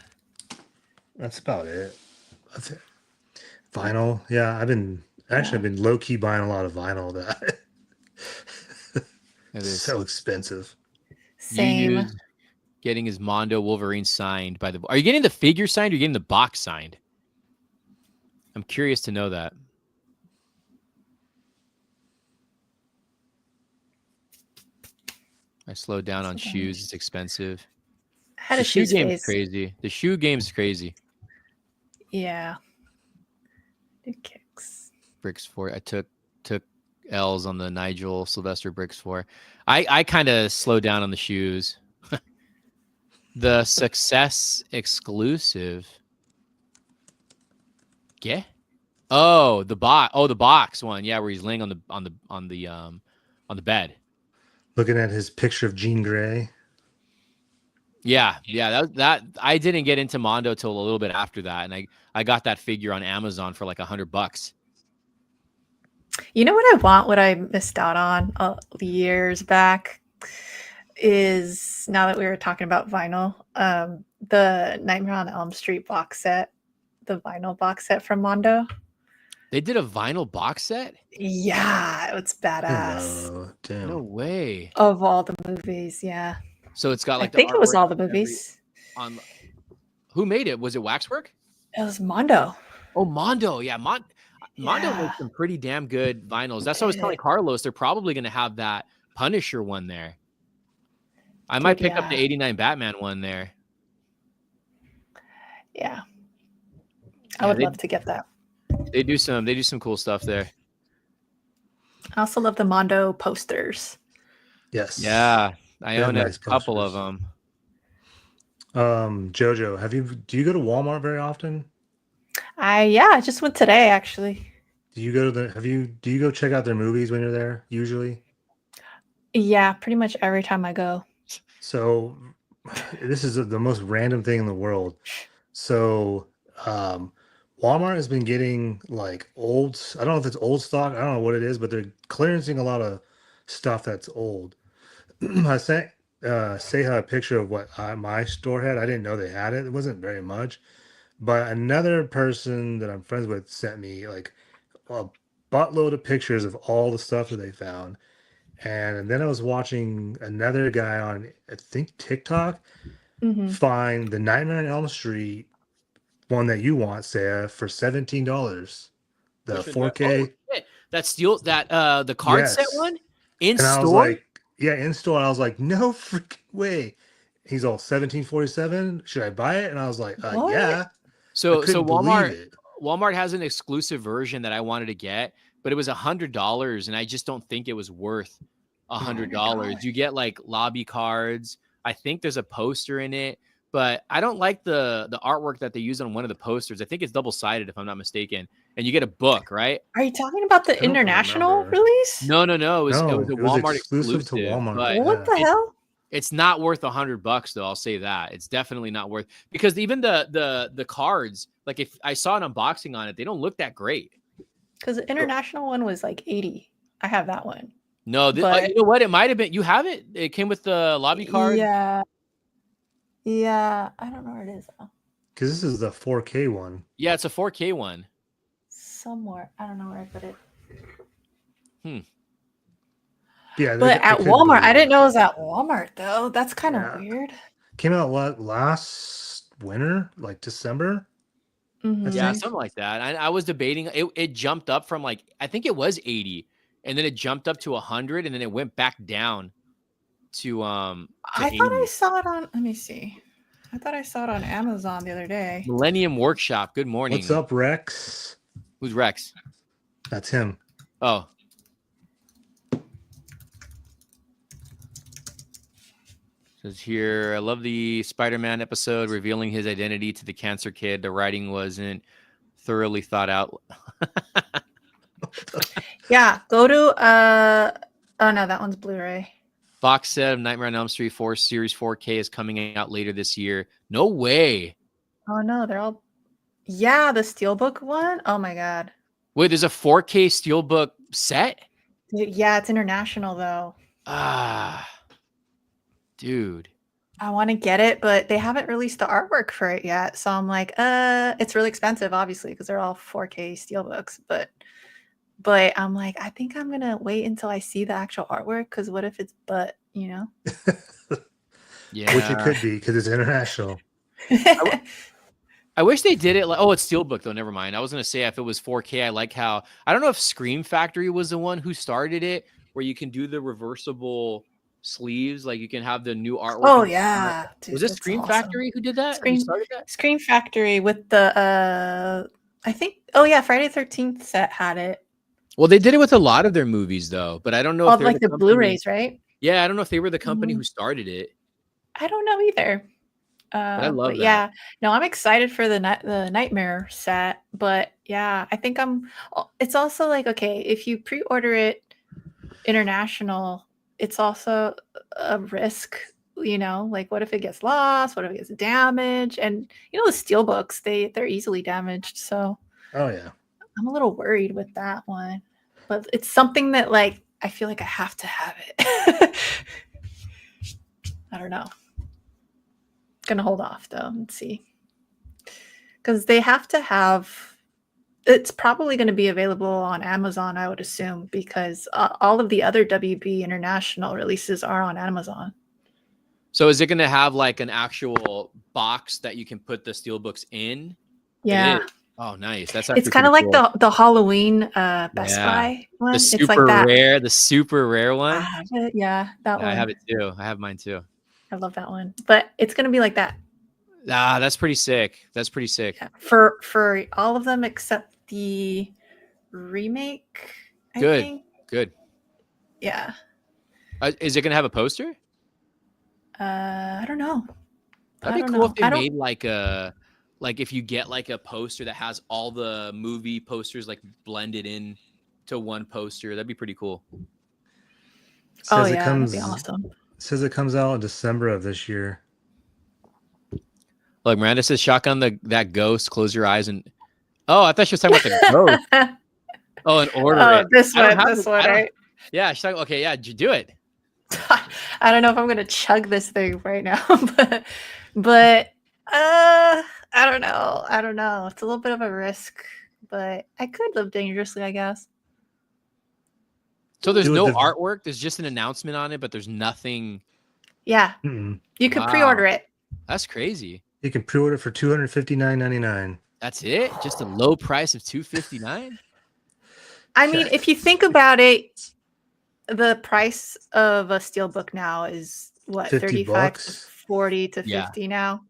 That's about it. That's it. Vinyl. Yeah, I've been low key buying a lot of vinyl. That it's so expensive. Same. Getting his Mondo Wolverine signed by the. Are you getting the figure signed or are you getting the box signed? I'm curious to know that. I slowed down on shoes. It's expensive. Had a shoe game's crazy. The shoe game's crazy. Yeah. It kicks. Bricks 4. I took L's on the Nigel Sylvester Bricks 4. I kind of slowed down on the shoes. The Success exclusive. Yeah. Oh, the box one. Yeah, where he's laying on the bed. Looking at his picture of Jean Grey. Yeah. That I didn't get into Mondo till a little bit after that, and I got that figure on Amazon for like $100. You know what I want? What I missed out on years back is, now that we were talking about vinyl, the Nightmare on Elm Street box set, the vinyl box set from Mondo. They did a vinyl box set? Yeah, it's badass. Hello, damn. No way. Of all the movies, yeah. So it's got like I think it was all the movies. Who made it? Was it Waxwork? It was Mondo. Oh, Mondo. Yeah, Mondo makes some pretty damn good vinyls. That's what I was telling Carlos. They're probably going to have that Punisher one there. I might pick up the 89 Batman one there. Yeah. I would love to get that. They do some cool stuff there. I also love the Mondo posters. Yes. Yeah. I own a couple of them. Jojo, do you go to Walmart very often? I just went today actually. Do you go check out their movies when you're there usually? Yeah, pretty much every time I go. So this is the most random thing in the world. So Walmart has been getting like old, I don't know if it's old stock, I don't know what it is, but they're clearancing a lot of stuff that's old. I sent Seha a picture of what my store had. I didn't know they had it. It wasn't very much. But another person that I'm friends with sent me like a buttload of pictures of all the stuff that they found. And then I was watching another guy on, I think, TikTok find the Nightmare on Elm Street one that you want, Seha, for $17. The 4K. Oh, that steals the card set one in store. I was like, in store. I was like, no freaking way. He's all $17.47. Should I buy it? And I was like, yeah. So Walmart has an exclusive version that I wanted to get, but it was $100, and I just don't think it was worth $100. You get like lobby cards. I think there's a poster in it, but I don't like the artwork that they use on one of the posters. I think it's double-sided, if I'm not mistaken. And you get a book, right? Are you talking about the international release? No. It was a Walmart exclusive to Walmart. What the hell? It's not worth $100 though. I'll say that. It's definitely not worth, because even the cards, like if I saw an unboxing on it, they don't look that great. Because the international one was like $80. I have that one. No, you know what? It might have been. You have it. It came with the lobby card. Yeah. I don't know where it is though. Because this is the 4K one. Yeah, it's a 4K one. Somewhere. I don't know where I put it. Yeah, But at it could Walmart, be. I didn't know it was at Walmart though. That's kind of Yeah. weird. Came out last winter, like December. I Mhm. Yeah, think. something like that. I was debating. It jumped up from like I think it was 80, and then it jumped up to 100, and then it went back down to I thought I 80. saw it on. Let me see. I thought I saw it on Amazon the other day. Millennium Workshop. Good morning. What's up, Rex? Who's Rex? That's him. Oh. Says here, I love the Spider-Man episode revealing his identity to the cancer kid. The writing wasn't thoroughly thought out. Yeah, go to oh no, that one's Blu-ray. Box set of Nightmare on Elm Street 4 Series 4K is coming out later this year. No way. Oh no, they're all yeah, the Steelbook one. Oh my god. Wait, there's a 4K Steelbook set? Yeah, it's international though. Ah, dude. I want to get it, but they haven't released the artwork for it yet. So I'm like, it's really expensive, obviously, because they're all 4K Steelbooks. But I'm like, I think I'm gonna wait until I see the actual artwork, because what if it's butt, you know? Yeah. Which it could be because it's international. I wish they did it like, oh, it's Steelbook though. Never mind. I was gonna say if it was 4K, I like how I don't know if Scream Factory was the one who started it, where you can do the reversible sleeves, like you can have the new artwork. Oh yeah, dude, was it that's Scream awesome. Factory who did that? Who started that? Scream Factory with the I think. Oh yeah, Friday 13th set had it. Well, they did it with a lot of their movies though, but I don't know if they're Like the company- Blu-rays, right? Yeah, I don't know if they were the company Mhm. who started it. I don't know either. I love that. Yeah, no, I'm excited for the Nightmare set, but yeah, I think it's also like, okay, if you pre-order it international, it's also a risk, you know, like what if it gets lost? What if it gets damaged? And you know, the steelbooks, they're easily damaged, so Oh yeah. I'm a little worried with that one. But it's something that like I feel like I have to have it. I don't know. Gonna hold off though and see, because they have to have, it's probably going to be available on Amazon, I would assume, because all of the other WB international releases are on Amazon. So is it going to have like an actual box that you can put the steelbooks in? Yeah. Oh, nice. That's It's kind of like cool. the Halloween Best Buy one. The It's super like that. rare, the super rare one. I have it. Yeah, that one. I have it too. I have mine too. I love that one, but it's going to be like that. Ah, that's pretty sick. That's pretty sick. Yeah. For all of them except the remake. I think. Good. Yeah. Is it gonna have a poster? I don't know. That'd be cool if they made like if you get like a poster that has all the movie posters like blended in to one poster. That'd be pretty cool. Says that'd be awesome. Says it comes out in December of this year. Look, Miranda says shotgun that ghost. Close your eyes and. Oh, I thought she was talking about the ghost. Oh, and order it. This one, right? Yeah, she's like, okay, yeah, do it. I don't know if I'm gonna chug this thing right now, but I don't know. I don't know. It's a little bit of a risk, but I could live dangerously, I guess. So there's no artwork. There's just an announcement on it, but there's nothing. Yeah, you can pre-order it. That's crazy. You can pre-order for $259.99. That's it? Just a low price of $259? I mean, if you think about it, the price of a steelbook now is what, 35 to 40 to 50 now.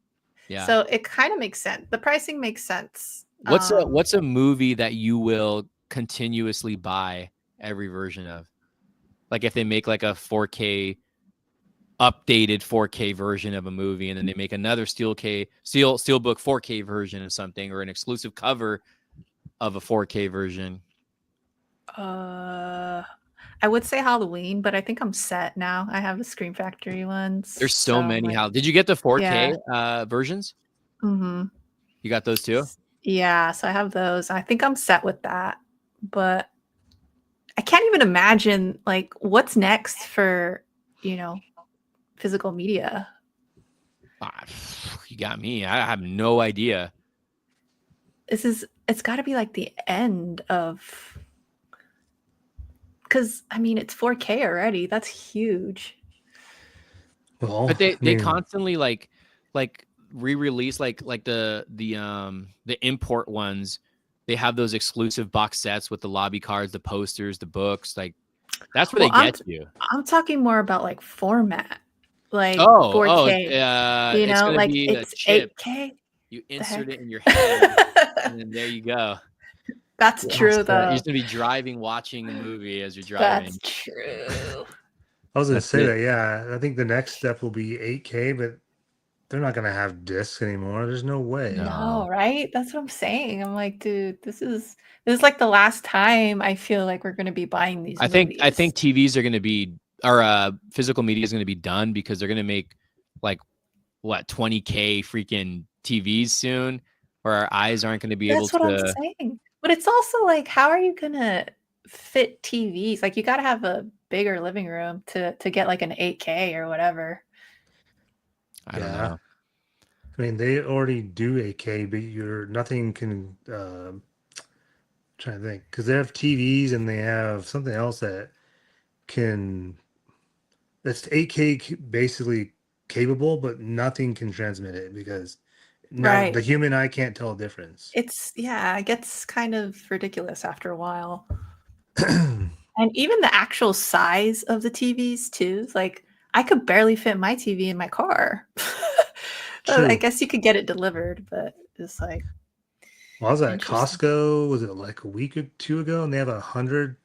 Yeah. So it kind of makes sense. The pricing makes sense. What's a movie that you will continuously buy every version of? Like if they make like a 4K updated 4K version of a movie, and then they make another steelbook 4K version of something, or an exclusive cover of a 4K version. I would say Halloween, but I think I'm set now. I have the Scream Factory ones. There's so many. Did you get the 4K versions? Mm-hmm. You got those too? Yeah, so I have those. I think I'm set with that, but I can't even imagine like what's next for, physical media. You got me. I have no idea. It's got to be like the end of, because I mean it's 4K already. That's huge. Well, But I they mean, constantly like re-release like the import ones. They have those exclusive box sets with the lobby cards, the posters, the books. Like that's where Well, they get you. I'm talking more about like format, like Oh, 4K. You it's know, gonna like be a it's chip. 8K. You The insert heck? it in your head, and then there you go. That's true, You're though. just gonna be driving, watching a movie as you're That's driving. true. I was gonna That's say it. that. Yeah, I think the next step will be 8K, but they're not gonna have discs anymore. There's no way. No, No. right? That's what I'm saying. I'm like, dude, this is like the last time I feel like we're gonna be buying these I think movies. TVs are gonna be, or physical media is gonna be done because they're gonna make like what 20K freaking TVs soon, where our eyes aren't gonna be able That's what I'm to. saying. But it's also like, how are you gonna fit TVs? Like, you gotta have a bigger living room to get like an 8K or whatever. I don't Yeah, know. I mean they already do 8K, but nothing can. Trying to think because they have TVs and they have something else that can that's 8K basically capable, but nothing can transmit it because now the Right. human eye can't tell a difference. Yeah, it gets kind of ridiculous after a while. And even the actual size of the TVs too. It's like I could barely fit my TV in my car. I True. guess you could get it delivered, but it's like Well, I was at interesting. Costco, was it like a week or two ago, and they have 100-inch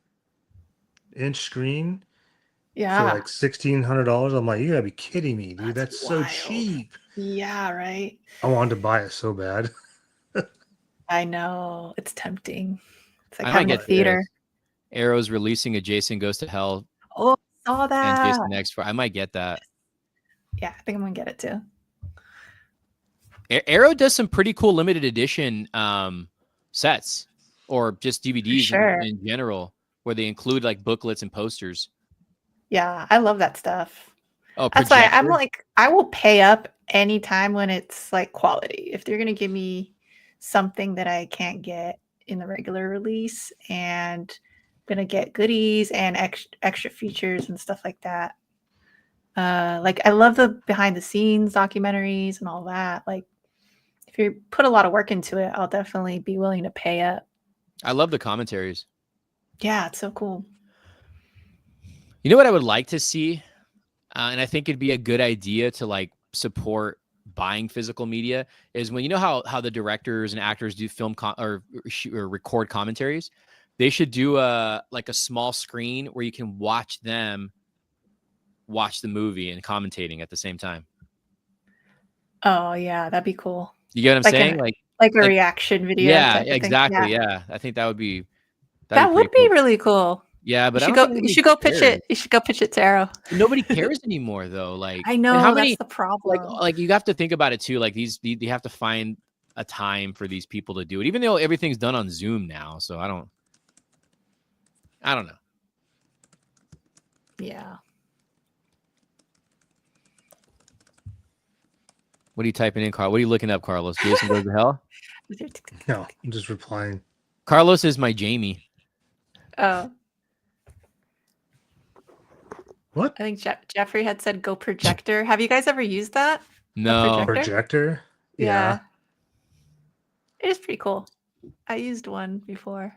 screen for Yeah, like $1,600. I'm like, you gotta be kidding me, dude. that's That's so wild. cheap. Yeah, right. I wanted to buy it so bad. I know. It's tempting. It's like I might having a get But theater. this. Arrow's releasing a Jason Goes to Hell Oh, I saw and that. Jason X. I might get that. Yeah, I think I'm gonna get it too. Arrow does some pretty cool limited edition sets or just For DVDs sure. in general, where they include like booklets and posters. Yeah, I love that stuff. Oh, That's why I'm projector. like, I will pay up anytime when it's like quality. If they're gonna give me something that I can't get in the regular release and gonna get goodies and extra features and stuff like that. Like I love the behind the scenes documentaries and all that. Like if you put a lot of work into it, I'll definitely be willing to pay up. I love the commentaries. Yeah, it's so cool. You know what I would like to see, and I think it'd be a good idea to like support buying physical media is when you know how the directors and actors do film or record commentaries. They should do a like a small screen where you can watch them watch the movie and commentating at the same time. Oh yeah, that'd be cool. You get what I'm Like saying? an like a Like reaction video yeah, type of thing. Yeah. exactly. Yeah, I think that'd be That would pretty be cool. really cool. Yeah, You but I should don't go think you anybody should go pitch cares. it. You should go pitch it to Arrow. Nobody cares anymore though. Like, I and how know, that's many the problem. like you have to think about it too. Like you have to find a time for these people to do it, even though everything's done on Zoom now. So I don't know. Yeah. What are you typing in, Carl? What are you looking up, Carlos? Jason Goes to Hell? no, I'm just replying. Carlos is my Jamie. Oh, What? I think Jeffrey had said go projector. Have you guys ever used that? A No. Projector? Yeah. Yeah. It is pretty cool. I used one before.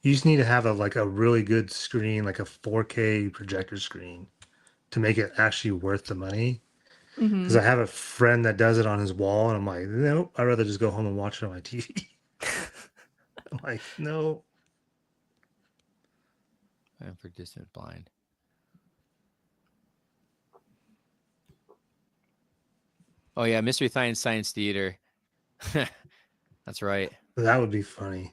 You just need to have a really good screen, like a 4K projector screen to make it actually worth the money. Because I have a friend that does it on his wall, and I'm like, nope, I'd rather just go home and watch it on my TV. I'm like, no. I'm for distant blind. Oh yeah, Mystery Science Theater. That's right. That would be funny.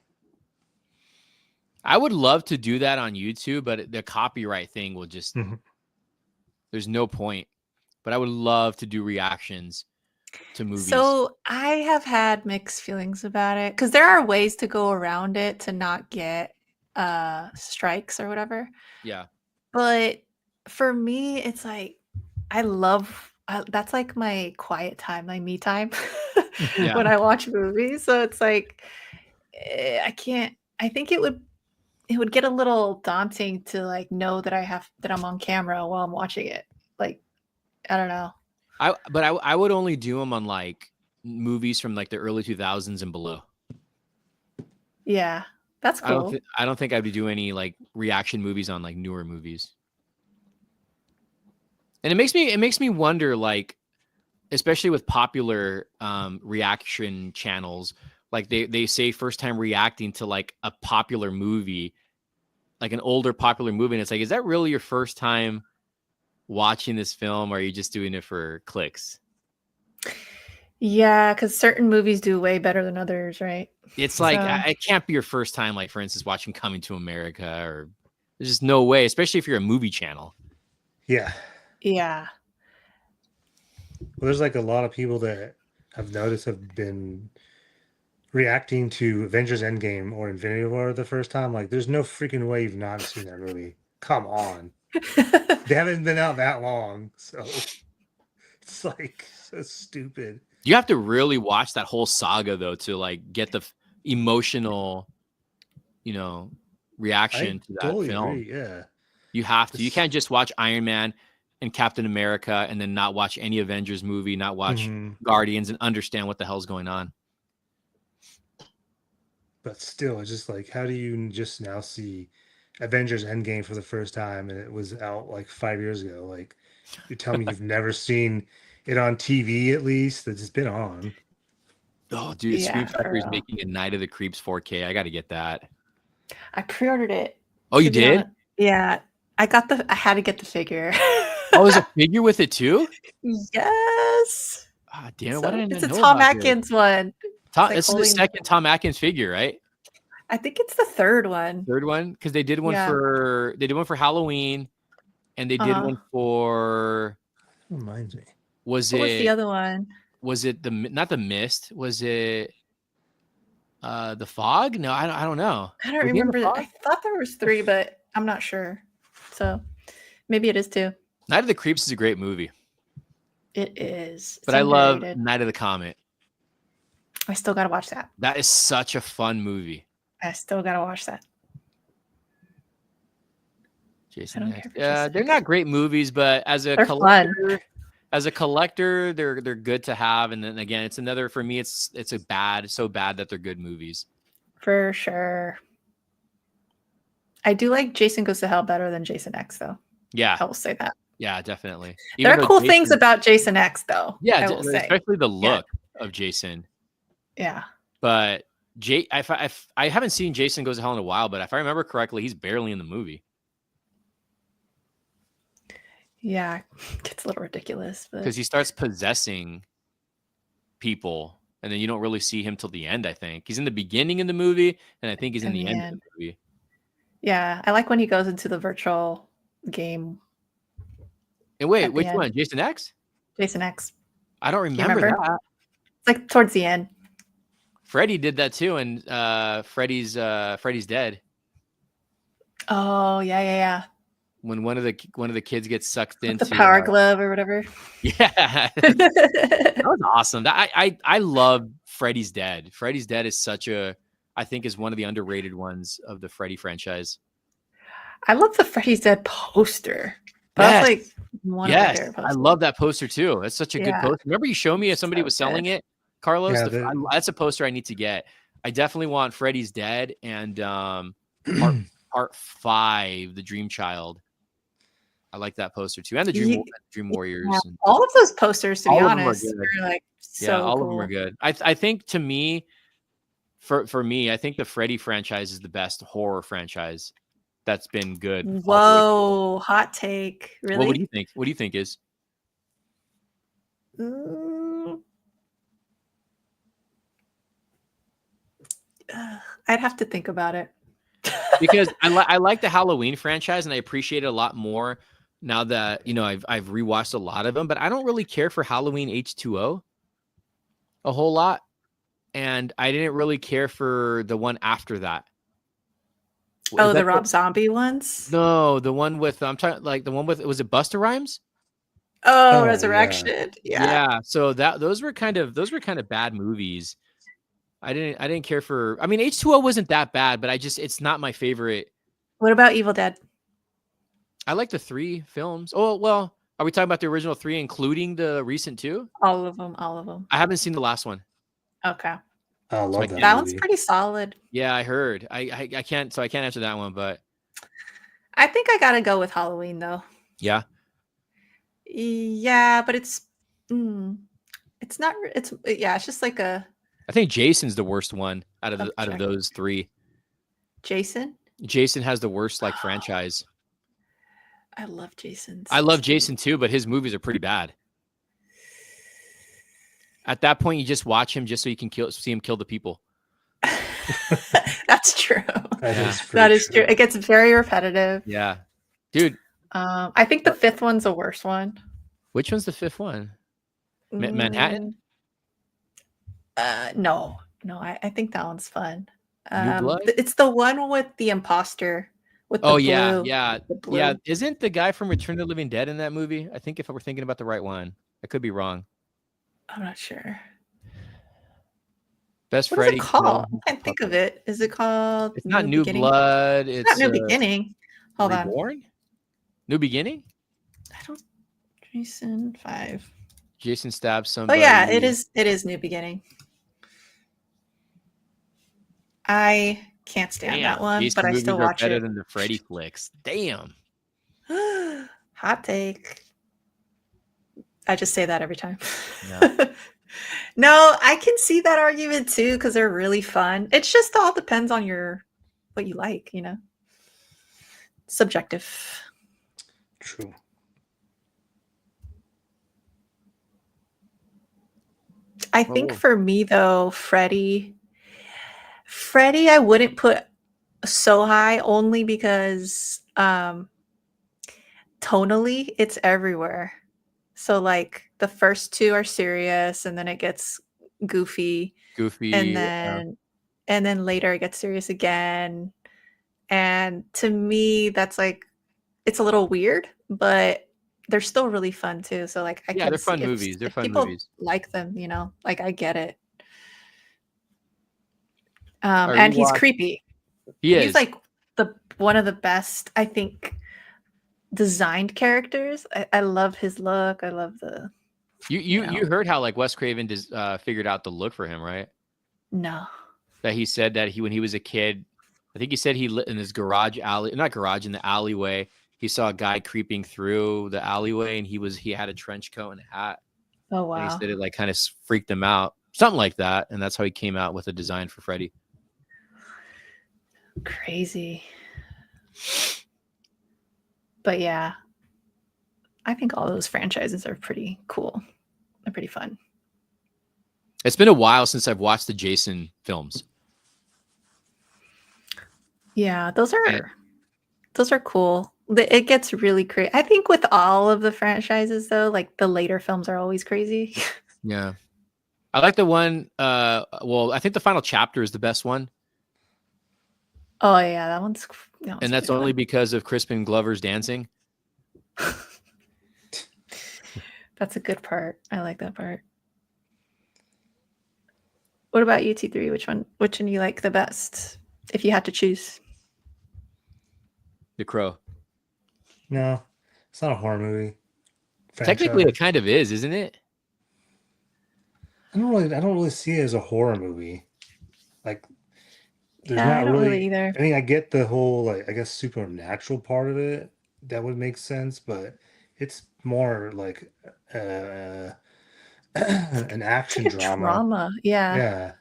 I would love to do that on YouTube, but the copyright thing will just there's no point. But I would love to do reactions to movies. So I have had mixed feelings about it because there are ways to go around it to not get strikes or whatever. Yeah. But for me, it's like that's like my quiet time, my me time Yeah. when I watch movies. So it's like I think it would it would get a little daunting to like know that I'm on camera while I'm watching it. Like, I don't know. I would only do them on like movies from like the early 2000s and below. Yeah, that's cool. I don't think I'd do any like reaction movies on like newer movies. And it makes me wonder, like, especially with popular reaction channels, like they say first time reacting to like a popular movie, like an older popular movie, and it's like, is that really your first time watching this film, or are you just doing it for clicks? Yeah, because certain movies do way better than others, right? It's like, it can't be your first time, like, for instance, watching Coming to America, or there's just no way, especially if you're a movie channel. Yeah. Yeah. Well, there's like a lot of people that I've noticed have been reacting to Avengers Endgame or Infinity War the first time. Like, there's no freaking way you've not seen that movie. Come on. They haven't been out that long, so it's like so stupid. You have to really watch that whole saga though to like get the emotional, reaction to that totally film. agree, yeah. You have to. You can't just watch Iron Man and Captain America and then not watch any Avengers movie, not watch Guardians, and understand what the hell's going on. But still, it's just like, how do you just now see Avengers Endgame for the first time and it was out like 5 years ago? Like, you tell me you've never seen it on TV, at least? It's been on. Oh, dude, Scream Factory is making a Night of the Creeps 4K. I got to get that. I pre-ordered it. Oh, you did? Yeah. I had to get the figure. Oh, there's a figure with it too? Yes. Ah, damn, what did I know? It's a Tom Atkins one. This is the second Tom Atkins figure, right? I think it's the third one. Third one? Because they did one for Halloween, and they did one for. Reminds me. What was the other one? Was it not the Mist? Was it the Fog? No, I don't know. I don't remember. I thought there was 3, but I'm not sure. So maybe it is 2. Night of the Creeps is a great movie. It is. But I love Night of the Comet. I still got to watch that. That is such a fun movie. I still got to watch that. Jason X. Yeah, they're not great movies, but as a collector, they're good to have. And then again, it's another, for me, it's so bad that they're good movies. For sure. I do like Jason Goes to Hell better than Jason X, though. Yeah. I will say that. Yeah, definitely. There are cool things about Jason X, though. Yeah, especially the look of Jason. Yeah. But I haven't seen Jason Goes to Hell in a while, but if I remember correctly, he's barely in the movie. Yeah, it gets a little ridiculous. Because he starts possessing people, and then you don't really see him till the end, I think. He's in the beginning of the movie, and I think he's in the end of the movie. Yeah, I like when he goes into the virtual game. And wait, which one? Jason X? Jason X. I don't remember that. It's like towards the end. Freddy did that too, and Freddy's dead. Oh, yeah. When one of the kids gets sucked into the power glove or whatever. Yeah. That was awesome. I love Freddy's Dead. Freddy's Dead is I think is one of the underrated ones of the Freddy franchise. I love the Freddy's Dead poster. That's like one of my favorite posters. I love that poster too. That's such a good poster. Remember you showed me if somebody was selling it, Carlos? Yeah, that's a poster I need to get. I definitely want Freddy's Dead and part 5, The Dream Child. I like that poster too, and the Dream Warriors. Yeah. All of those posters, to be honest, are like all of them are good. I think to me, for me, I think the Freddy franchise is the best horror franchise that's been good. Whoa, hot take! Really? Well, what do you think? What do you think is? I'd have to think about it. Because I like the Halloween franchise, and I appreciate it a lot more now that I've rewatched a lot of them. But I don't really care for Halloween H2O a whole lot, and I didn't really care for the one after that. Oh, the Rob Zombie ones? No, the one with I'm talking like the one with was it Busta Rhymes? Oh, Resurrection. Yeah. So those were kind of bad movies. I didn't care for. I mean, H2O wasn't that bad, but it's not my favorite What about Evil Dead? I like the 3 films. Oh, well, are we talking about the original 3, including the recent 2? All of them. All of them. I haven't seen the last one. Okay. I So I love that That one's movie. pretty solid. Yeah, I heard. I can't, so I can't answer that one, but I think I gotta go with Halloween though. yeah. Yeah, but it's not. It's yeah. It's just like a I think Jason's the worst one out of object. those 3. Jason. Jason has the worst like franchise. I love Jason's. I love Jason too, but his movies are pretty bad. At that point, you just watch him just so you can see him kill the people. That's true. That is true. It gets very repetitive. Yeah, dude. I think the 5th one's the worst one. Which one's the 5th one? Manhattan? No. I think that one's fun. New Blood? It's the one with the imposter. With the blue, yeah. Isn't the guy from Return of the Living Dead in that movie? I think if we're thinking about the right one, I could be wrong. I'm not sure. Best what Freddy. Is it called? I can't think of it. Is it called? It's not New Blood. It's not New Beginning. Hold Reborn? On. New Beginning? I don't. Jason 5. Jason stabs somebody. Oh yeah, it is. It is New Beginning. I can't stand that one, Jason but I still watch better it. Than the Freddy flicks. Damn. Hot take. I just say that every time. No. No, I can see that argument too because they're really fun. It's just all depends on what you like, you know. Subjective. True. I think for me though, Freddy, I wouldn't put so high only because tonally it's everywhere. So like the first 2 are serious and then it gets goofy. And then later it gets serious again. And to me that's like it's a little weird, but they're still really fun too. So like they're fun movies. They're fun movies. Like them, you know, like I get it. And he's creepy. He's like one of the best, I think, designed characters. I love his look. I love the. You heard how like Wes Craven figured out the look for him, right? No. That he said that when he was a kid, I think he said he lit in his in the alleyway. He saw a guy creeping through the alleyway, and he had a trench coat and a hat. Oh wow! And he said it like kind of freaked him out, something like that, and that's how he came out with a design for Freddy. Crazy. But yeah, I think all those franchises are pretty cool. They're pretty fun. It's been a while since I've watched the Jason films. Yeah, those are cool. It gets really crazy. I think with all of the franchises though, like the later films are always crazy. Yeah. I like the one I think the final chapter is the best one. Oh yeah, that one's and that's only because of Crispin Glover's dancing. That's a good part. I like that part. What about you, T3? Which one you like the best if you had to choose? The Crow. No, it's not a horror movie. Technically, it kind of is, isn't it? I don't really see it as a horror movie. Like, there's I don't really either. I mean, I get the whole like I guess supernatural part of it. That would make sense, but it's more like an action drama. Yeah. Yeah.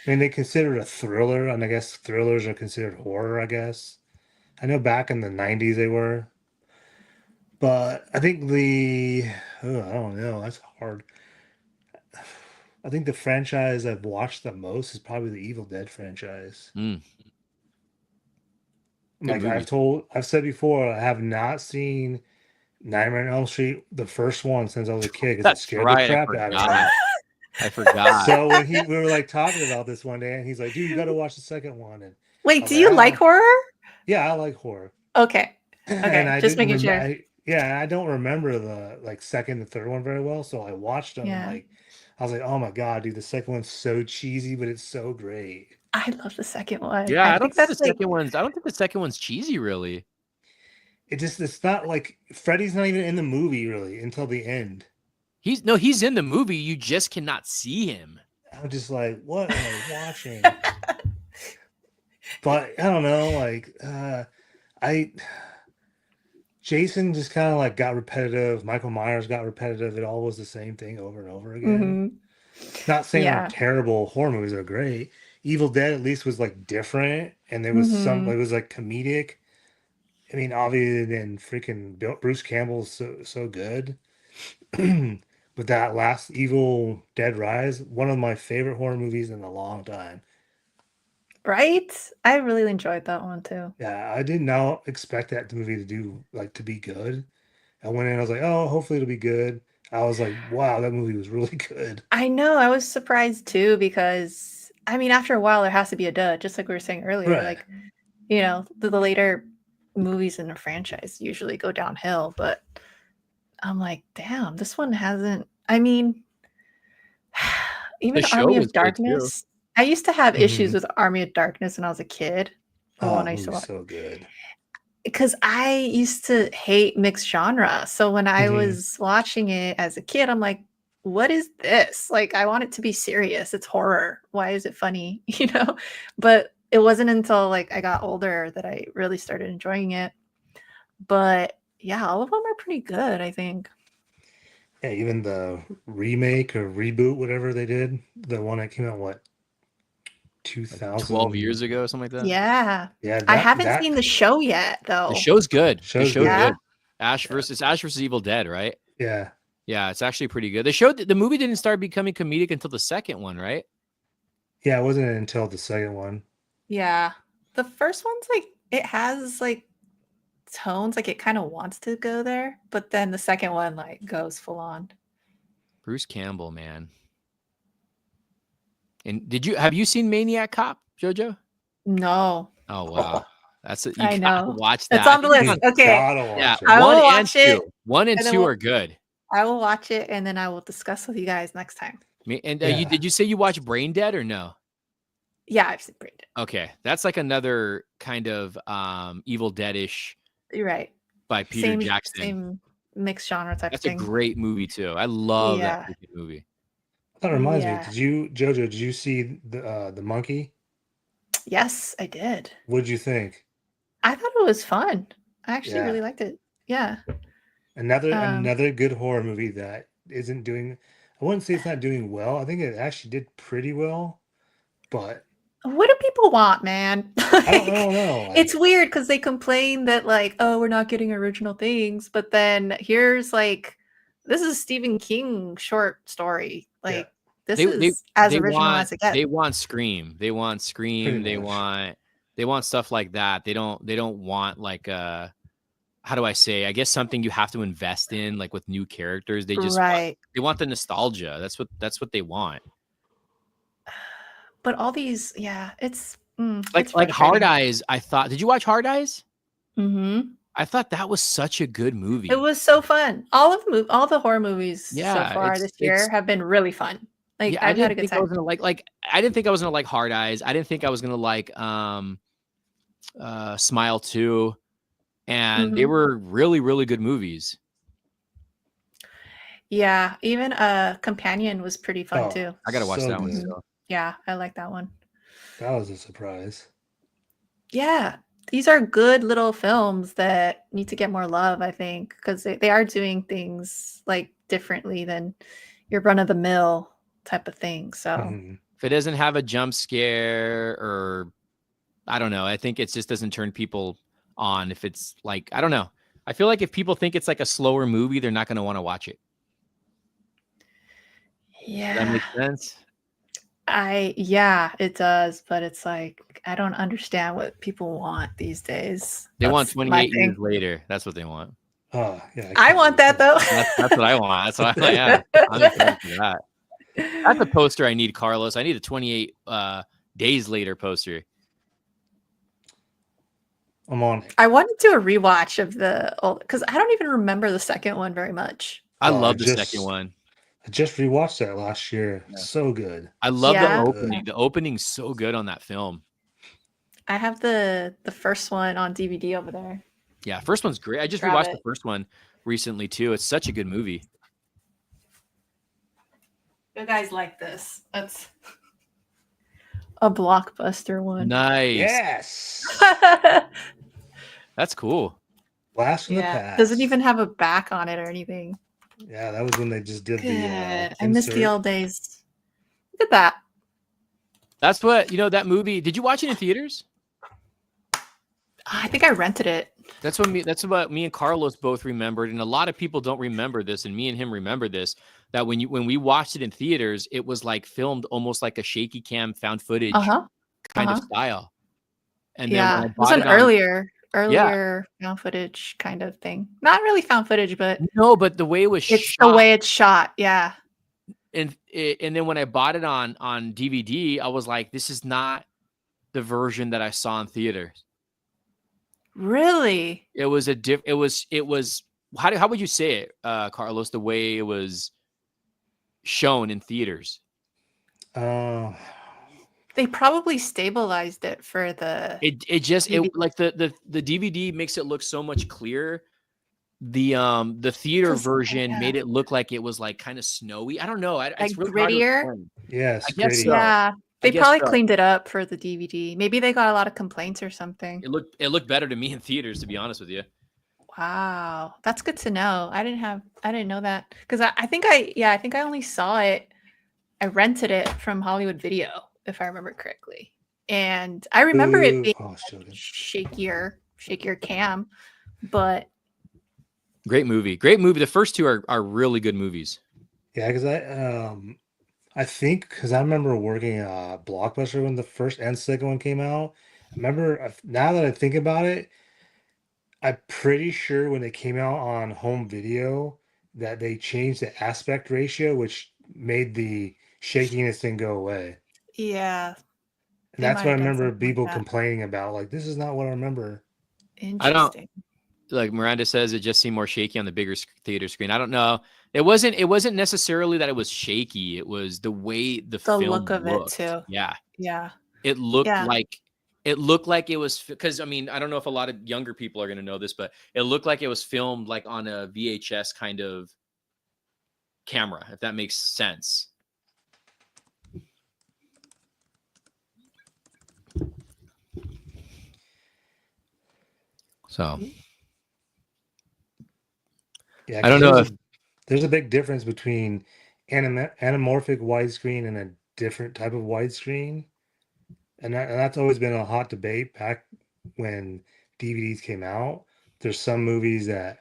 I mean, they consider it a thriller, and I guess thrillers are considered horror. I guess. I know back in the 90s they were. But I think I don't know. That's hard. I think the franchise I've watched the most is probably the Evil Dead franchise. Like I've said before, I have not seen Nightmare on Elm Street, the first one, since I was a kid because it scared the crap out of me. I forgot. So when we were like talking about this one day, and he's like, "Dude, you got to watch the second one." And wait, do you like horror? Yeah, I like horror. Okay. Okay, just making sure. I don't remember the like second and third one very well, so I watched them. Yeah. And, like, I was like, "Oh my god, dude, the second one's so cheesy, but it's so great." I love the second one. Yeah, I I don't think think the that's like second one's. I don't think the second one's cheesy, really. It's not like Freddy's not even in the movie really until the end. He's in the movie. You just cannot see him. I'm just like, what am I watching? But I don't know, like I Jason just kind of like got repetitive. Michael Myers got repetitive. It all was the same thing over and over again. Mhm. Not saying they're Yeah. terrible horror movies are great. Evil Dead at least was like different, and there was some. Mhm. It was like comedic. I mean, obviously, then freaking Bruce Campbell's so good. But that last Evil Dead Rise, one of my favorite horror movies in a long time. Right? I really enjoyed that one too. Yeah, I did not expect that movie to be good. I went in, I was like, oh, hopefully it'll be good. I was like, wow, that movie was really good. I know, I was surprised too because I mean, after a while there has to be a dud, just like we were saying earlier. Right. Like, you know, the later movies in a franchise usually go downhill, but I'm like, damn, this one hasn't. I mean, The even show Army was of good too. Darkness. I used to have issues Mhm. with Army of Darkness when I was a kid. Oh, When that I used to movie's watch, so good. because I used to hate mixed genre. So when I Mhm. was watching it as a kid, I'm like, what is this? Like, I want it to be serious. It's horror. Why is it funny? You know? But it wasn't until like I got older that I really started enjoying it. But yeah, all of them are pretty good, I think. Yeah, even the remake or reboot, whatever they did, the one that came out, what, Like 12 years 2000? ago, something like that. Yeah. Yeah, I that haven't that seen the show yet, The though. show's good. The show's show's good. Yeah. good. Ash versus Evil Dead, right? Yeah. Yeah, it's actually pretty good. The movie didn't start becoming comedic until the second one, right? Yeah, it wasn't until the second one. Yeah. The first one's like, it has like tones, like it kind of wants to go there, but then the second one like goes full on. Bruce Campbell, man. And have you seen Maniac Cop, Jojo? No, Oh wow, you I gotta know. watch It's that. I on the think it's list. on. Okay. Gotta Yeah, watch it. I one will and watch it. two. One and and then two are good. I will watch it and then I will discuss with you guys next time. And Yeah. did you say you watched Brain Dead or no? Yeah, I've seen Brain Dead. Okay, that's like another kind of Evil Dead-ish You're right. by Peter Jackson. Same mixed genre type That's of a thing. great movie too. I love that Yeah. freaking movie. That reminds me, Yeah. Jojo, did you see the monkey? Yes, I did. What'd you think? I thought it was fun. I actually Yeah. really liked it. Yeah. Another good horror movie that isn't doing, I wouldn't say it's not doing well. I think it actually did pretty well, but What do people want, man? I don't know. It's weird because they complain that like, oh, we're not getting original things, but then here's like, this is a Stephen King short story. Like, this is as original as it gets. They want Scream. They want Scream. Pretty much. They want stuff like that. They don't want like how do I say? I guess something you have to invest in, like with new characters. They just they want the nostalgia. That's what they want. But all these, yeah, it's like Hard Eyes. I thought. Did you watch Hard Eyes? Mm-hmm. I thought that was such a good movie. It was so fun. All the horror movies so far this year have been really fun. Like, I've had a good time. I didn't think I was gonna like Hard Eyes. I didn't think I was gonna like Smile 2. And they were really, really good movies. Yeah, even Companion was pretty fun too. I gotta watch that one. So. Yeah, I like that one. That was a surprise. Yeah, these are good little films that need to get more love, I think, because they are doing things like differently than your run of the mill type of thing. So if it doesn't have a jump scare or I don't know, I think it just doesn't turn people on. If it's like, I don't know, I feel like if people think it's like a slower movie, they're not going to want to watch it. Yeah, does that make sense? Yeah, it does, but it's like I don't understand what people want these days. They want 28 years later. That's what they want. Oh yeah, I want that though. That's what I want. That's what I'm excited for that. That's a poster I need, Carlos. I need a 28 days later poster. I'm on it. I want to do a rewatch of the old because I don't even remember the second one very much. I love the second one. I just rewatched that last year. Yeah. So good. I love the Yeah. opening. The opening's so good on that film. I have the first one on DVD over there. Yeah, first one's great. I just Grab rewatched the it. first one recently too. It's such a good movie. You guys like this? That's a blockbuster one. Nice. Yes. That's cool. Blast from the Yeah, past. doesn't even have a back on it or anything. Yeah, that was when they just did Good. the. I miss the insert. old days. Look at that. That's what, that movie. Did you watch it in theaters? I think I rented it. That's what me and Carlos both remembered, and a lot of people don't remember this, and me and him remember this. That when we watched it in theaters, it was like filmed almost like a shaky cam found footage kind of style. And then when I it was bought an it on, earlier found footage kind of thing. Not really found footage, but no, but the way it was it's shot, the way it's shot. Yeah. and then when I bought it on DVD, I was like, this is not the version that I saw in theaters. Really? It was it was how would you say it, Carlos, the way it was shown in theaters? They probably stabilized it for the like the DVD makes it look so much clearer. The theater version made it look like it was like kind of snowy. I don't know. It's really grittier. Yes, I guess gritty. so. Yeah. They probably so. cleaned it up for the DVD. Maybe they got a lot of complaints or something. It looked better to me in theaters, to be honest with you. Wow, that's good to know. I didn't know that because I think I only saw it. I rented it from Hollywood Video, if I remember correctly, and I remember it being shakier cam, but great movie. The first two are really good movies. Yeah, because I think because I remember working at Blockbuster when the first and second one came out. I remember now that I think about it, I'm pretty sure when they came out on home video that they changed the aspect ratio, which made the shakiness thing go away. Yeah. And that's what I remember people complaining about. Like, this is not what I remember. Interesting. Like Miranda says, it just seemed more shaky on the bigger theater screen. I don't know. It wasn't necessarily that it was shaky. It was the way the film look of looked. it too. Yeah. Yeah. It looked like it was, because I mean, I don't know if a lot of younger people are going to know this, but it looked like it was filmed like on a VHS kind of camera, if that makes sense. So yeah, I don't know there's a big difference between anamorphic widescreen and a different type of widescreen. And that's always been a hot debate back when DVDs came out. There's some movies that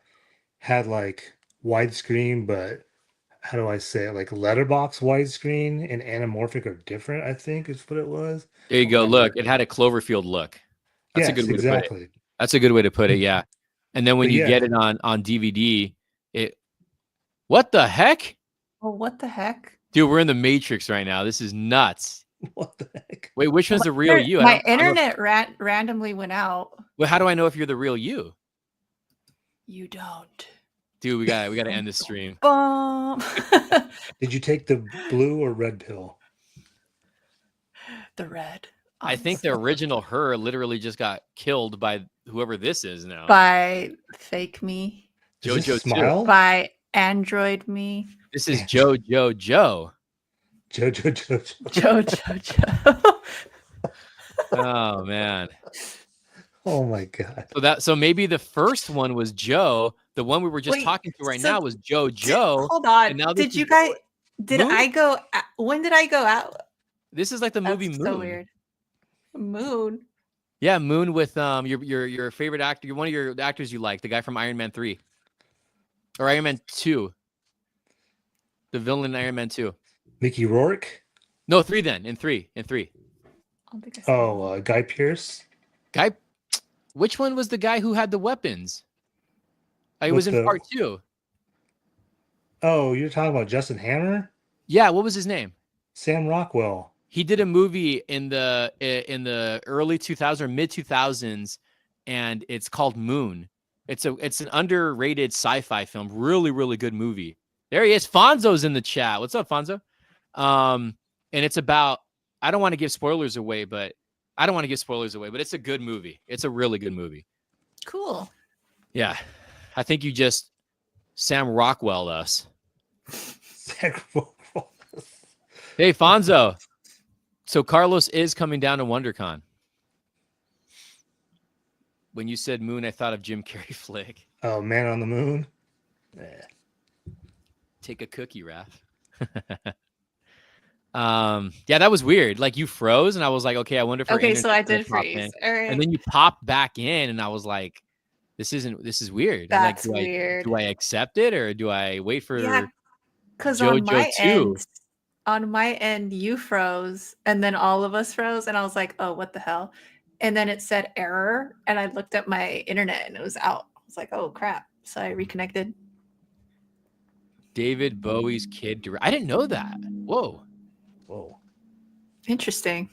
had like widescreen, but how do I say it? Like letterbox widescreen and anamorphic are different, I think is what it was. There you go. Look, it had a Cloverfield look. That's a good way to put it. That's a good way to put it. Yeah. And then when you get it on DVD, what the heck? Oh, what the heck? Dude, we're in the Matrix right now. This is nuts. What the heck? Wait, which one's the real you? My internet randomly went out. Well, how do I know if you're the real you? You don't. Dude, we got to end the stream. Did you take the blue or red pill? The red. I think the original her literally just got killed by whoever this is now. By fake me. Jojo Smile? By Android me. This is Jojo. Jojo. Oh man. Oh my god. So maybe the first one was Joe. The one we were just talking to right now was Jojo. Hold on. And now did you guys? Did Moon? I go? When did I go out? This is like the movie Moon. So weird. Moon. Yeah, Moon with your favorite actor, one of your actors you like, the guy from Iron Man 3 or Iron Man 2, the villain in Iron Man 2. Mickey Rourke. No, 3 then in three. Guy Pearce. Which one was the guy who had the weapons? He was in part 2. Oh, you're talking about Justin Hammer? Yeah, what was his name? Sam Rockwell. He did a movie in the early 2000s or mid 2000s, and it's called Moon. It's an underrated sci-fi film. Really, really good movie. There he is. Fonzo's in the chat. What's up, Fonzo? And it's about, I don't want to give spoilers away, but it's a good movie. It's a really good movie. Cool. Yeah. I think you just Sam Rockwell us. Hey, Fonzo. So Carlos is coming down to WonderCon. When you said moon, I thought of Jim Carrey flick. Oh, Man on the Moon. Yeah. Take a cookie, Raph. Yeah, that was weird. Like you froze, and I was like, okay, I wonder if. Okay, so I did freeze. All right. And then you popped back in, and I was like, this is weird. That's like, weird. Do I accept it or do I wait for? Yeah, because JoJo on my end, you froze, and then all of us froze, and I was like, oh, what the hell? And then it said error, and I looked at my internet, and it was out. I was like, oh crap! So I reconnected. David Bowie's kid. I didn't know that. Whoa. Interesting.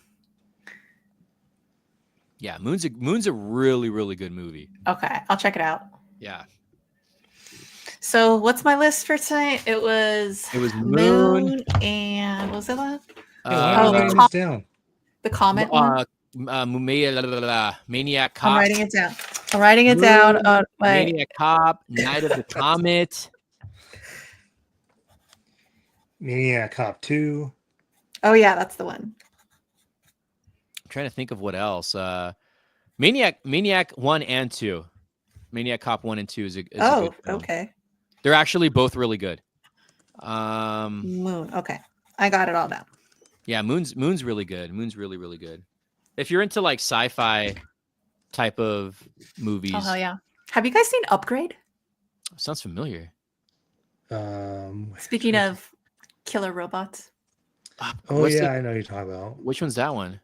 Yeah, Moon's a really, really good movie. Okay, I'll check it out. Yeah. So what's my list for tonight? It was Moon and what was it last? Down. The Comet one. Maniac Cop. I'm writing it down. Maniac Cop, Night of the Comet. Maniac Cop 2. Oh yeah, that's the one. I'm trying to think of what else. Maniac 1 and 2. Maniac Cop 1 and 2 is a good film. Okay. They're actually both really good. Moon. Okay. I got it all down. Yeah, Moon's really good. Moon's really, really good. If you're into like sci-fi type of movies. Oh hell yeah. Have you guys seen Upgrade? Sounds familiar. Speaking of killer robots. I know what you're talking about. Which one's that one?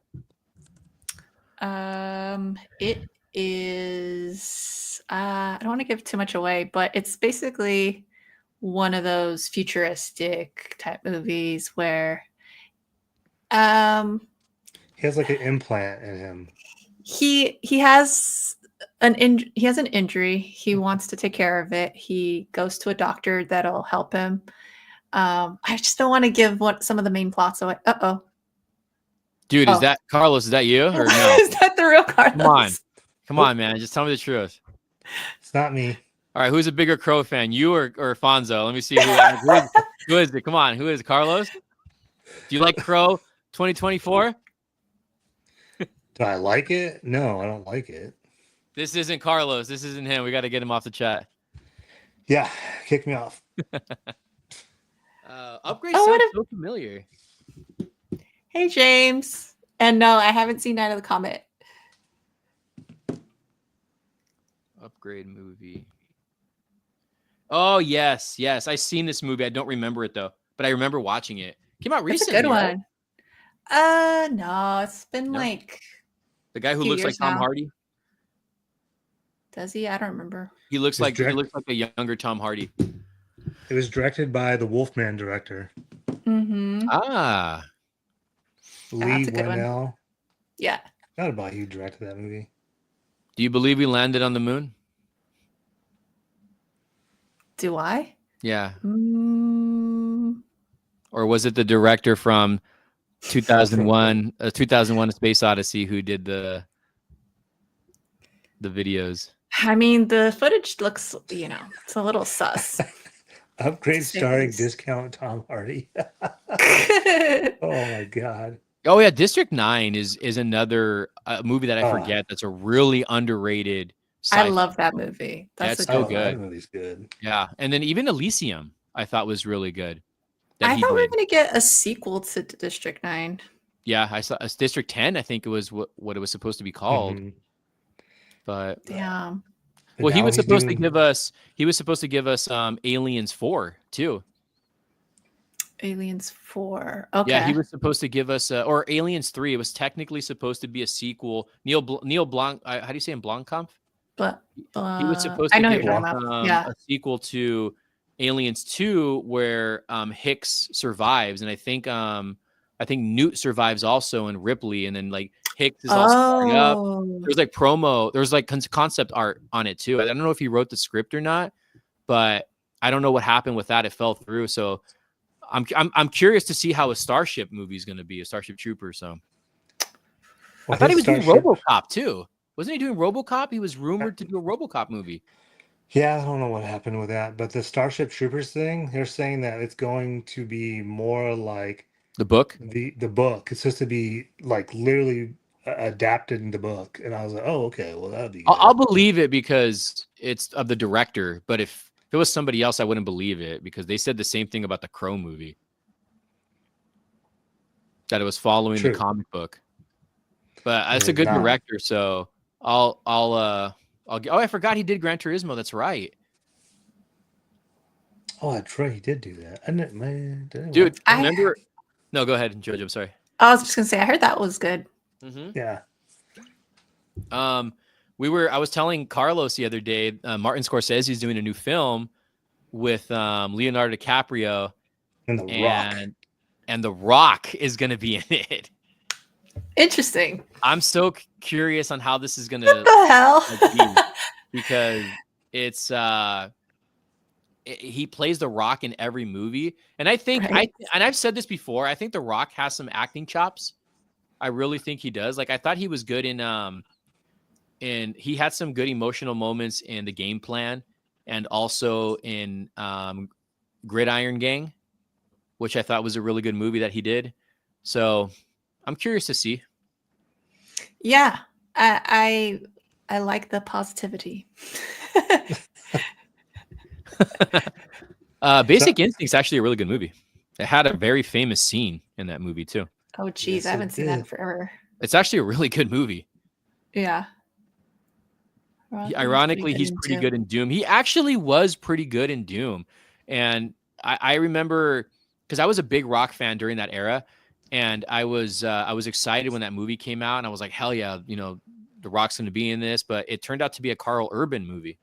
It is I don't want to give too much away, but it's basically one of those futuristic type movies where he has like an implant in him. He has an injury. He wants to take care of it. He goes to a doctor that'll help him. I just don't want to give some of the main plots away. Dude, is that Carlos? Is that you or no? Is that the real Carlos? Come on, man. Just tell me the truth. It's not me. All right, who's a bigger Crow fan, you or Fonzo? Let me see who is it. Come on, who is it? Carlos? Do you like Crow 2024? Do I like it? No, I don't like it. This isn't Carlos. This isn't him. We got to get him off the chat. Yeah, kick me off. Upgrade sounds so familiar. Hey, James. And no, I haven't seen Night of the Comet. Upgrade movie. Oh, yes. I've seen this movie. I don't remember it, though. But I remember watching it. Came out recently. It's a good one. Right? No. It's been like... The guy who looks like Tom Hardy? Does he? I don't remember. He looks like a younger Tom Hardy. It was directed by the Wolfman director. Mm-hmm. Lee Winnell. Yeah. Not about who directed that movie. Do you believe we landed on the moon? Do I? Yeah. Or was it the director from 2001, 2001: A Space Odyssey, who did the videos? I mean, the footage looks, it's a little sus. Upgrade starring discount Tom Hardy. Oh my god. Oh yeah, District 9 is another movie that I forget that's a really underrated sci-fi. I love that movie. That's so good. That movie's good. Yeah, and then even Elysium I thought was really good. I thought we were going to get a sequel to District 9. Yeah, I saw District 10. I think it was what it was supposed to be called. Mm-hmm. But yeah. Well, he was supposed to give us Aliens 4 too. Aliens 4. Okay. Yeah, he was supposed to give us or Aliens 3. It was technically supposed to be a sequel. Neil Blanc. How do you say him? Blanckampf? But he was supposed to give a sequel to Aliens 2, where Hicks survives, and I think Newt survives also, and Ripley, and then like Hicks is also starting up. There's like promo. There's like concept art on it too. I don't know if he wrote the script or not, but I don't know what happened with that. It fell through. So I'm curious to see how a Starship movie is going to be, a Starship Trooper. So I thought he was doing RoboCop too. Wasn't he doing RoboCop? He was rumored to do a RoboCop movie. Yeah, I don't know what happened with that, but the Starship Troopers thing, they're saying that it's going to be more like the book. The book. It's supposed to be like literally adapted in the book, and I was like, oh, okay, well that'll be good. I'll believe it because it's of the director. But if it was somebody else, I wouldn't believe it because they said the same thing about the Crow movie, that it was following the comic book. But it's a good director, so I'll I forgot he did Gran Turismo. That's right. Oh, that's right. He did do that. I didn't, man. Dude, remember? No, go ahead, Jojo. I'm sorry. I was just gonna say I heard that was good. Mm-hmm. Yeah. I was telling Carlos the other day, Martin Scorsese is doing a new film with Leonardo DiCaprio and The Rock. And The Rock is going to be in it. Interesting. I'm so curious on how this is going to. What the hell? Because it's he plays The Rock in every movie, and I think and I've said this before. I think The Rock has some acting chops. I really think he does. Like I thought he was good in and he had some good emotional moments in The Game Plan and also in Gridiron Gang, which I thought was a really good movie that he did. So I'm curious to see. Yeah, I like the positivity. Basic Instinct's actually a really good movie. It had a very famous scene in that movie too. Oh geez, yes, I haven't seen that in forever. It's actually a really good movie. Yeah. Ironically, he's pretty good in Doom. He actually was pretty good in Doom. And I remember because I was a big Rock fan during that era. And I was excited when that movie came out. And I was like, hell yeah, you know, The Rock's going to be in this. But it turned out to be a Carl Urban movie.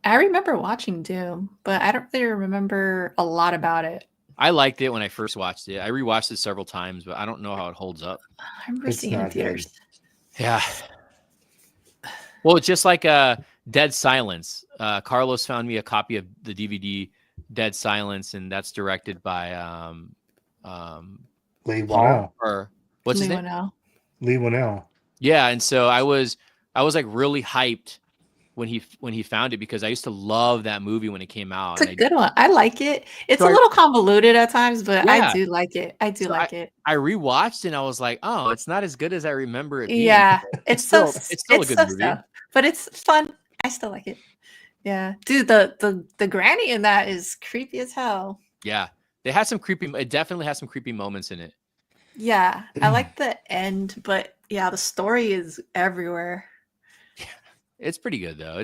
I remember watching Doom, but I don't really remember a lot about it. I liked it when I first watched it. I rewatched it several times, but I don't know how it holds up. I remember seeing it in theaters. Yeah. Well, it's just like Dead Silence. Carlos found me a copy of the DVD Dead Silence, and that's directed by Lee Winnell. Or what's his name? Lee Winnell. Yeah, and so I was like really hyped when he found it because I used to love that movie when it came out. It's a good one. I like it. It's a little convoluted at times, but yeah. I do like it. I like it. I rewatched it and I was like, oh, it's not as good as I remember it being. Yeah, it's still a good movie. Stuff, but it's fun. I still like it. Yeah, dude, the granny in that is creepy as hell. Yeah, they had some creepy. It definitely has some creepy moments in it. Yeah, I like the end, but yeah, the story is everywhere. Yeah, it's pretty good though.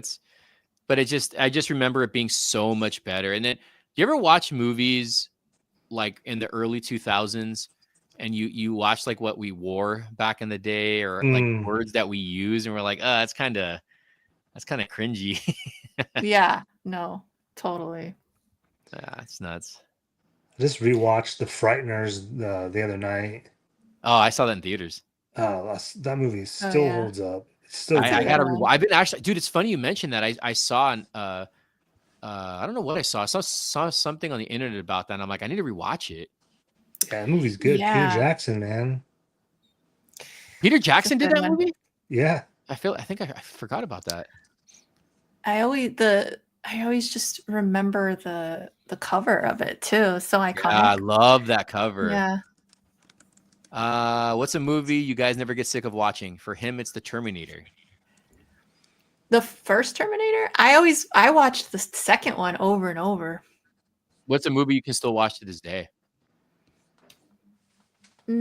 I just remember it being so much better. And then, do you ever watch movies like in the early 2000s, and you watch like what we wore back in the day, or like words that we use, and we're like, that's kind of cringy. Yeah, no, totally. It's nuts. I just rewatched The Frighteners the other night. Oh, I saw that in theaters. Oh, that movie still holds up. It's still I gotta rewatch. I've been actually, dude. It's funny you mentioned that. I saw I don't know what I saw. I saw something on the internet about that. And I'm like, I need to rewatch it. Yeah, the movie's good. Yeah. Peter Jackson, man. Peter Jackson did that movie? Yeah. I think I forgot about that. I always just remember the cover of it too. So iconic. Yeah, I love that cover. Yeah. What's a movie you guys never get sick of watching? For him, it's The Terminator. The first Terminator? I watched the second one over and over. What's a movie you can still watch to this day? I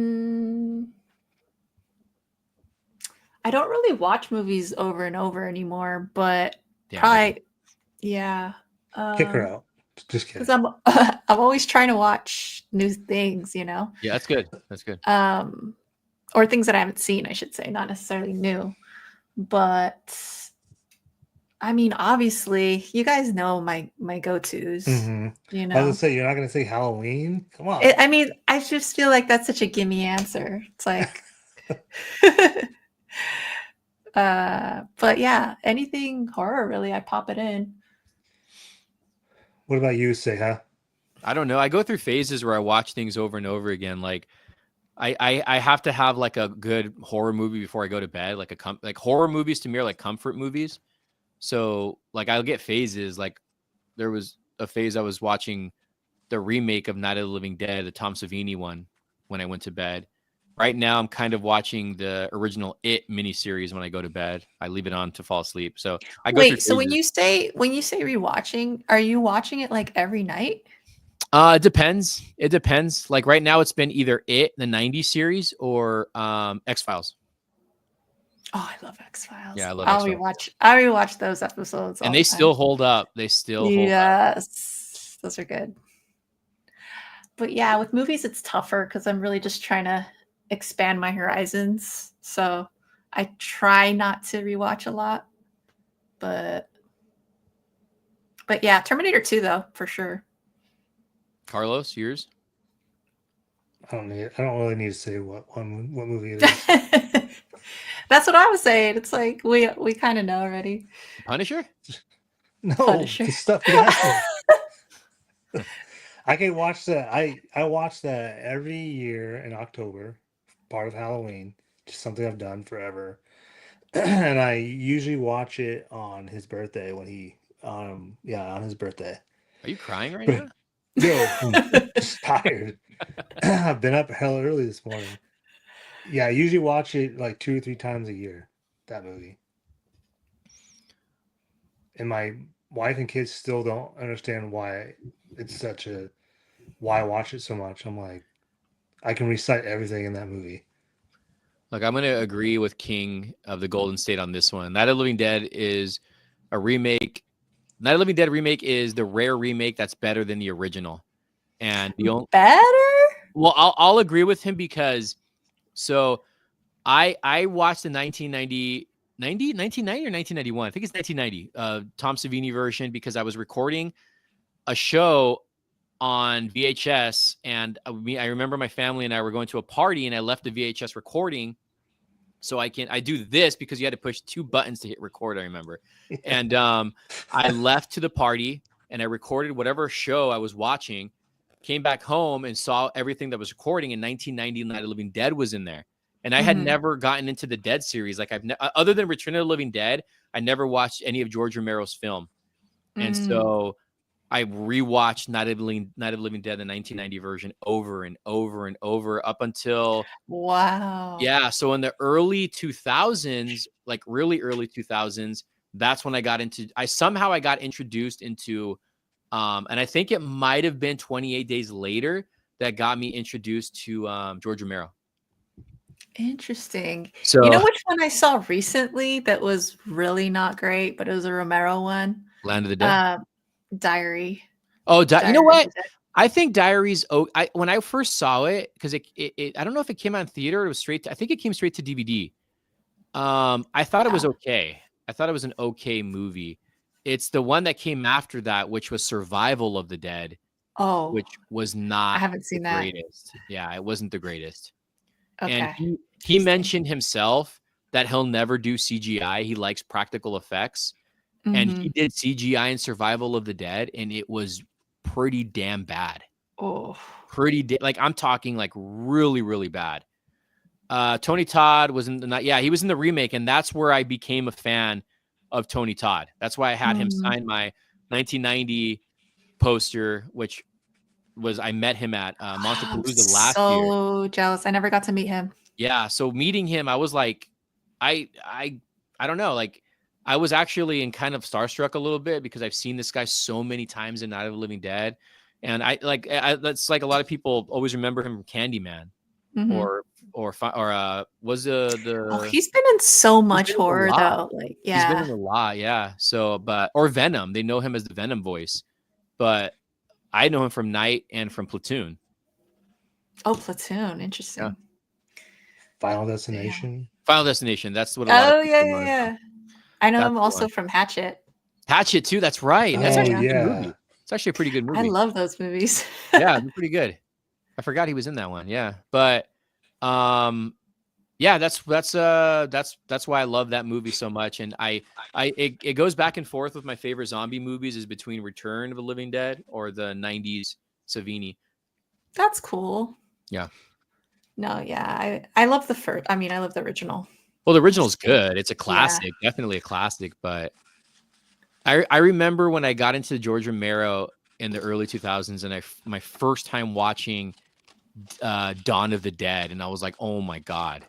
don't really watch movies over and over anymore, but probably, yeah. Kick her out. Just kidding. Because I'm always trying to watch new things, you know. Yeah, that's good. That's good. Or things that I haven't seen, I should say, not necessarily new. But I mean, obviously, you guys know my go-tos. Mm-hmm. You know, I was gonna say you're not gonna say Halloween. Come on. I mean, I just feel like that's such a gimme answer. It's like, but yeah, anything horror really, I pop it in. What about you, Seha? I don't know. I go through phases where I watch things over and over again. Like I have to have like a good horror movie before I go to bed. Like horror movies to me are like comfort movies. So like I'll get phases. Like there was a phase I was watching the remake of Night of the Living Dead, the Tom Savini one, when I went to bed. Right now, I'm kind of watching the original It miniseries when I go to bed. I leave it on to fall asleep. So I go through Wait, so phases. when you say rewatching, are you watching it like every night? It depends. It depends. Like right now, it's been either It, the '90s series, or X-Files. Oh, I love X-Files. Yeah, I love X-Files. I'll rewatch those episodes all And the they time. still hold up. They still hold up. Yes, those are good. But yeah, with movies, it's tougher because I'm really just trying to expand my horizons. So I try not to rewatch a lot. But yeah, Terminator 2 though, for sure. Carlos, yours? I don't really need to say what movie it is. That's what I was saying. It's like we kind of know already. Punisher? No, Punisher. the stuff you asked me. I can watch that. I watch that every year in October, part of Halloween. Just something I've done forever. And I usually watch it on his birthday when he on his birthday. Are you crying right now? No, I'm just tired. I've been up hell early this morning. Yeah, I usually watch it like 2 or 3 times a year, that movie. And my wife and kids still don't understand why why I watch it so much. I'm like, I can recite everything in that movie. Look, I'm going to agree with King of the Golden State on this one. Night of the Living Dead is a remake. Night of the Living Dead remake is the rare remake that's better than the original. And the only better? Well, I'll agree with him because so I watched the 1990 or 1991. I think it's 1990 Tom Savini version because I was recording a show on VHS, and I remember my family and I were going to a party, and I left the VHS recording so I do this because you had to push 2 buttons to hit record. I remember, and I left to the party and I recorded whatever show I was watching. Came back home and saw everything that was recording. In 1990, Night of the Living Dead was in there, and I had never gotten into the Dead series. Like other than Return of the Living Dead, I never watched any of George Romero's film, and so I rewatched Night of the Living Dead, the 1990 version, over and over and over up until yeah. So in the early 2000s, like really early 2000s, that's when I got introduced into, and I think it might have been 28 Days Later that got me introduced to George Romero. Interesting. So you know which one I saw recently that was really not great, but it was a Romero one? Land of the Dead. Diary. Oh, you know what? I think Diaries. Oh, when I first saw it, because I don't know if it came out in theater. Or it was I think it came straight to DVD. I thought it was okay. I thought it was an okay movie. It's the one that came after that, which was Survival of the Dead. Oh, which was not. I haven't seen that. Greatest. Yeah, it wasn't the greatest. Okay. And he mentioned himself that he'll never do CGI. He likes practical effects. And he did CGI in Survival of the Dead, and it was pretty damn bad. Oh, like I'm talking like really, really bad. Tony Todd was in he was in the remake, and that's where I became a fan of Tony Todd. That's why I had him sign my 1990 poster, which was I met him at Montepalooza last year. So jealous. I never got to meet him. Yeah, so meeting him, I was like, I don't know, like I was actually in kind of starstruck a little bit because I've seen this guy so many times in Night of the Living Dead, and that's like a lot of people always remember him from Candyman, or was the oh, he's been in so much horror though, like he's been in a lot, yeah. So or Venom, they know him as the Venom voice, but I know him from Night and from Platoon. Oh, Platoon, interesting. Yeah. Final Destination. Final Destination. That's what. Yeah. I know him also from Hatchet. Hatchet too. That's right. That's actually a good movie. It's actually a pretty good movie. I love those movies. Yeah, they're pretty good. I forgot he was in that one. Yeah, but Yeah, that's why I love that movie so much. And it goes back and forth with my favorite zombie movies is between Return of the Living Dead or the 90s Savini. That's cool. Yeah. No, yeah. I love the first. I mean, I love the original. Well, the original's good. It's a classic, definitely a classic. But I remember when I got into George Romero in the early 2000s, and my first time watching Dawn of the Dead, and I was like, oh my god.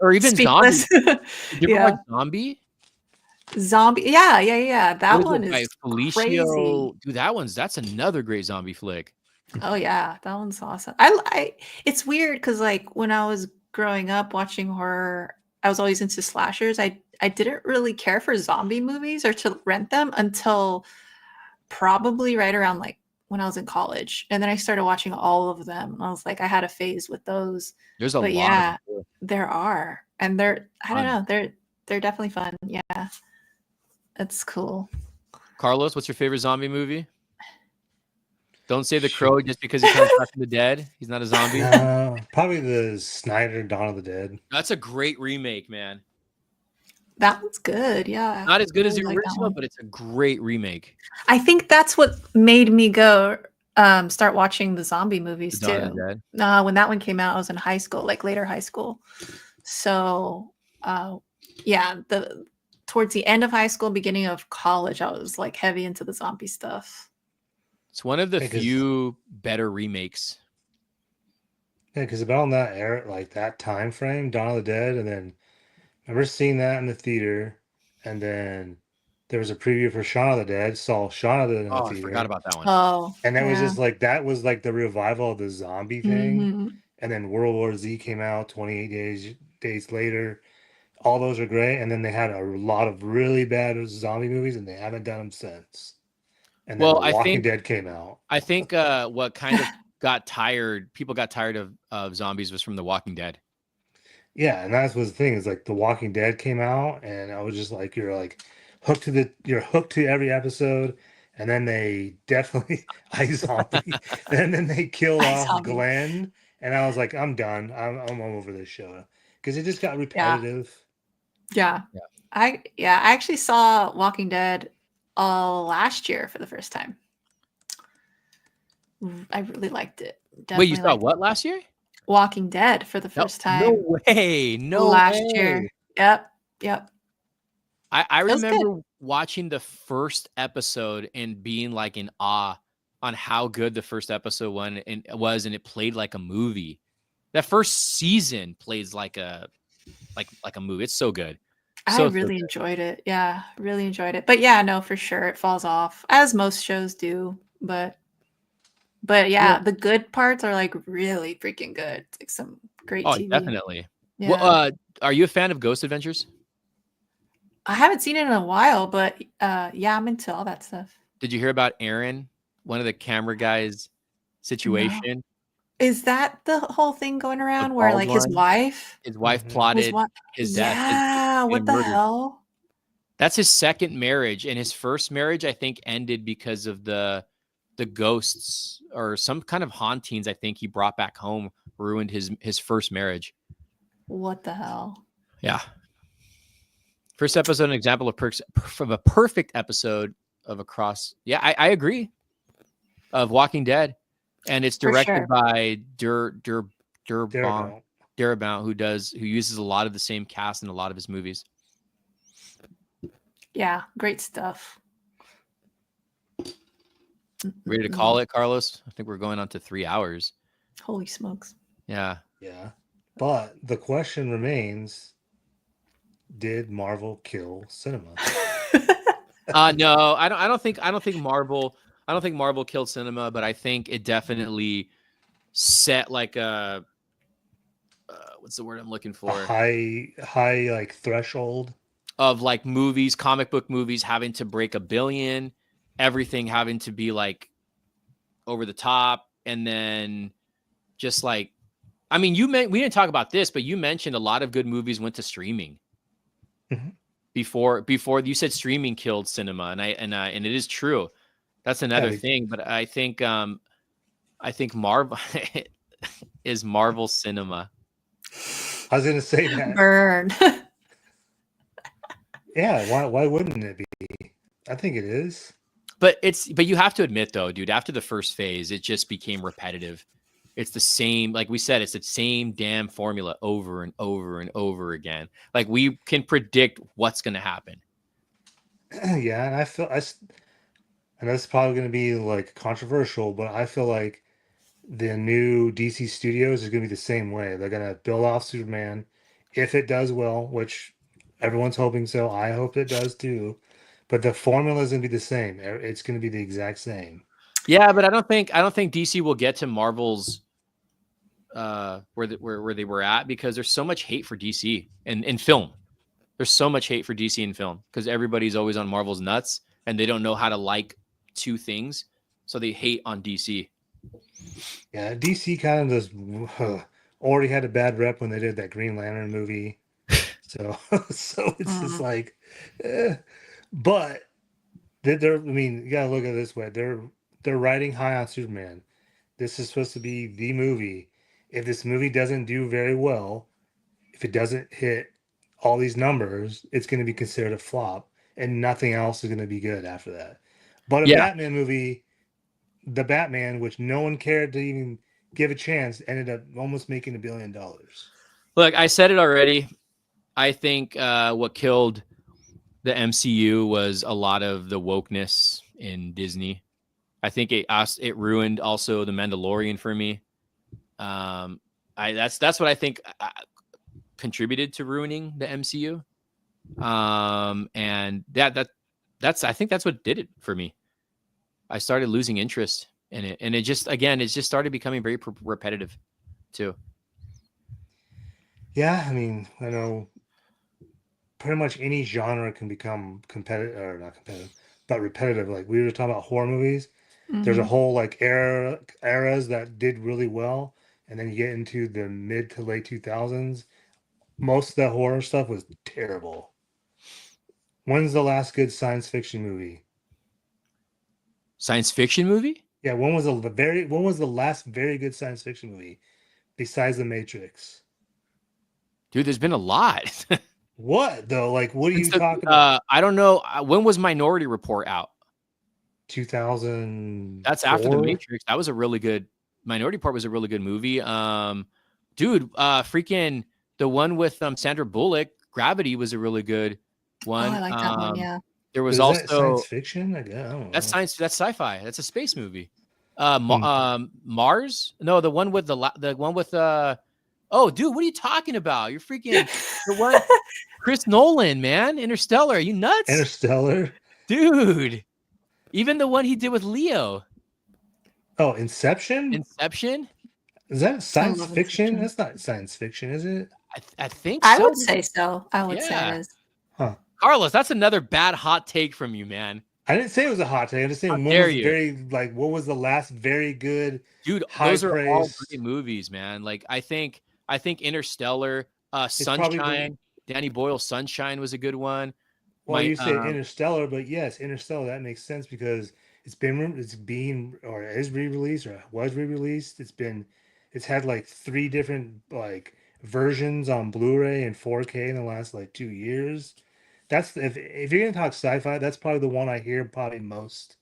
Or even Zombie. Did you ever watch Zombie? Zombie, yeah. That one is crazy. Dude, that's another great zombie flick. Oh yeah, that one's awesome. It's weird because like when I was growing up watching horror, I was always into slashers. I didn't really care for zombie movies or to rent them until probably right around like when I was in college, and then I started watching all of them. I was like, I had a phase with those. There's a lot. Yeah, there are, and they're I don't know, they're definitely fun. Yeah, that's cool. Carlos, what's your favorite zombie movie? Don't say The Crow just because he comes back from the dead. He's not a zombie. Probably the Snyder Dawn of the Dead. That's a great remake, man. That one's good. Yeah. Not as good as the original, but it's a great remake. I think that's what made me go start watching the zombie movies too. When that one came out, I was in high school, like later high school. So yeah, towards the end of high school, beginning of college, I was like heavy into the zombie stuff. It's one of the few better remakes. Yeah, because about in that era, like that time frame, Dawn of the Dead, and then I remember seeing that in the theater, and then there was a preview for Shaun of the Dead. Saw Shaun of the Dead in the theater. I forgot about that one. Oh, and that was just like the revival of the zombie thing. Mm-hmm. And then World War Z came out 28 days later. All those are great, and then they had a lot of really bad zombie movies, and they haven't done them since. And then The Walking Dead came out. I think what kind of people got tired of zombies was from The Walking Dead. Yeah, and that was the thing, is like The Walking Dead came out, and I was just like, you're hooked to every episode, and then they definitely iZombie, and then they killed off Glenn, and I was like, I'm done. I'm over this show because it just got repetitive. Yeah. I actually saw Walking Dead last year for the first time. I really liked it. Wait, you saw what last year? Walking Dead for the first time. No way. Last year. Yep. I remember watching the first episode and being like in awe on how good the first episode was, and it played like a movie. That first season plays like a movie. It's so good. I really enjoyed it. Yeah, really enjoyed it. But yeah, no, for sure it falls off, as most shows do. But yeah, the good parts are like really freaking good. It's like some great TV. Definitely. Yeah. Well, are you a fan of Ghost Adventures? I haven't seen it in a while, but yeah, I'm into all that stuff. Did you hear about Aaron, one of the camera guys' situation? No. Is that the whole thing going around where like his wife plotted his death? Yeah, what the hell? That's his second marriage, and his first marriage, I think, ended because of the ghosts or some kind of hauntings. I think he brought back home ruined his first marriage. What the hell? Yeah. First episode, an example of a perfect episode of I agree. Of Walking Dead. And it's directed by Darabont, who uses a lot of the same cast in a lot of his movies. Yeah, great stuff. Ready to call it, Carlos? I think we're going on to 3 hours. Holy smokes. Yeah. But the question remains, did Marvel kill cinema? No, I don't think Marvel killed cinema, but I think it definitely set like a what's the word I'm looking for? A high like threshold of like comic book movies having to break 1 billion, everything having to be like over the top, and then just like, I mean, we didn't talk about this, but you mentioned a lot of good movies went to streaming. Mm-hmm. Before you said streaming killed cinema, and it is true. That's another thing, but I think I think Marvel is Marvel Cinema. I was gonna say that. Burn. Yeah, why wouldn't it be? I think it is. But you have to admit though, dude, after the first phase, it just became repetitive. It's the same, like we said, it's the same damn formula over and over and over again. Like we can predict what's going to happen. Yeah, and and that's probably going to be like controversial, but I feel like the new DC Studios is going to be the same way. They're going to build off Superman if it does well, which everyone's hoping so. I hope it does too. But the formula is going to be the same. It's going to be the exact same. Yeah, but I don't think DC will get to Marvel's where they were at, because there's so much hate for DC in film. There's so much hate for DC in film because everybody's always on Marvel's nuts and they don't know how to like two things, so they hate on DC. Yeah, DC kind of just already had a bad rep when they did that Green Lantern movie. So it's just like, but I mean, you gotta look at it this way. They're riding high on Superman. This is supposed to be the movie. If this movie doesn't do very well, if it doesn't hit all these numbers, it's going to be considered a flop, and nothing else is going to be good after that. But a Batman movie, the Batman, which no one cared to even give a chance, ended up almost making $1 billion. Look, I said it already. I think what killed the MCU was a lot of the wokeness in Disney. I think it ruined also the Mandalorian for me. That's what I think contributed to ruining the MCU. And that's I think that's what did it for me. I started losing interest in it, and it just started becoming very repetitive too. Yeah, I mean, I know pretty much any genre can become competitive, or not competitive, but repetitive. Like we were talking about horror movies. There's a whole like eras that did really well, and then you get into the mid to late 2000s. Most of the horror stuff was terrible. When's the last good science fiction movie? Science fiction movie? Yeah, when was the last very good science fiction movie besides The Matrix? Dude, there's been a lot. What though? Like, what are you talking about? I don't know. When was Minority Report out? 2000. That's after The Matrix. That was a really good. Minority Report was a really good movie. Dude, freaking the one with Sandra Bullock, Gravity, was a really good one. Oh, I like that one. Yeah. There was also that science fiction. I don't know. That's sci-fi. That's a space movie. Mars? No, the one with oh, dude, what are you talking about? You're freaking the one, Chris Nolan, man. Interstellar. Are you nuts? Interstellar, dude. Even the one he did with Leo. Oh, Inception. Inception. Is that science fiction? That's not science fiction, is it? I think so. I would say so. I would say it is. Huh. Carlos, that's another bad hot take from you, man. I didn't say it was a hot take. I'm just saying what was the last very good, dude? Those are all great movies, man. Like I think Interstellar, Sunshine, Danny Boyle's Sunshine was a good one. Well, you say Interstellar, but yes, Interstellar, that makes sense because it's being or is re-released or was re-released. It's had like 3 different like versions on Blu-ray and 4K in the last like 2 years. That's if you're gonna talk sci-fi, that's probably the one I hear probably most.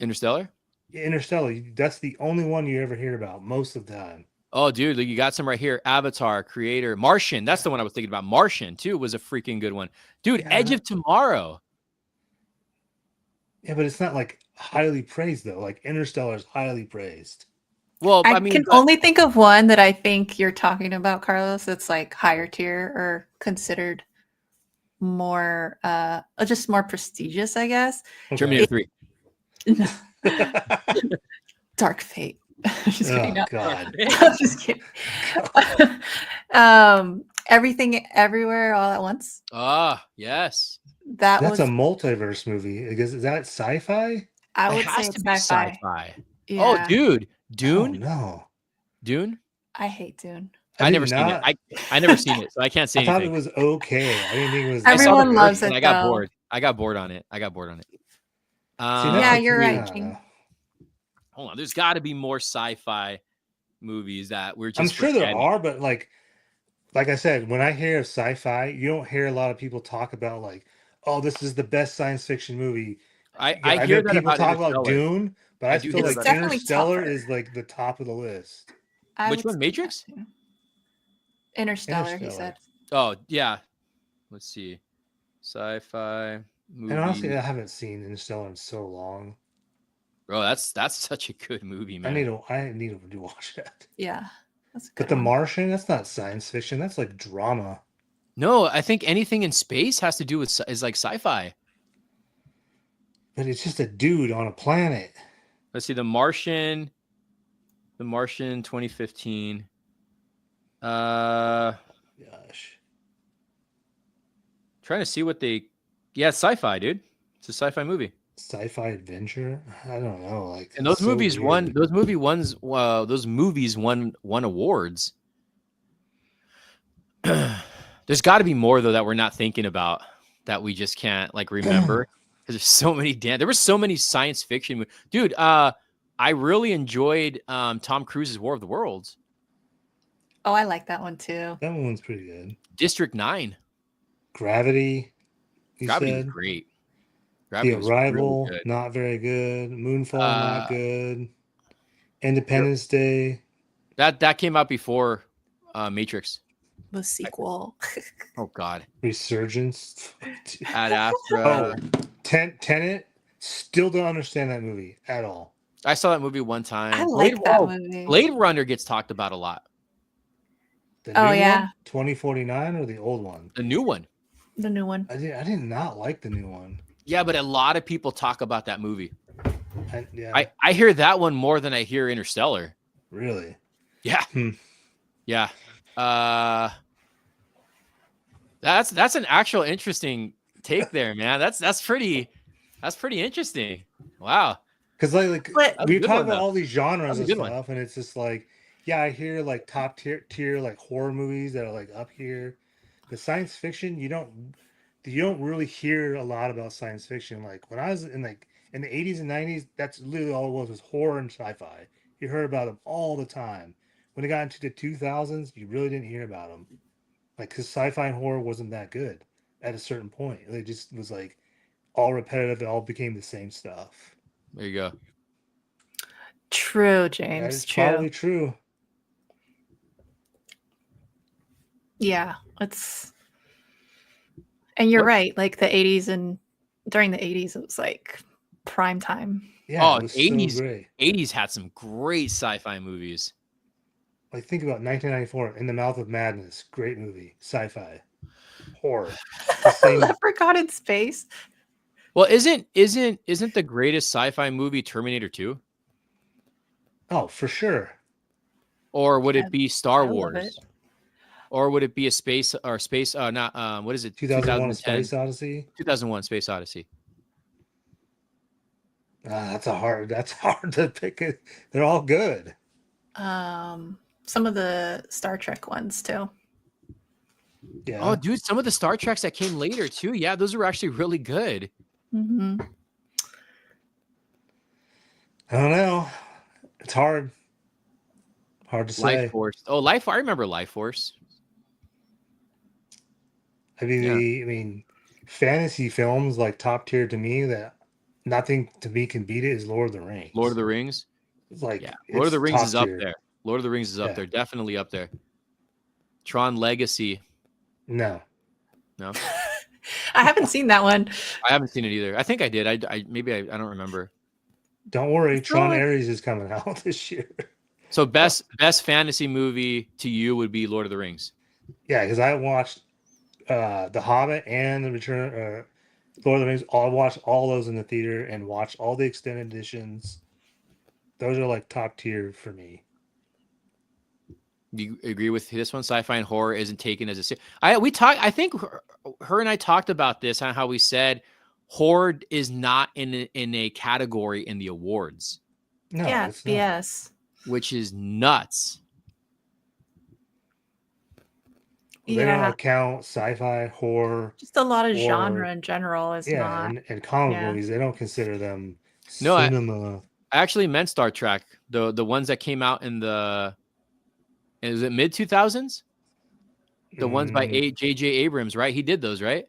Interstellar? Interstellar, that's the only one you ever hear about most of the time. Oh, dude, you got some right here. Avatar, Creator, Martian. That's the one I was thinking about. Martian, too, was a freaking good one. Dude, yeah. Edge of Tomorrow. Yeah, but it's not like highly praised, though. Like Interstellar is highly praised. Well, I mean, can only think of one that I think you're talking about, Carlos, that's like higher tier or considered more, just more prestigious, I guess. Okay. Terminator 3. Dark Fate. Just kidding. Oh, God. I'm just kidding. Everything Everywhere All at Once. Ah, yes. That's a multiverse movie. Is that sci-fi? I would say it's sci-fi. Yeah. Oh, dude. Dune? Oh, no. Dune? I hate Dune. I never seen it. I never seen it, so I can't say anything. I thought it was okay. I didn't think it was. Everyone loves it. I got bored. I got bored on it. Yeah, you're right, King. hold on. There's got to be more sci-fi movies that we're just. I'm sure there forgetting. are, but like I said, when I hear of sci-fi, you don't hear a lot of people talk about like, oh, this is the best science fiction movie. I I hear know that people about talk about Interstellar. Dune, but I I do feel hear It's like about definitely Interstellar tougher. is like the top of the list. Which one? Matrix? Interstellar, he said. Oh yeah. Let's see. Sci-fi movie. And honestly, I haven't seen Interstellar in so long. Bro, that's such a good movie, man. I need to watch that. Yeah, that's a good But The one. Martian, that's not science fiction. That's like drama. No, I think anything in space has to do with is like sci-fi. But it's just a dude on a planet. Let's see, The Martian 2015. Gosh. Trying to see what they. Yeah, it's sci-fi, dude. It's a sci-fi movie. Sci-fi adventure? I don't know. Like, And those so movies weird. those movies won awards. There's got to be more though that we're not thinking about that we just can't like remember because there's so many there were so many science fiction dude. I really enjoyed Tom Cruise's War of the Worlds. Oh, I like that one too. That one's pretty good. District 9. Gravity. Gravity Was great. The Arrival, really not very good. Moonfall, not good. Independence Day. That came out before Matrix. The sequel. Oh God. Resurgence. Ad Astra. Oh, Tenet. Still don't understand that movie at all. I saw that movie one time. I like that movie. Blade Runner gets talked about a lot. The new one? 2049 or the old one? The new one. The new one. I did not like the new one. Yeah, but a lot of people talk about that movie. I hear that one more than I hear Interstellar. Really? Yeah. Yeah. That's an actual interesting take there, man. That's pretty interesting. Wow. Because like we talk about all these genres and stuff, and it's just like, yeah, I hear like top tier like horror movies that are like up here. But science fiction, you don't really hear a lot about science fiction. Like when I was in the 80s and 90s, that's literally all it was horror and sci-fi. You heard about them all the time. When it got into the 2000s, you really didn't hear about them. Like, because sci-fi and horror wasn't that good at a certain point. It just was like all repetitive. It all became the same stuff. There you go. True, James. That is probably true. Yeah, and you're right. Like the 80s and during the 80s, it was like prime time. Yeah, 80s, so great. 80s had some great sci-fi movies. Like think about 1994, In the Mouth of Madness, great movie, sci-fi, horror. Leprechaun in Space. Well, isn't the greatest sci-fi movie Terminator 2? Oh, for sure. Or would it be Star Wars? Or would it be what is it? 2001: Space Odyssey. 2001: Space Odyssey. That's hard to pick. They're all good. Some of the Star Trek ones too. Yeah. Oh, dude, some of the Star Treks that came later too. Yeah, those were actually really good. Mm-hmm. I don't know. It's hard. Hard to say. Life Force. Oh, I remember Life Force. I mean, fantasy films like top tier to me that nothing to me can beat it is Lord of the Rings. Lord of the Rings. It's like Lord of the Rings is up there. Lord of the Rings is up there, definitely up there. Tron Legacy. No. I haven't seen that one. I haven't seen it either. I think I did. I don't remember. Don't worry, Tron Ares is coming out this year. So best fantasy movie to you would be Lord of the Rings. Yeah, because I watched The Hobbit and the Return Lord of the Rings. I watched all those in the theater and watched all the extended editions. Those are like top tier for me. Do you agree with this one? Sci-fi and horror isn't taken as a I think her and I talked about this on how we said horror is not in a category in the awards. No, yeah, it's BS. Which is nuts. Well, they don't count sci-fi, horror. Just a lot of genre in general is not. And comic movies, they don't consider them cinema. I actually meant Star Trek, the ones that came out in the is it mid 2000s? The ones by J.J. Abrams, right? He did those, right?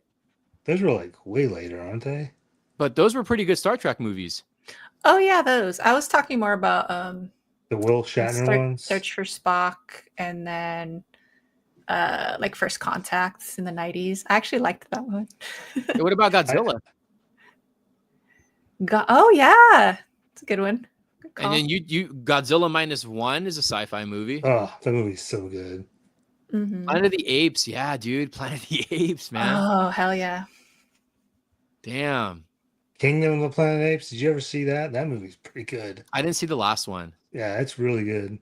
Those were like way later, aren't they? But those were pretty good Star Trek movies. Oh yeah, those. I was talking more about the Will Shatner ones. Search for Spock, and then like First Contacts in the 90s. I actually liked that one. What about Godzilla? Oh yeah, it's a good one. Good and then you Godzilla -1 is a sci-fi movie. Oh, that movie's so good. Mm-hmm. Planet of the Apes, yeah, dude. Planet of the Apes, man. Oh hell yeah! Damn. Kingdom of the Planet of the Apes. Did you ever see that? That movie's pretty good. I didn't see the last one. Yeah, it's really good.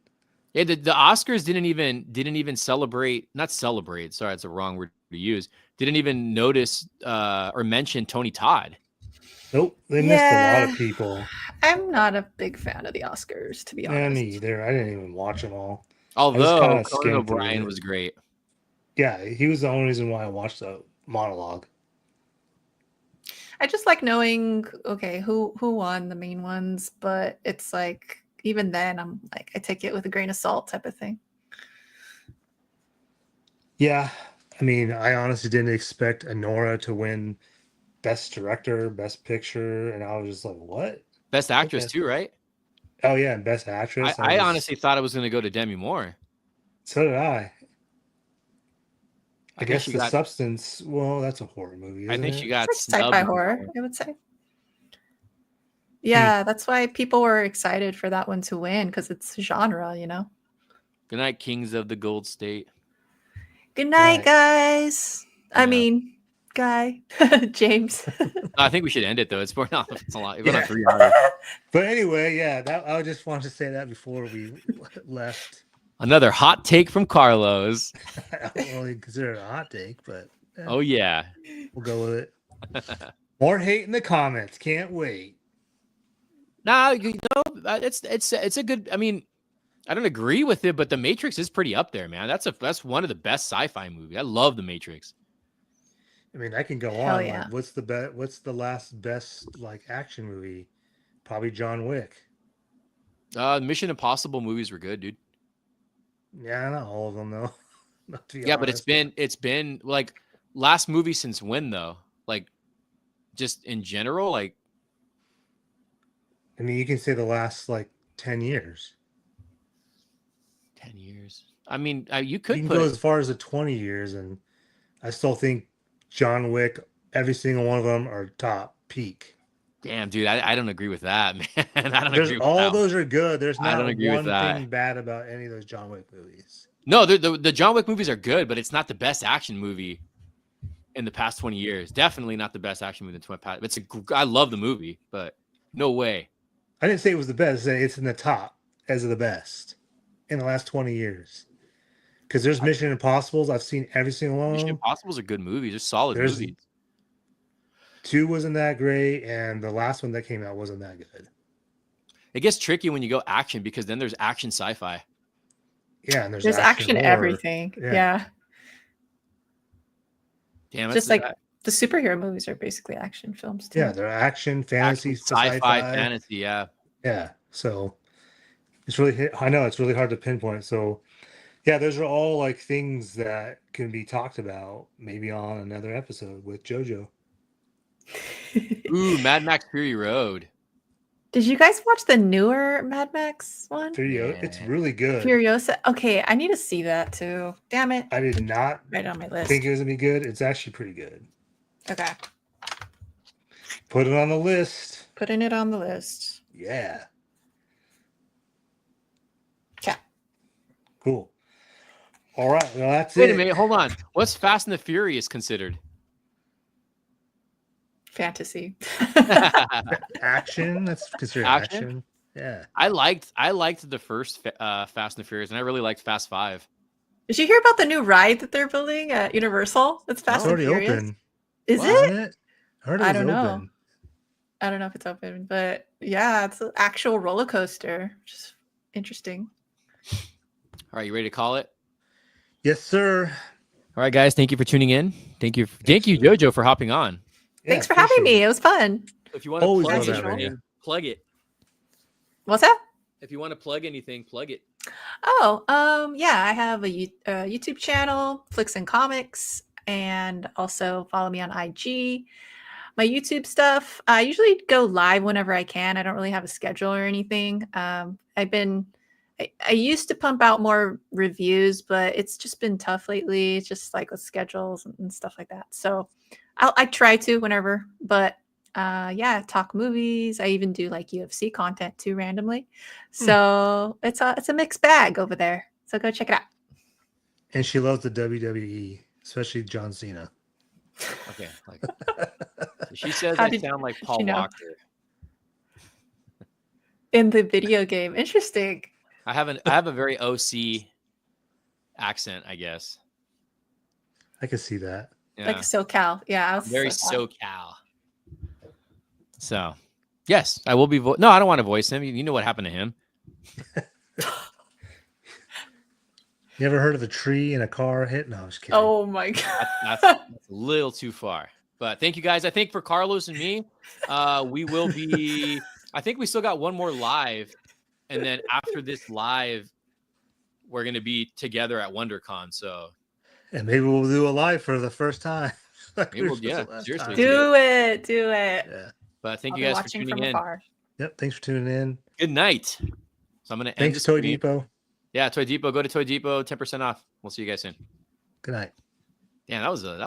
Yeah, the Oscars didn't even celebrate. Not celebrate. Sorry, it's a wrong word to use. Didn't even notice or mention Tony Todd. Nope, they missed a lot of people. I'm not a big fan of the Oscars, to be honest. Yeah, me either. I didn't even watch them all. Although Conan O'Brien was great. Yeah, he was the only reason why I watched the monologue. I just like knowing, okay, who won the main ones, but it's like even then I'm like I take it with a grain of salt type of thing. Yeah, I mean, I honestly didn't expect Anora to win Best Director, Best Picture, and I was just like, what? Best Actress too, right? Oh yeah, and Best Actress. I honestly thought it was going to go to Demi Moore. So did I. I guess The Substance. Well, that's a horror movie. I think she got it's like sci-fi horror, I would say. Yeah, that's why people were excited for that one to win because it's genre, you know. Good night, Kings of the Gold State. Good night, guys. Yeah. I mean, Guy, James. I think we should end it though. It's more not. It's a lot. It's on 3 hours. But anyway, yeah, I just wanted to say that before we left. Another hot take from Carlos. I don't really consider it a hot take, but oh yeah, we'll go with it. More hate in the comments. Can't wait. Nah, you know, it's a good. I mean, I don't agree with it, but The Matrix is pretty up there, man. That's one of the best sci-fi movies. I love The Matrix. I mean, I can go on. Yeah. Like, what's the last best like action movie? Probably John Wick. Mission Impossible movies were good, dude. Yeah, not all of them though. Yeah, honest. But it's been like last movie since when though? Like just in general, like. I mean, you can say the last like 10 years. 10 years. I mean, you could go as far as the 20 years, and I still think John Wick, every single one of them are top peak. Damn, dude, I don't agree with that, man. I don't agree with all that. Those are good. There's not one thing bad about any of those John Wick movies. No, the John Wick movies are good, but it's not the best action movie in the past 20 years. Definitely not the best action movie in the past. I love the movie, but no way. I didn't say it was the best. It's in the top as of the best in the last 20 years. Because there's Mission Impossibles. I've seen every single one. Mission Impossibles are good movies. They're solid movies. 2 wasn't that great, and the last one that came out wasn't that good. It gets tricky when you go action because then there's action sci-fi. Yeah, and there's action everything. Yeah. Damn, just like the superhero movies are basically action films too. Yeah, they're action, fantasy, sci-fi, fantasy. Yeah. Yeah. So it's really, I know it's really hard to pinpoint. So yeah, those are all like things that can be talked about maybe on another episode with JoJo. Ooh, Mad Max Fury Road. Did you guys watch the newer Mad Max one? It's really good. Furiosa. Okay, I need to see that too. Damn it. I did not right on my list. think it was gonna be good. It's actually pretty good. Okay. Put it on the list. Putting it on the list. Yeah. Yeah. Cool. All right. Well, that's Wait a minute. Hold on. What's Fast and the Furious considered? Fantasy. Action. That's considered action. Yeah. I liked the first Fast and the Furious, and I really liked Fast 5. Did you hear about the new ride that they're building at Universal? It's Fast and Furious. Open. Is it? I don't know. Open. I don't know if it's open, but yeah, it's an actual roller coaster, which is interesting. All right, you ready to call it? Yes, sir. All right, guys, thank you for tuning in. Thank you, JoJo, for hopping on. Thanks for having me. It was fun. If you want to plug it. What's that? If you want to plug anything, plug it. Oh, yeah, I have a YouTube channel, Flicks and Comics, and also follow me on IG. My YouTube stuff, I usually go live whenever I can. I don't really have a schedule or anything. I used to pump out more reviews, but it's just been tough lately. It's just like with schedules and stuff like that. So I try to whenever, but yeah, talk movies. I even do like UFC content too randomly. So it's a mixed bag over there. So go check it out. And she loves the WWE, especially John Cena. Okay. Like, she says How I did sound like Paul she know? Walker. In the video game. Interesting. I have a very OC accent, I guess. I can see that. Yeah. Like SoCal. Yeah, I was Very SoCal. SoCal. So, yes, I will be. No, I don't want to voice him. You know what happened to him. You ever heard of a tree and a car hit? No, I was kidding. Oh my god. That's a little too far. But thank you guys. I think for Carlos and me, we will be. I think we still got one more live, and then after this live, we're gonna be together at WonderCon. So, and maybe we'll do a live for the first time. Like maybe we'll, yeah, seriously. Do it. Yeah. But thank I'll you be guys for watching tuning from in. afar. Yep. Thanks for tuning in. Good night. So I'm gonna end Thanks, this Toy stream. Depot. Yeah, Toy Depot. Go to Toy Depot. 10% off. We'll see you guys soon. Good night. Yeah, that was a